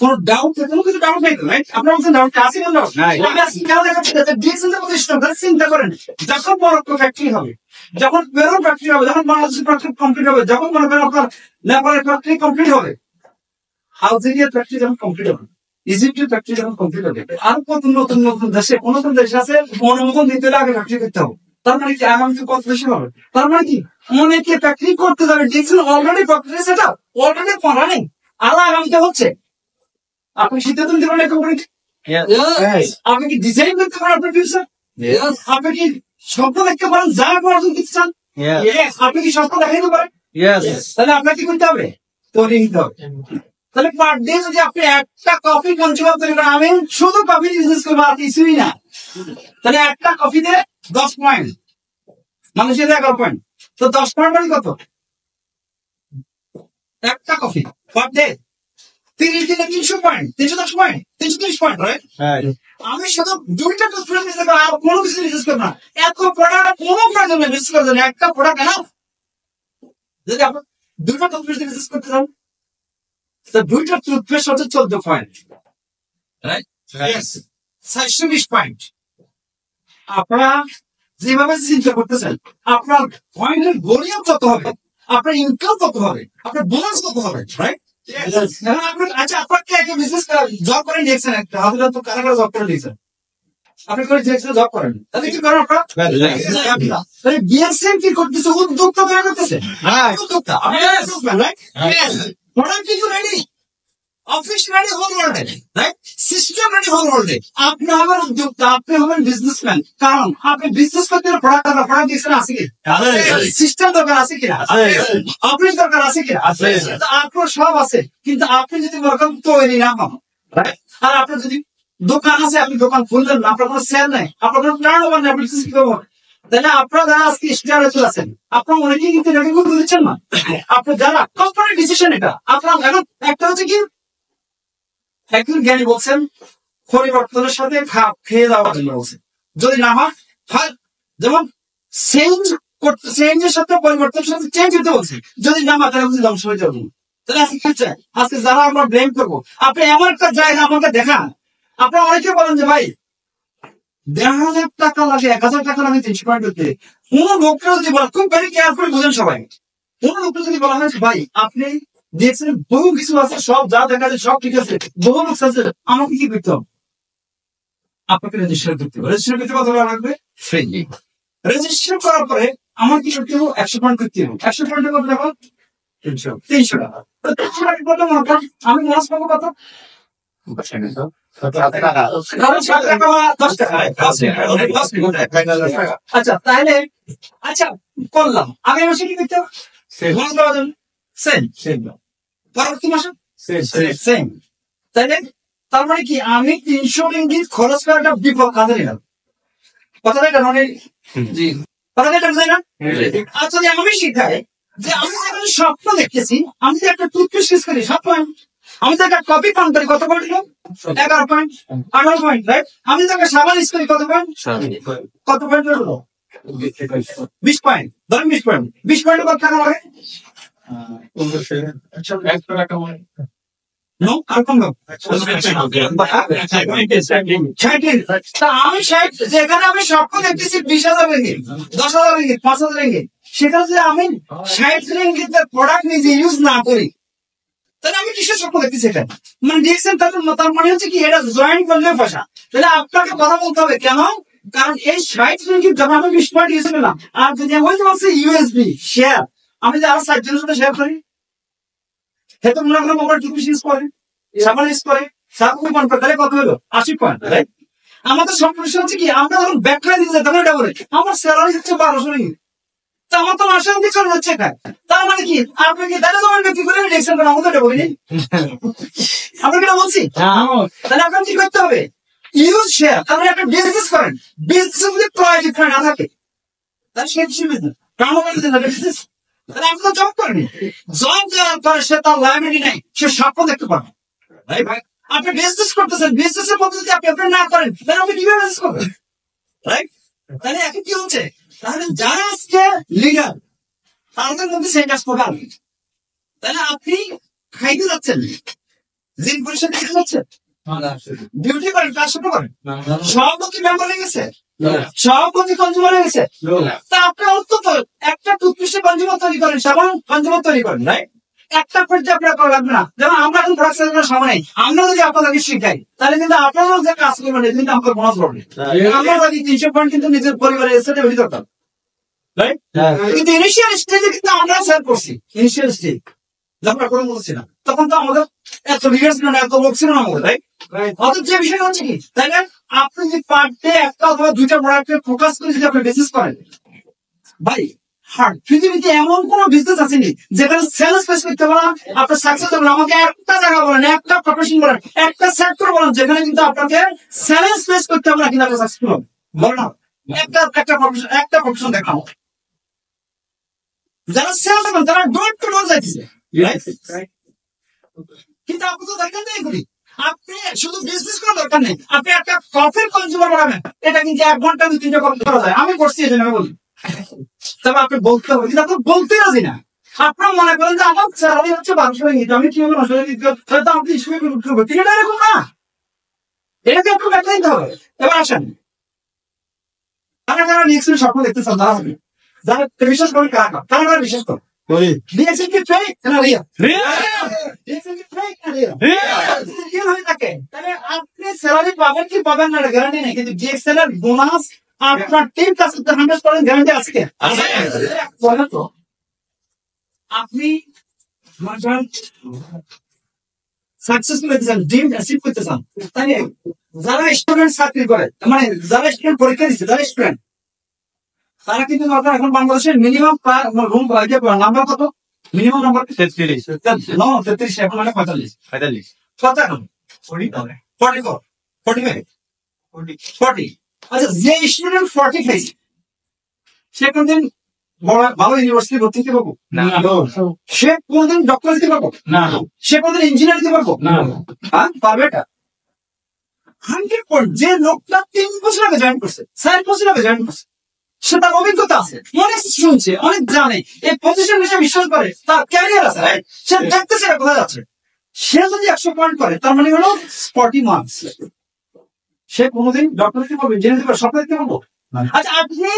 কোন ডাউট কোনো কিছু ডাউট নেই, রাইট? আপনার মধ্যে ডাউট আছে কেন? আমি আজকে কেন দেখাচ্ছি ডিএক্সএল প্রতিষ্ঠান চিন্তা করেন, যখন বড় ফ্যাক্টরি হবে, যখন বেরো ফ্যাক্টরি হবে, যখন বাংলাদেশের ফ্যাক্টরি কমপ্লিট হবে, যখন মনে করেন আপনার নেপালের ফ্যাক্টরি কমপ্লিট হবে, আলজেরিয়ার ফ্যাক্টরি যখন কমপ্লিট হবে, ইজিপ্টের ফ্যাক্টরি যখন কমপ্লিট হবে, আর কত নতুন নতুন দেশে কোন কোন দেশ আছে অনুমোদন দিতে হলে আগে ফ্যাক্টরি করতে হবে। তার মানে কি আগামী কত বেশি হবে? তার মানে কি অনেকে ফ্যাক্টরি করতে যাবে, DXL already factory set up, already running, আলা আগামীতে হচ্ছে। আপনি সিদ্ধান্ত নিতে পারেন কোম্পানি, আপনি কি ডিজাইন করতে পারেন আপনার ফিউচার, আপনি কি স্বপ্ন দেখতে পারেন যা অর্জন করতে চান, আপনি কি স্বপ্ন দেখাইতে পারেন, তাহলে আপনাকে কি করতে হবে? তৈরি নিতে হবে। তাহলে পার ডে যদি আপনি একটা কফি কনজিউম তৈরি করেন, আমি শুধু কফি বিজনেস করবো আর কিছুই না, তাহলে একটা কফিতে 10 পয়েন্ট, মানুষের 11 পয়েন্ট, তো 10 পয়েন্ট মানে কত? একটা কফি পার ডে 30 দিনে 300 পয়েন্ট, 310 পয়েন্ট, 330 পয়েন্ট, রাইট? আমি শুধু দুইটা টুথপেস্ট বিজনেস করবো, আর কোনো কিছু বিজনেস করবো না, এত প্রোডাক্ট কোনো প্রয়োজন নেই বিজনেস করার জন্য, একটা প্রোডাক্ট এনাফ। যদি আপনি দুইটা টুথপেস্ট বিজনেস করতে চান, তো দুইটা টুথপেস্ট হচ্ছে 14 পয়েন্ট, রাইট? 420 পয়েন্ট। আপনারা যেভাবে চিন্তা করতেছেন, আপনার পয়েন্টের ভলিউম কত হবে, আপনার ইনকাম কত হবে, আপনার বোনাস কত হবে, রাইট? আচ্ছা, আপনাকে একটা বিজনেস জব করে নিয়েছেন, একটা হাজার তো কারা কারা জব করে নিয়েছেন, আপনি করে জব করেন, তাহলে কি করেন আপনার? তাহলে বিএসএম কি করতেছে? উদ্যোক্তা তৈরি করতেছে, উদ্যোক্তা, রাইট? প্রোডাক্ট কিন্তু রেডি, অফিস রেডি, হোল ওয়ার্ল্ডে, রাইট? সিস্টেম রেডি হোল ওয়ার্ল্ডে। আপনি হবেন উদ্যোক্তা, আপনি হবেন বিজনেসম্যান, কারণ আপনি বিজনেস করতে হলে প্রোডাক্ট দিচ্ছেন আছে কি, সিস্টেম দরকার আছে কিনা, অফিস দরকার আছে কিনা, আপনার সব আছে, কিন্তু আপনি যদি ওরকম তৈরি না হন, রাইট? আর আপনার যদি দোকান আছে, আপনি দোকান খুললেন না, আপনার কোনো সেল নেই, আপনার কোনো টার্ন ওভার নেই, আপনি কি করবেন? তাহলে আপনারা যারা আজকে স্টারে চলে আছেন, আপনার অনেকেই কিন্তু রেডি করতে দিচ্ছেন না, আপনি যারা কোম্পানির ডিসিশন এটা আপনার। এখন একটা হচ্ছে কি, একজন জ্ঞানী বলছেন পরিবর্তনের সাথে খাপ খেয়ে যাওয়ার জন্য বলছেন, যদি না হয় যেমন চেঞ্জের সাথে পরিবর্তনের সাথে চেঞ্জ হতে বলছে, যদি না হয় তাহলে ধ্বংস হয়ে যাবে। তাহলে আজকে যারা আমরা ব্লেম করবো, আপনি এমন একটা জায়গা আমাকে দেখান। আপনারা অনেকে বলেন যে ভাই 1,500 টাকা লাগে, 1,000 টাকা লাগে 300 পয়েন্ট করতে, কোন লোকটা যদি বলা, খুব ভেরি কেয়ারফুলি বুঝেন সবাই, কোন লোকটা যদি বলা হয় ভাই আপনি দেখছেন বহু কিছু আছে, সব যা দেখা যায় সব ঠিক আছে, বহু লোক আছে, আমাকে কি করতে হবে? আপনাকে রেজিস্টার করতে হবে। রেজিস্টার করতে কত টাকা লাগবে? ফ্রি। রেজিস্টার করার পরে আমার কি করতে হবে? 100 পয়েন্ট করতে হবে। 100 পয়েন্টে কত টাকা? 300 টাকা। তো 300 টাকা কত মনে করেন আমি মাস পাবো কত? কারণ 7 টাকা বা 10 টাকা। আচ্ছা তাহলে আচ্ছা করলাম, আগামী মাসে কি করতে হবে? সেম। পরবর্তী মাসে সেম। তাইলে তার মানে কি আমি 300 রিঙ্গিত খরচ করাটা বিফল কাজে নিলাম। কথাটা এটা মানে জি কথাটা এটা বুঝাই না? আচ্ছা যে আমি শিখাই যে আমি যখন স্বপ্ন দেখতেছি, আমি যে একটা টুথপেস্ট ইউজ করি 7 পয়েন্ট, আমি তো একটা কপি পান করি কত পয়েন্ট? 11 point 18 point, right? আমি তো একটা সাবান ইউজ করি কত পয়েন্ট? কত পয়েন্ট হলো? 20 পয়েন্ট। ধরেন 20 পয়েন্ট। 20 পয়েন্ট কত টাকা লাগে? No, আর কম দাও। তা আমি 60 যেখানে আমি স্বপ্ন দেখতেছি 20,000 রিঙ্গিত, 10,000 রিঙ্গিত, 5,000 রিঙ্গিত, সেখানে যদি আমি 60 রিঙ্গিতের প্রোডাক্ট নিজে ইউজ না করি, তাহলে আমি কিসের স্বপ্ন দেখতেছি? এটা মানে দেখছেন, তার মানে হচ্ছে কি এটা জয়েন্ট করলে পয়সা। তাহলে আপনাকে কথা বলতে হবে কেন? কারণ এই 60 রিঙ্গিত যখন আমি 20 পয়েন্ট ইউজ করলাম, আর যদি আমি বলছি ইউএসবি শেয়ার, আমি যে আরো 60 জনের সাথে শেয়ার করি, সেটা মনে করেন মোবাইল টুপিস ইউজ করে, সাবান ইউজ করে, সাবান পয়েন্ট করে, তাহলে কত হলো? 80 পয়েন্ট। আমাদের সমস্যা হচ্ছে কি আমরা যখন ব্যাক করে দিতে যাই তখন এটা বলে আমার স্যালারি হচ্ছে 1200 রিঙ্গিত, তা আমার তো মাসে অব্দি চলে হচ্ছে খায়। তার মানে কি আপনি কি তাহলে তোমার ব্যক্তি করে রিলেকশন করেন? আমাদের এটা বলিনি, আমরা কিনা বলছি? তাহলে আপনার কি করতে হবে? Use share. তারপরে একটা বিজনেস করেন, বিজনেস যদি ক্রয় বিক্রয় না থাকে তাহলে সে কিছু বিজনেস বিজনেস। তাহলে আপনি তো জব করেনি, জব দেওয়ার পরে সে তার লাইব্রেরি নেই, সে স্বপ্ন দেখতে পারবে। আপনি বিজনেস করতেছেন, বিজনেসের মধ্যে যদি আপনি না করেন তাহলে আপনি কিভাবে বিজনেস করবেন? রাইট? তাহলে এখন কি হচ্ছে? তাহলে যারা আজকে লিডার তাদের মধ্যে সেই কাজ করবে আপনি। তাহলে আপনি খাইতে যাচ্ছেন, জিন পরিষদ দিতে যাচ্ছেন, ডিউটি করেন, কাজ শুরু করেন, সভাপতি মেম্বার হয়ে গেছে, সভাপতি কনজিউমার হয়ে গেছে, তা আপনি অন্তত একটা টুথপেস্টের কনজিউমার তৈরি করেন, সাবান কনজিউমার তৈরি করেন, রাইট? একটা পর্যায়ে আপনার করা লাগবে না। যেমন আমরা এখন প্রোডাকশনের সময় নেই, আমরা যদি আপনাদেরকে শিখাই তাহলে কিন্তু আপনারাও যে কাজ করবেন কিন্তু আমাদের বোনাস পাবেন। আমরা যদি 300 পয়েন্ট কিন্তু নিজের পরিবারের এসে বেশি দরকার, রাইট? কিন্তু ইনিশিয়াল স্টেজে কিন্তু আমরা সেল করছি। ইনিশিয়াল স্টেজ যখন আমরা কোনো বলছি না, তখন তো আমাদের এত লিডার ছিল না, এত লোক ছিল না আমাদের, রাইট? অথচ যে বিষয়টা হচ্ছে কি, তাই না? আপনি যদি পার ডে একটা অথবা 2টা প্রোডাক্টে ফোকাস করে যদি আপনি বিজনেস করেন, ভাই হার্ড পৃথিবীতে এমন কোন বিজনেস আসেনি যেখানে সেলস ফেস করতে পারেন আপনার সাকসেস হবে। আমাকে একটা জায়গা বলেন, একটা প্রফেশন বলেন, একটা সেক্টর বলেন যেখানে কিন্তু আপনাকে সেলস ফেস করতে হবে না কিন্তু আপনি সাকসেসফুল হবে। বলেন না একটা প্রফেশন দেখাও যারা সেলস হবে তারা ডোর টু ডোর যাইতেছে, কিন্তু আপনি তো দরকার নেই এগুলি। আপনি শুধু বিজনেস করার দরকার নেই, আপনি একটা কফির কনজিউমার বানাবেন, এটা কিন্তু 1 ঘন্টা 2-3টা করা যায়। আমি করছি এই জন্য আমি বলি, তবে আপনি বলতে হবে কিন্তু আপনি বলতে রাজি না। আপনার মনে করেন যে আমার স্যালারি হচ্ছে 1200 রিঙ্গিত, আমি কি হবে 900 রিঙ্গিত, তাহলে তো আপনি হিসেবে করবো, ঠিক আছে? এরকম না, এটাকে একটু ব্যাখ্যা দিতে হবে। এবার আসেন, যারা নেক্সট স্বপ্ন দেখতেছেন তারা হবে, যারা বিশ্বাস করেন তারা বিশ্বাস করেন ডিএক্সএল কি ফেক না রিয়েল? ডিএক্সএল কি ফেক না রিয়েল? রিয়েল হয়ে থাকে তাহলে আপনি স্যালারি পাবেন কি পাবেন না গ্যারান্টি নেই, কিন্তু ডিএক্সএল এর বোনাস আপনার টিম কাছে 100% গ্যারান্টি আছে। বলেন তো আপনি সাকসেসফুল হতে চান, ড্রিম অ্যাচিভ করতে চান, তাই না? যারা স্টুডেন্ট চাকরি করে, মানে যারা স্টুডেন্ট পরীক্ষা দিচ্ছে, যারা স্টুডেন্ট তারা কিন্তু এখন বাংলাদেশের মিনিমাম রুম নাম্বার কত? মিনিমাম নাম্বার 33, এখন মানে 45 কত এখন? 40। আচ্ছা, যে স্টুডেন্ট 40 খাইছে সে কোনদিন ভালো ইউনিভার্সিটি ভর্তি হতে পারবো না, সে কোনদিন ডক্টর দিতে পারবো না, সে কোনদিন ইঞ্জিনিয়ার দিতে পারবো না, হ্যাঁ পারবে এটা 100%। যে লোকটা 3 বছর আগে জয়েন করছে, 4 বছর আগে জয়েন করছে, সে তার অভিজ্ঞতা আছে, অনেক শুনছে, অনেক জানে, এই পজিশন হিসেবে বিশ্বাস করে, তার ক্যারিয়ার আছে, সে দেখতেছে এটা কোথায় যাচ্ছে। সে যদি 100 পয়েন্ট করে তার মানে হলো 40 মার্কস, সে কোনোদিন ডক্টর দিতে পারবে, ইঞ্জিনিয়ার দিতে পারবে, সব দিতে পারবো। আচ্ছা, আপনি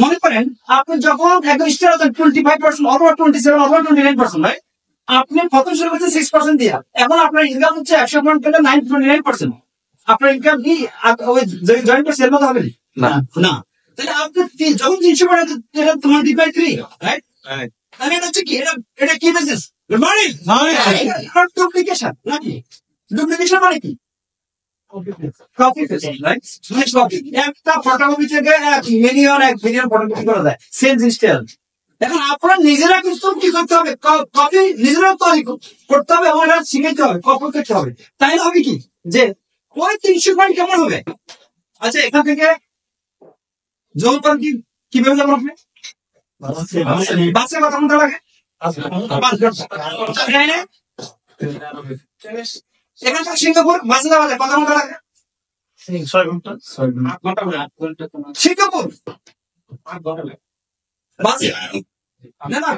মনে করেন আপনি যখন একজন স্টার আছেন 25% অথবা 27 অথবা 29%, রাইট? আপনি প্রথম শুরু করছেন 6% দিয়ে, এখন আপনার ইনকাম হচ্ছে 100 পয়েন্ট পেলে 29%। আপনার ইনকাম কি ওই জয়েন করছে এর মতো হবে না। না। তাহলে আপনার যখন 300 বাড়ে এটা তোমার ডিভাইড 3, রাইট? তাহলে এটা হচ্ছে কি, এটা কি বিজনেস? মানি ডুপ্লিকেশন নাকি? ডুপ্লিকেশন মানে কি? Copy paste, right? একটা ফটোকপি থেকে 1 মিলিয়ন ফটোকপি করা যায়, সেম জিনিসটা। এখন আপনারা নিজেরা কিন্তু কি করতে হবে, কপি নিজেরা তৈরি করতে হবে এবং এটা শিখাইতে হবে, কপি করতে হবে। তাই হবে কি যে ওই 300 পয়েন্ট কেমন হবে? আচ্ছা, এখান থেকে জলপান কিভাবে যাবেন আপনি? বাসে কত ঘন্টা লাগে? 5 ঘন্টা। এখান থেকে সিঙ্গাপুর বাসে যাওয়া যায় কত ঘন্টা লাগে? 6 ঘন্টা। 8 ঘন্টা। সিঙ্গাপুর 8 ঘন্টা লাগে বাসে, না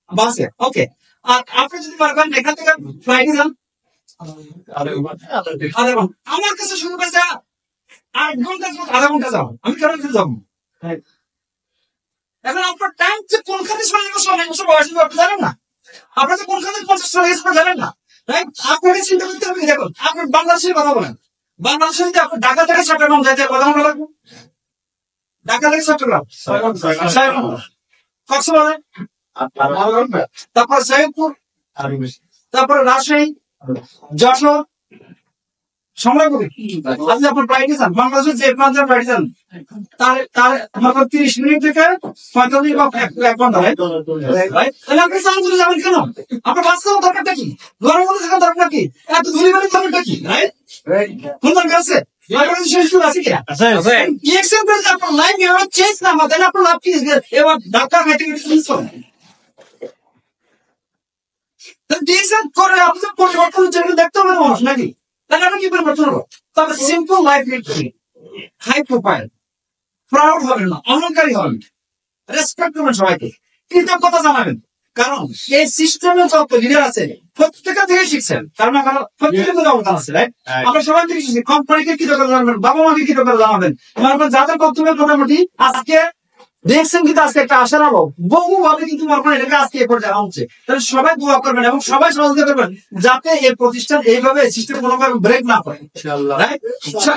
বাসে। ওকে, আর আপনি যদি মনে করেন এখান থেকে ফ্লাইটে যান, আমার কাছে শুরু করেছে 8 ঘন্টা, আধা ঘন্টা যাও, আমি কেন যাবো? এখন আপনার টাইম যে কোনখানে চলে গেছে বয়সে আপনি জানেন না, আপনার যে কোনখানে 50 চলে গেছে জানেন না, রাইট? আপনাকে চিন্তা করতে হবে। দেখুন, আপনি বাংলাদেশের কথা বলেন, বাংলাদেশে যদি আপনি ঢাকা থেকে চট্টগ্রাম যাইতে কত ঘন্টা লাগবে? ঢাকা থেকে চট্টগ্রাম 6 ঘন্টা। কক্সবাজার, তারপর সৈয়দপুর, তারপর রাজশাহী, যশোর, সংগ্রামপুর। আপনি আপনার ফ্লাইটে যান, বাংলাদেশের যে প্রান্তের ফ্লাইটে যান, তার 30 মিনিট থেকে 45 বা 1 ঘন্টা, তাহলে আপনি চাঁদপুরে যাবেন কেন? আপনার বাস যাওয়ার দরকারটা কি? ঘরের মধ্যে থাকার দরকার কি? এত ধুলিবালির দরকারটা কি? কোন দরকার আছে? আপনার লাইফ এবার চেঞ্জ না হয়, তাহলে আপনার লাভ কি? এবার ধাক্কা খাইতে করে আপনি পরিবর্তন দেখতে হবে মানুষ নাকি? তাহলে আপনি কি পরিবর্তন হবো? তবে সিম্পল লাইফ লিড করি, হাই প্রোফাইল, প্রাউড হবেন না, অহংকারী হবেন, রেসপেক্ট করবেন সবাইকে, কৃতজ্ঞতা জানাবেন। কারণ এই সিস্টেমে যত লিডার আছে প্রত্যেকটা থেকে শিখছেন, কারণ প্রত্যেকের অবদান আছে, রাইট? আমরা সবাই থেকে শিখছি। কোম্পানিকে কৃতজ্ঞতা জানাবেন, বাবা মাকে কৃতজ্ঞতা জানাবেন, যাদের কর্তব্যের মোটামুটি আজকে দেখছেন, কিন্তু আজকে একটা আশার আলো বহু ভাবে কিন্তু এটাকে আজকে এ পর্যায়ে আনছে। তাহলে সবাই দোয়া করবেন এবং সবাই সহযোগিতা করবেন যাতে এই প্রতিষ্ঠান এইভাবে সিস্টেম কোনোভাবে ব্রেক না করে।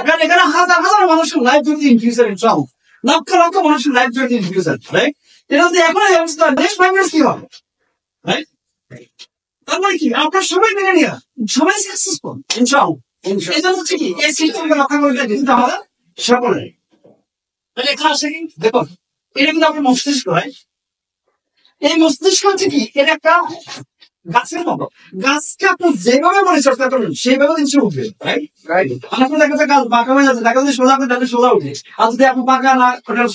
কারণ এখানে হাজার হাজার মানুষের লাইফ যদি ইন ফিউচার, ইনশাআল্লাহ লক্ষ লক্ষ মানুষের লাইফ যদি ইন ফিউচার, রাইট? এটা যদি এখন অবস্থা, নেক্সট 5 ইয়ার্স কি হবে, রাইট? তারপরে কি আপনার সবাই মেনে নিয়ে সবাই সাকসেসফুল, ইনশাআল্লাহ। এই জন্য হচ্ছে কি এই সিস্টেমকে রক্ষা করতে কিন্তু আমাদের সকলের। তাহলে এখানে আসে কি দেখুন, এটা কিন্তু আপনার মস্তিষ্ক, রাইট? এই মস্তিষ্ক হচ্ছে কি, এটা একটা গাছের মতো। গাছকে আপনি যেভাবে পরিচর্যা করবেন সেইভাবে জিনিস উঠবে, রাইট? আপনার দেখা যায় গাছ বাঁকা হয়ে যাচ্ছে, দেখা যায় সোজা করে তাহলে সোজা উঠে, আর যদি আপনি বাঁকা না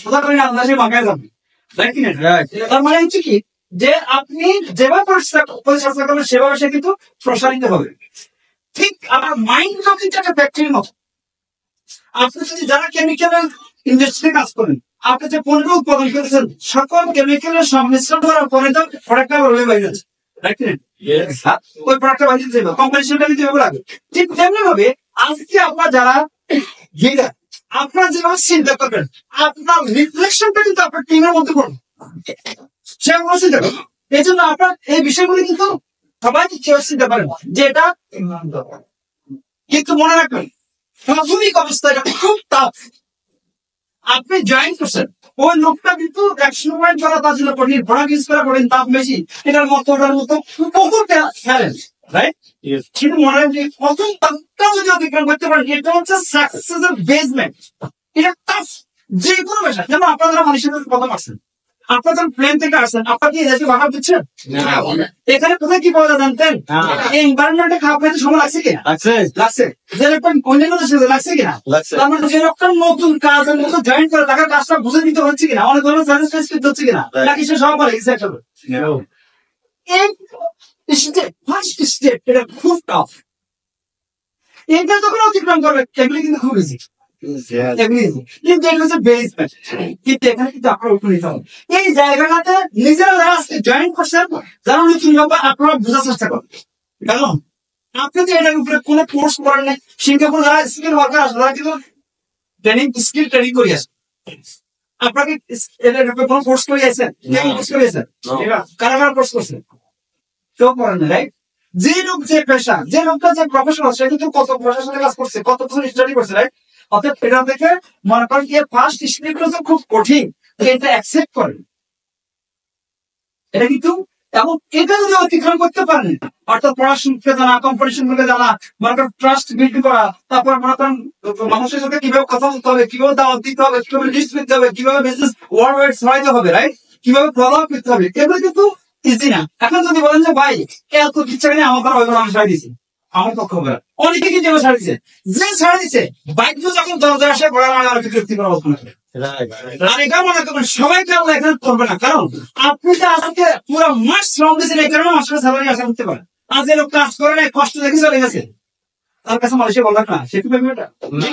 সোজা করে না সে বাঁকায় যাবে, রাইট কি না? তার মানে হচ্ছে কি যে আপনি যেভাবে পরিচর্যা করবেন সেভাবে সে কিন্তু প্রসারিত হবে। ঠিক আমার মাইন্ডটাও কিন্তু একটা ফ্যাক্টরির মতো। আপনি যদি যারা কেমিক্যাল ইন্ডাস্ট্রিতে কাজ করেন, আপনি যে পণ্য উৎপাদন করেছেন সকল কেমিক্যালের সংমিশ্রণ করার পরে তো প্রোডাক্টটা বাইরে আছে, ওই প্রোডাক্টটা বাইরে যাবে, কোম্পানি সেটা দিতে হবে লাগে। ঠিক তেমনি ভাবে আজকে আপনার যারা লিডার, আপনারা যেভাবে চিন্তা করবেন আপনার রিফ্লেকশনটা কিন্তু আপনার টিমের মধ্যে পড়বে, সেভাবে চিন্তা করবেন। এই জন্য আপনার এই বিষয়গুলি কিন্তু সবাই চিন্তা করেন যে এটা, কিন্তু মনে রাখবেন প্রাথমিক অবস্থা এটা খুব টাফ। আপনি জয়েন করছেন, ওই লোকটা কিন্তু 100 পয়েন্ট করা তার জন্য কঠিন, প্রোডাক্ট ইউজ করা কঠিন, তাপ বেশি, এটার মতো বহু চ্যালেঞ্জ, রাইট? কিন্তু মনে রাখবেন প্রথম তাপটা যদি অতিক্রম করতে পারেন, এটা হচ্ছে সাকসেসের বেসমেন্ট। এটা টাফ যে কোনো বিষয়। যেমন আপনারা মানুষের প্রথম আসছেন, আপনার যখন প্লেন থেকে আসছেন, আপনার কি এদেরকে বাধা দিচ্ছেন? এখানে কোথায় কি পাওয়া যায় জানতেন? এই এনভায়রনমেন্টে খাওয়া পেতে সময় লাগছে কিনা? লাগছে। যেরকম অন্যান্য দেশে লাগছে কিনা? তার মানে যেরকম নতুন কাজ নতুন জয়েন করে তাকে কাজটা বুঝে দিতে হচ্ছে কিনা, অনেক ধরনের চ্যালেঞ্জ ফেস করতে হচ্ছে কিনা, নাকি সে সব পারে? ফার্স্ট স্টেপ এটা খুব টাফ। এটা যখন অতিক্রম করবে এগুলি কিন্তু খুব ইজি, কিন্তু এটা হচ্ছে বেসমেন্ট। কিন্তু এখানে কিন্তু আপনার উপর নিতে হবে এই জায়গাটাতে নিজেরা যারা আজকে জয়েন করছেন, যারা নতুন ব্যাপার আপনারা বোঝার চেষ্টা করেন। কারণ আপনি তো এটার উপরে কোনো কোর্স করেন নাই। সিঙ্গাপুর যারা স্কিল ওয়ার্কার আছে তারা কিন্তু স্কিল ট্রেনিং করে আসে। আপনাকে এটার উপরে কোনো কোর্স করে আসেন? কোর্স করে আসেন? কারা কারা কোর্স করছেন? কেউ করেন না, রাইট? যে লোক যে পেশা, যে লোকটা যে প্রফেশনাল, সে কিন্তু কত প্রফেশনাল কাজ করছে, কত বছর স্টাডি করছে, রাইট? অর্থাৎ এটা থেকে মনে করেন এর ফার্স্ট স্টেপটা তো খুব কঠিন, এটা অ্যাকসেপ্ট করেন, এটা কিন্তু, এবং এটা যদি অতিক্রম করতে পারেন, অর্থাৎ পড়াশোনাকে জানা, কম্পিটিশন গুলো জানা, মনে করেন ট্রাস্ট বিল্ড করা, তারপর মনে করেন মানুষের সাথে কিভাবে কথা বলতে হবে, কিভাবে দাওয়াত দিতে হবে, কিভাবে লিস্ট করতে হবে, কিভাবে বিজনেস ওয়ার্ল্ড ওয়াইড ছড়াইতে হবে, রাইট? কিভাবে ফলো আপ করতে হবে, এগুলো কিন্তু ইজি না। এখন যদি বলেন যে ভাই এত ইচ্ছা নেই আমার দ্বারা ওইগুলো আমি ছাড়ি দিছি, আমার পক্ষ হবে না। অনেকে কিন্তু এবার ছাড়ি দিছে, যে ছাড়ি দিছে বাধ্য যখন দরজা আসে ঘোরা আমার বিরক্তি করা অবস্থা করে। আর এটা মনে করবেন সবাইকে আল্লাহ এখানে করবে না, কারণ আপনি তো আজকে পুরো মাস শ্রম দিয়েছেন, এই কারণে মাসের স্যালারি আশা করতে পারেন। আর যে লোক কাজ করে না, কষ্ট দেখে চলে গেছে, তার কাছে মালয়েশিয়া বললাম না, সে কি পাবে এটা?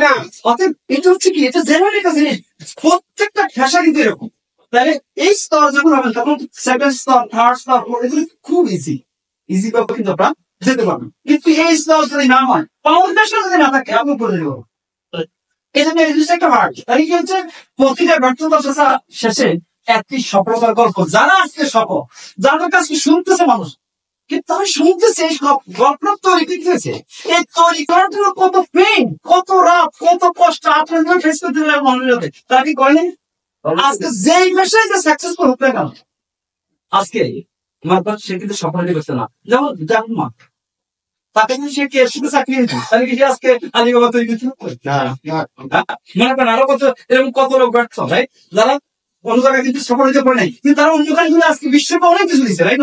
না। অতএব এটা হচ্ছে কি, এটা জেনারেল একটা জিনিস, প্রত্যেকটা ভাষা কিন্তু এরকম। তাহলে এই স্তর যখন হবেন তখন সেকেন্ড স্তর, থার্ড স্তর, এগুলো খুব ইজি ভাবে কিন্তু আপনারা যেতে পারবেন। কিন্তু এই স্তর যদি না হয়, ফাউন্ডেশন যদি না থাকে, আপনি পড়ে যাবেন। এই জন্য এই জিনিসটা একটা হার্ড। তাই কি হচ্ছে, প্রতিটা ব্যর্থতা শেষে একটি সফলতার গল্প। যারা আজকে সফল, যাদের কাছে শুনতেছে মানুষ, কিন্তু তারা শুনতেছে এই গল্প তৈরি করতেছে, এই তৈরি করার জন্য কত পেন, কত রাত, কত কষ্ট আপনাদের ফেস করতে হবে মানুষের সাথে, তারা কি করেনি? আজকে যেই মেশাই যে সাকসেসফুল হতে গেল, আজকে মারবার সে কিন্তু সফলতা করছে না। যেমন জানমা, তাকে কিন্তু সে কে শুধু চাকরি দিচ্ছে, তাহলে কি সে আজকে আলিবাবা তৈরি করছে? মনে করেন আরো কত এরকম কত লোক ব্যর্থ, রাইট? যারা অন্য জায়গায় কিন্তু সফল হতে পারে নাই, কিন্তু তারা অন্য কাজ আজকে বিশ্বকে অনেক কিছু দিচ্ছে, রাইট?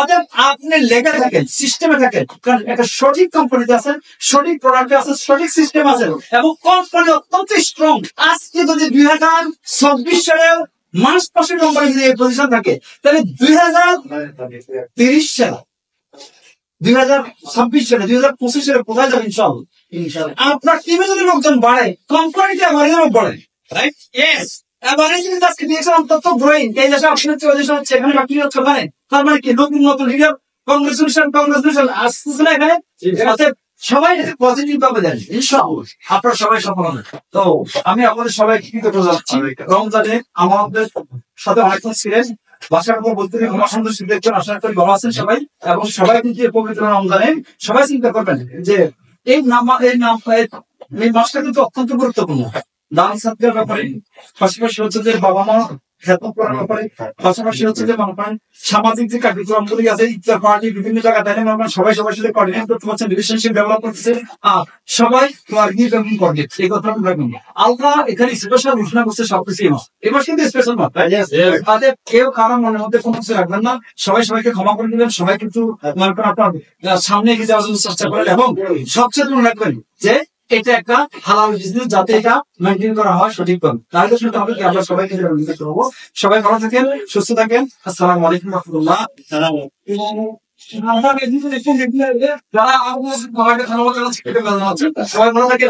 অর্থাৎ আপনি লেগে থাকেন, সিস্টেমে থাকেন, কারণ একটা সঠিক কোম্পানিতে আছেন, সঠিক প্রোডাক্টে আছেন, সঠিক সিস্টেম আছে, এবং কোম্পানি অত্যন্ত স্ট্রং। আজকে যদি 2026 সালে মার্চ মাসের কোম্পানি যদি এই পজিশন থাকে, তাহলে 2030 সালে, 2026 সালে, 2025 সালে কোথায় যাবেন? ইনশাআল্লাহ আপনার টিমে যদি লোকজন বাড়ে, কোম্পানিতে আমাদের বাড়ে, রাইট? ইয়েস। এবারে যদি আজকে দিয়েছেন অন্তত ব্রেইন, এই দেশে আপনি হচ্ছে, ওই দেশে হচ্ছে, এখানে বাকি হচ্ছে ওখানে, তার মানে কি নতুন নতুন লিডার, কংগ্রেচুলেশন আসতেছে না এখানে। সবাই পজিটিভ ভাবে দেন, ইনশাআল্লাহ আপনারা সবাই সফল হবেন। তো আমি আপনাদের সবাইকে কৃতজ্ঞ জানাচ্ছি। রমজানে আমাদের সাথে অনেকক্ষণ ছিলেন, বাসার উপর বলতে অসন্তুষ্ট দেখছেন, আশা করি ভালো আছেন সবাই, এবং সবাই কিন্তু পবিত্র রমজানে সবাই চিন্তা করবেন যে এই মাসটা কিন্তু অত্যন্ত গুরুত্বপূর্ণ। দান সাদকার ব্যাপারে, পাশাপাশি হচ্ছে যে বাবা মা খেদমত করার ব্যাপারে, পাশাপাশি হচ্ছে যে মনে করেন সামাজিক যে কার্যক্রম গুলি আছে, ইফতার পার্টি বিভিন্ন জায়গায় তাই সবাই সবার সাথে কোঅর্ডিনেট করতে পারছেন, রিলেশনশিপ ডেভেলপ করতেছে, আর সবাই গিফট এবং কোঅর্ডিনেট, এই কথা রাখবেন। আল্লাহ এখানে স্পেশাল ঘোষণা করছে সবকিছু এবার কিন্তু স্পেশাল মাত্র, তাদের কেউ কারণ মনের মধ্যে কোনো কিছু রাখবেন না, সবাই সবাইকে ক্ষমা করে দিবেন, সবাই কিন্তু মনে করেন আপনার সামনে এগিয়ে যাওয়ার জন্য চেষ্টা করেন, এবং সবচেয়ে মনে রাখবেন যে এটা একটা হালাল বিজনেস, যাতে এটা মেনটেন করা হয় সঠিকভাবে। তাহলে শুনতে হবে কি আমরা সবাইকে করবো। সবাই ভালো থাকেন, সুস্থ থাকেন। আসসালামু আলাইকুম রহমতুল্লাহ। সবাই ভালো থাকেন।